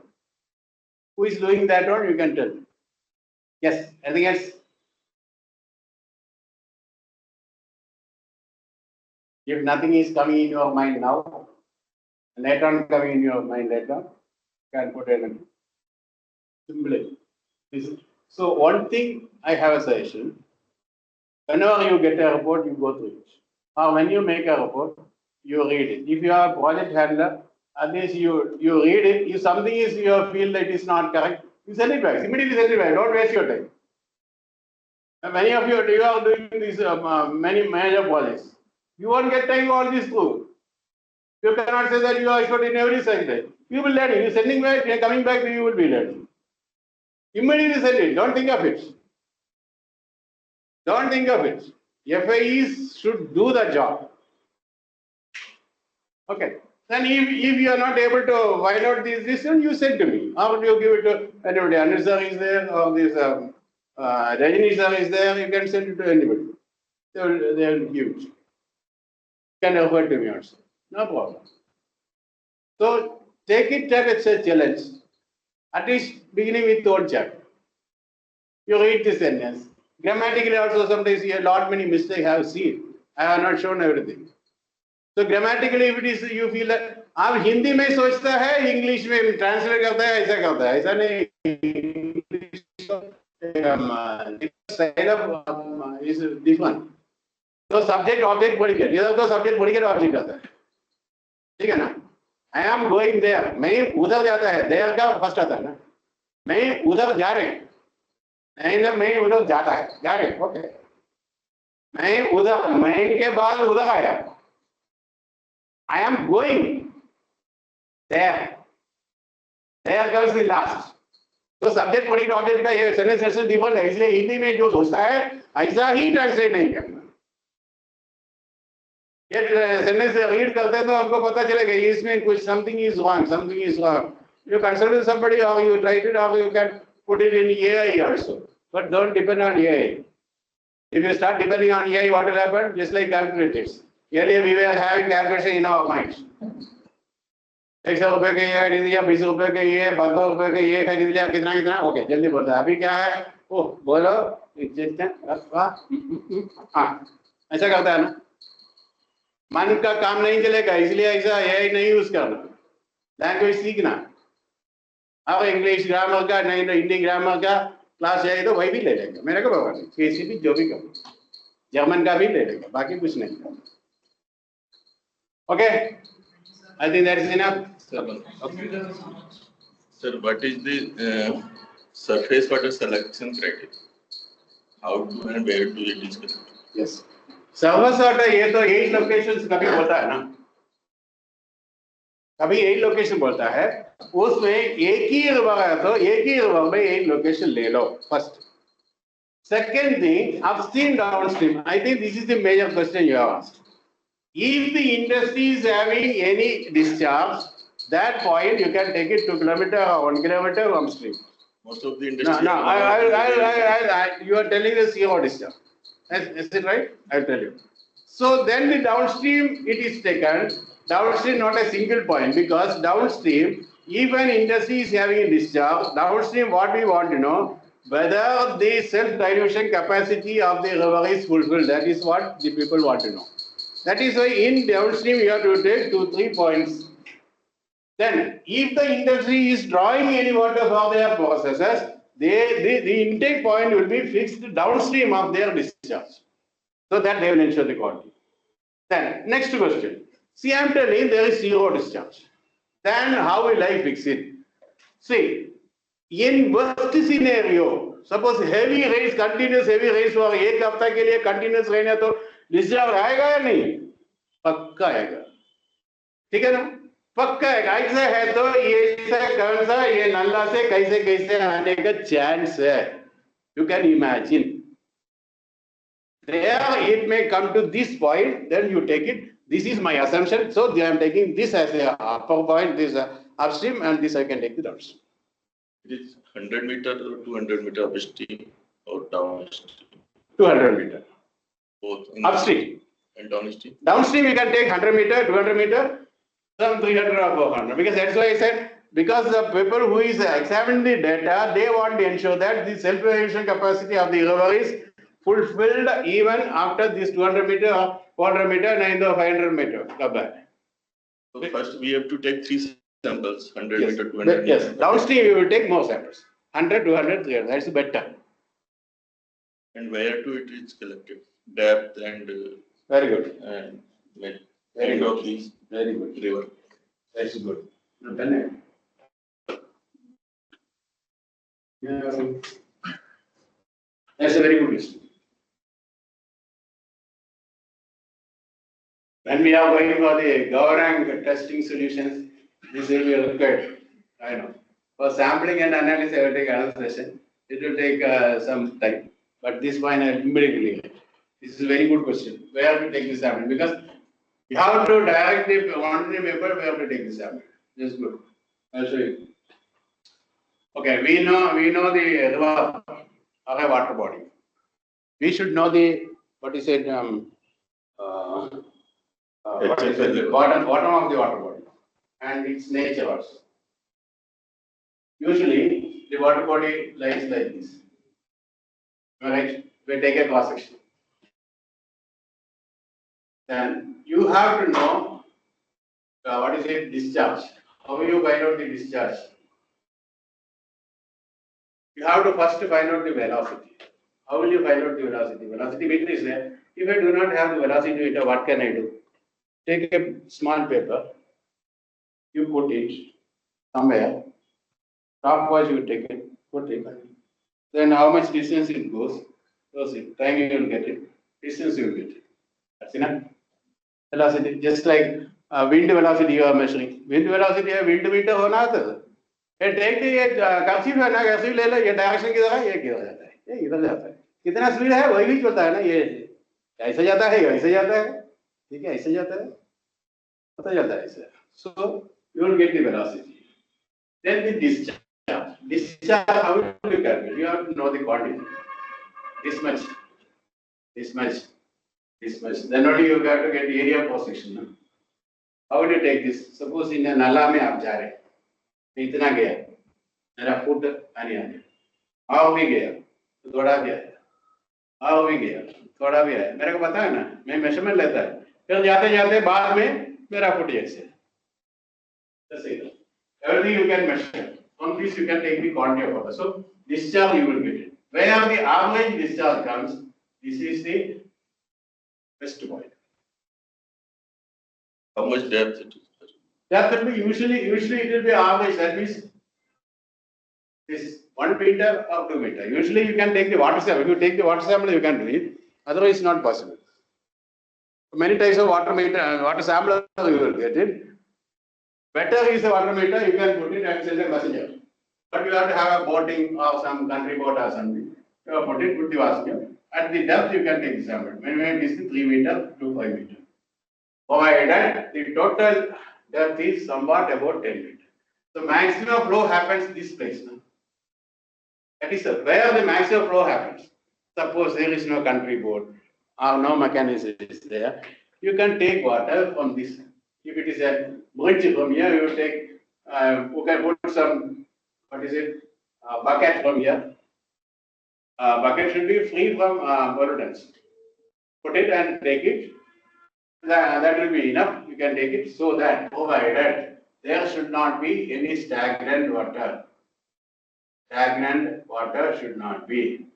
who is doing that one you can tell yes anything else if nothing is coming in your mind now later on coming in your mind later you can put it in simply so one thing I have a suggestion whenever you get a report you go through it or when you make a report you read it if you are a project handler at least you read it. If something is you feel that is not correct, you send it back. Immediately send it back. Don't waste your time. And many of you are doing these many major projects. You won't get time all this through. You cannot say that you are expert in every sector. You will learn. You sending back, coming back, you will be learning. Immediately send it. Don't think of it. Don't think of it. FAEs should do the job. Okay. Then if you are not able to find out this one, you send to me. Or you give it to anybody. Anil sir is there, or this Rajini sir is there, you can send it to anybody. They will give it. You can refer to me also. No problem. So take it as a challenge. At least beginning with one chapter. You read the sentence. Grammatically also sometimes you have lot many mistakes I have seen. I have not shown everything. So grammatically if it is you feel that आप हिंदी में सोचता है English में translate करता है ऐसा नहीं is this one तो सब्जेक्ट ऑब्जेक्ट पढ़ के इधर तो सब्जेक्ट पढ़ के ऑब्जेक्ट आता है ठीक है ना आई एम गोइंग देयर मैं उधर जाता है देयर का फर्स्ट आता है ना मैं उधर जा रहे नहीं मैं उधर जाता है जा रहे ओके मैं उधर मैं के बाद उधर आया I am going there. There comes the last. तो सब्जेक्ट प्रेडिक्ट ऑब्जेक्ट का ये सेंटेंस डिफरेंट है इसलिए हिंदी में जो सोचता है ऐसा ही ट्रांसलेट नहीं करना ये सेंटेंस रीड करते हैं तो हमको पता चलेगा इसमें कुछ something is wrong. You consult with somebody or you write it or you can put it in EIA also. But don't depend on EIA. If you start depending on EIA, what will happen? Just like calculators. Earlier we were having calculation in our minds. 100 रुपए का ये खरीद लिया, 20 रुपए का ये, 15 रुपए का ये खरीद लिया, कितना कितना, ओके जल्दी बोलता है. अभी क्या है? ओह बोलो, हाँ ऐसा करता है ना. मन का काम नहीं चलेगा, इसलिए ऐसा एआई नहीं यूज करना. लैंग्वेज सीखना. अब इंग्लिश ग्रामर का नहीं तो हिंदी ग्रामर का क्लास है तो वही भी ले लेगा, मेरे को बाबा नहीं, किसी भी जो भी करो, जर्मन का भी ले लेगा, बाकी कुछ नहीं. Okay, I think that is enough. Sir, what is the surface water selection criteria? How to and where to it is collected? Yes. Service water ये तो 8 लोकेशंस कभी बोलता है ना, कभी 8 लोकेशन बोलता है, उसमें एक ही रिवर है तो एक ही रिवर में 8 लोकेशन ले लो. First. Second thing, upstream, downstream. I think this is the major question you have asked. If the industry is having any discharge, that point you can take it 2 kilometer or 1 kilometer upstream. Most of the industry. You are telling the zero discharge. Is it right? I'll tell you. So then the downstream it is taken. Downstream not a single point, because downstream, even industry is having a discharge. Downstream, what we want to know, whether the self-dilution capacity of the river is fulfilled. That is what the people want to know. That is why in downstream you have to take 2-3 points. Then, if the industry is drawing any water for their processes, the intake point will be fixed downstream of their discharge, so that they will ensure the quality. Then, next question. See, I am telling there is zero discharge. Then, how will I fix it? See, in worst scenario, suppose heavy rains, continuous heavy rains for एक हफ्ता के लिए continuous rain है तो discharge आएगा या नहीं? पक्का आएगा. ठीक है ना? पक्का आएगा. ऐसा है तो ये कौन सा ये नल्ला से कैसे आने का चांस है? You can imagine. There it may come to this point, then you take it. This is my assumption. So I am taking this as a upper point, this upstream, and this I can take the downstream. It is 100 meter or 200 meter upstream or downstream? 200 meter. Both. Upstream. And downstream? Downstream you can take 100 meter, 200 meter, some 300 or 400. Because that's why I said, because the people who is examining the data, they want to ensure that the self-evaluation capacity of the river is fulfilled even after this 200 meter, 400 meter, and 500 meter. So first we have to take 3 samples, 100 Yes. meter, 200 Yes. meter. Downstream you will take more samples. 100, 200, 300. That's better. And where to it is collected? Depth and Very good. Very end good. of the Very good. river. That's good. Yeah. That's a very good question. When we are going for the Gaurang testing solutions, this will be required. I know. For sampling and analysis, I will take another session. It will take some time. But this one I immediately. This is a very good question. Where to take the sample? Because you have to directly on the paper, we have to take the sample. This is good. I'll show you. Okay, we know the river or a water body. We should know the what is it? What is it? Bottom of the water body and its nature also. Usually, the water body lies like this. Right? We take a cross section. Then you have to know what is it? Discharge. How will you find out the discharge? You have to first find out the velocity. How will you find out the velocity? Velocity meter is there. If I do not have the velocity meter, what can I do? Take a small paper, you put it somewhere, topwise you take it, put it, then how much distance it goes, time you will get it, distance you will get it. That's enough. Velocity, just like wind velocity you are measuring. Wind velocity है, wind meter होना था. ये take the cursive है ना, cursive ले लो, ये direction किधर है, ये किधर जाता है, ये इधर जाता है. कितना स्पीड है, वही भी पता है ना, ये ऐसे जाता है, ऐसे जाता है. ठीक है, ऐसे जाता है, पता चलता है ऐसे. So you will get the velocity. Then the discharge. Discharge, how will you calculate? You have to know the quantity. This much. this much, then only you have to get the area cross section. No? How will you take this? Suppose in a nala mein aap ja rahe, itna gaya, mera foot ani aaya. How भी गया, थोड़ा भी आया, how भी गया, थोड़ा भी आया, मेरे को पता है ना, मैं मेजरमेंट लेता है, फिर जाते जाते बाद में मेरा फुट जैसे, everything you can measure, on this you can take the quantity of water, so discharge you will get it. Where the average discharge comes, this is the best point. How much depth it is? That will be usually it will be average, that means this 1 meter or 2 meter. Usually you can take the water sample. If you take the water sample, you can do it. Otherwise, it's not possible. Many types of water sample you will get it. Better is the water meter. You can put it and send a messenger. But you have to have a boating or some country boat or something. You have put the messenger. At the depth, you can take the sample. When it is 3 meter to 5 meter. Provided the total depth is somewhat about 10 meter. The maximum flow happens this place. No? That is where the maximum flow happens. Suppose there is no country board or no mechanism is there, you can take water from this. If it is a bridge from here, you take, you can put some, bucket from here. Bucket should be free from pollutants. Put it and take it. That will be enough. You can take it so that provided there should not be any stagnant water. Stagnant water should not be.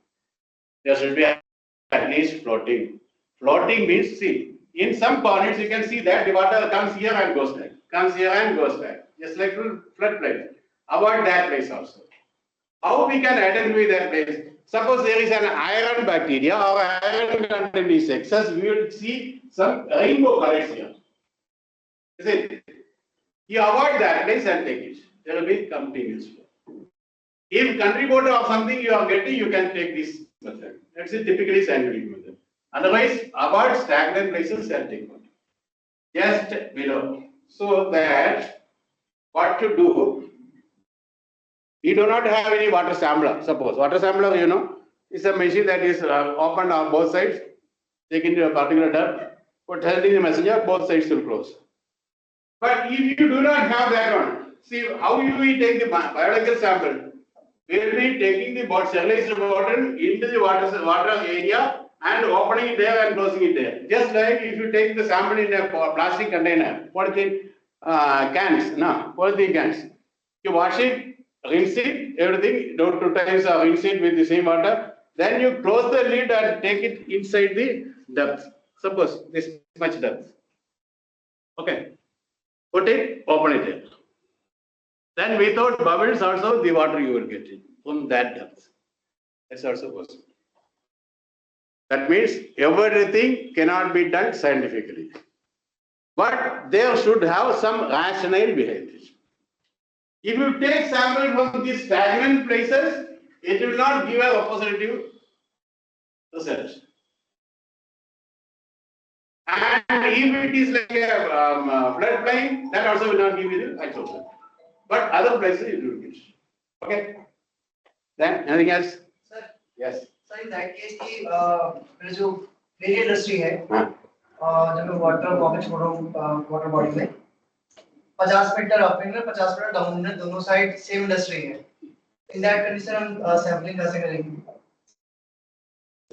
There should be at least floating. Floating means, see, in some corners you can see that the water comes here and goes back. Comes here and goes back. Just like floodplain. Avoid that place also. How we can identify that place? Suppose there is an iron bacteria or iron content is excess, we will see some rainbow colors here. Is it? You avoid that place and take it. There will be continuous flow. If country board or something you are getting, you can take this method. That's a typically scientific method. Otherwise, avoid stagnant places and take one. Just below. So that what to do? You do not have any water sampler. Suppose water sampler, you know, is a machine that is opened on both sides, taken to a particular depth, put holding the messenger, both sides will close. But if you do not have that one, see how you will take the biological sample. We will be taking the sterilized bottle into the water area and opening it there and closing it there. Just like if you take the sample in a plastic container, polythene cans. You wash it, rinse it, everything, 2 times rinse it with the same water. Then you close the lid and take it inside the depth. Suppose this much depth. Okay. Put it, open it there. Then without bubbles also the water you will get it from that depth. That's also possible. That means everything cannot be done scientifically. But there should have some rationale behind it. If you take sample from these stagnant places, it will not give a positive result. And if it is like a floodplain, that also will not give you the actual result. But other places it will give. Okay. Then anything else? Sir, Yes. sir, in that case, मेरे जो मेरी industry है, हाँ. जब मैं water body छोड़ रहा हूँ वाटर बॉडी में 50 मीटर अप में 50 मीटर डाउन में दोनों साइड सेम इंडस्ट्री है. In that condition हम सैंपलिंग कैसे करेंगे?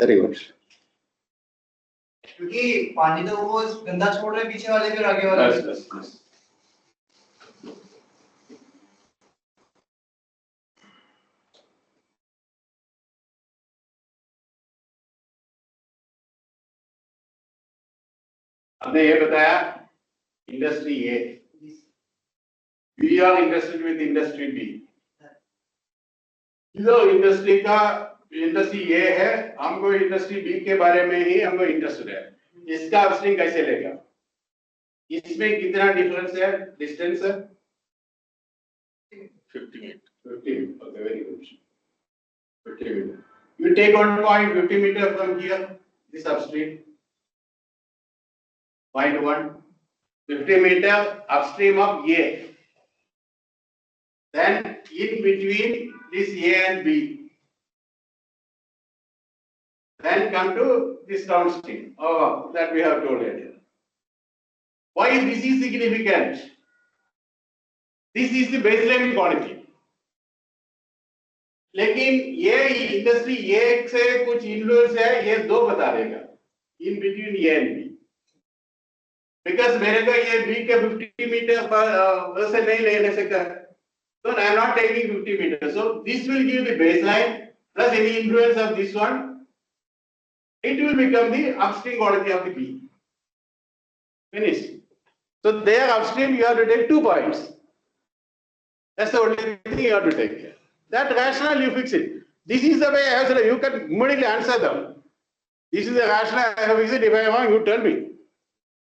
Very good. क्योंकि पानी तो वो गंदा छोड़ रहे हैं पीछे वाले फिर आगे वाले. Yes. हमने ये बताया industry A, we are interested with industry B. इधर इंडस्ट्री ए है, हमको इंडस्ट्री बी के बारे में ही हमको इंटरेस्टेड है. इसका अपस्ट्रीम कैसे लेगा? इसमें कितना डिफरेंस है, डिस्टेंस है? 50 meters. 50 meters. Okay, very good. 50 meters. You take one point 50 meters from here, this upstream. Point 1, 50 meters upstream of A. Then in between this A and B. Then come to this downstream, that we have told earlier. Why this is significant? This is the baseline quality. लेकिन ये industry एक से कुछ influence है, ये दो बता देगा in between A and B, because मेरे को ये बी के 50 मीटर पर से नहीं ले सकता है, so I am not taking 50 meters. So this will give the baseline plus any influence of this one, it will become the upstream quality of the B. Finish. So there upstream you have to take 2 points. That's the only thing you have to take here. That rationale you fix it. This is the way I have said. You can immediately answer them. This is the rationale I have fixed it. If I am wrong, you tell me.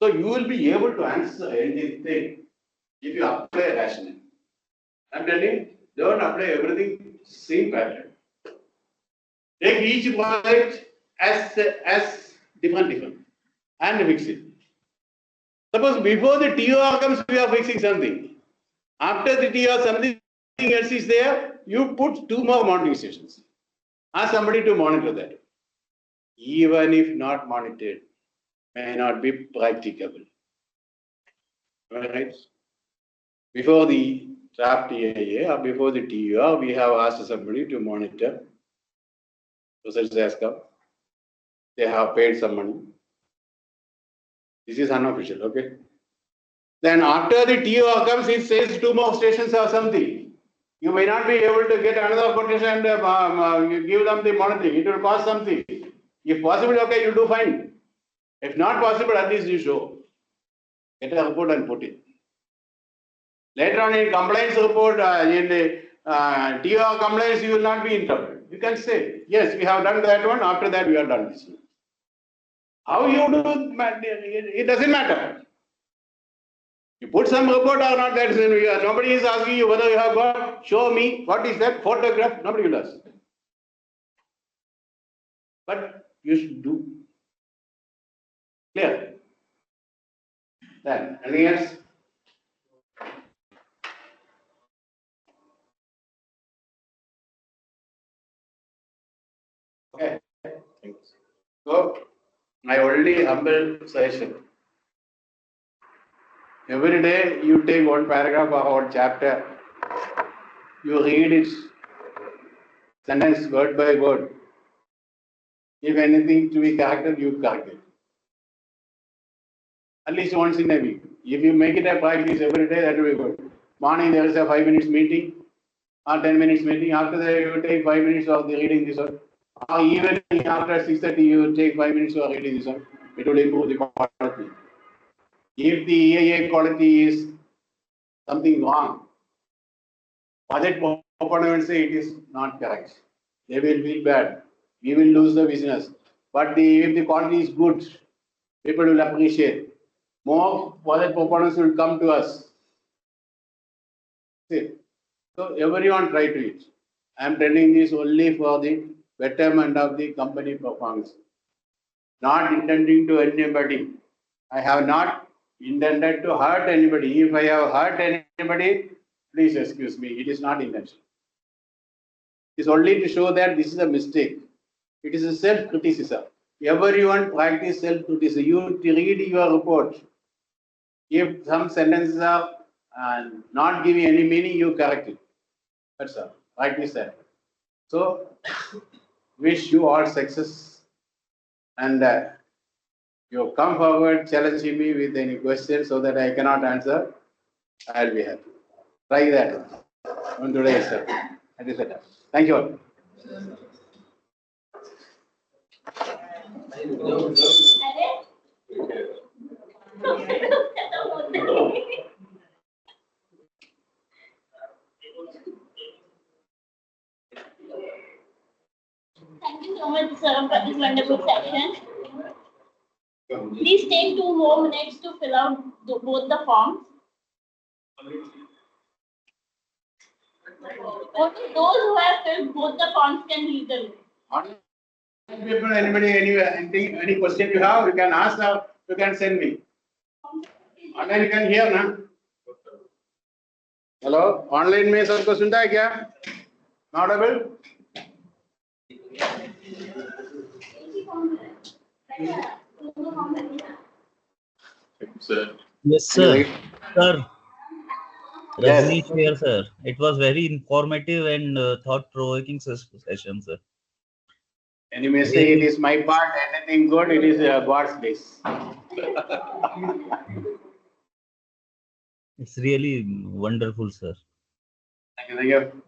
So you will be able to answer anything if you apply a rationale. I am telling you, don't apply everything same pattern. Take each project as different and fix it. Suppose before the TOR comes, we are fixing something. After the TOR, something else is there, you put 2 more monitoring stations. Ask somebody to monitor that. Even if not monitored, may not be practicable. Right? Before the draft EIA or before the TOR, we have asked somebody to monitor. Research has come. They have paid some money. This is unofficial, okay? Then after the TOR comes, it says 2 more stations or something. You may not be able to get another quotation and give them the monitoring. It will cost something. If possible, okay, you do fine. If not possible, at least you show. Get a report and put it. Later on in compliance report, in the TOR compliance, you will not be in trouble. You can say, yes, we have done that one. After that, we have done this one. How you do it doesn't matter. You put some report or not, that's nobody is asking you whether you have got, show me, what is that photograph, nobody will ask. But you should do. Clear? Then, anything else? Okay. Thanks. So, my only humble suggestion. Every day you take 1 paragraph or 1 chapter, you read it sentence word by word. If anything to be corrected, you correct it. At least once in a week. If you make it a practice every day, that will be good. Morning there is a 5 minutes meeting or 10 minutes meeting. After that you take 5 minutes of the reading this one. Or even after 6:30 you take 5 minutes of reading this one. It will improve the quality. If the EIA quality is something wrong, budget opponent will say it is not correct. They will feel bad. We will lose the business. But if the quality is good, people will appreciate. More budget opponents will come to us. See, so everyone try to it. I am telling this only for the betterment of the company performance. Not intending to anybody. I have not intended to hurt anybody. If I have hurt anybody, please excuse me. It is not intentional. It is only to show that this is a mistake. It is a self-criticism. Everyone practice self-criticism. You read your report. If some sentences are not giving any meaning, you correct it. That's all. Practice that. So, wish you all success. And you come forward challenging me with any questions so that I cannot answer. I'll be happy. Try that on today itself. That is it. Thank you all. Thank you so much, sir, for this wonderful session. Please take 2 more minutes to fill out both the forms. Only those who have filled both the forms can leave the room. People, anybody, any question you have, you can ask or you can send me. Online you can hear, na? Hello, online में सबको सुनता है क्या? Not able? It's Yes, sir. Sir. Rajneesh here, sir. It was very informative and thought-provoking session, sir. And you may say it is my part, anything good, it is God's place. It's really wonderful, sir. Thank you.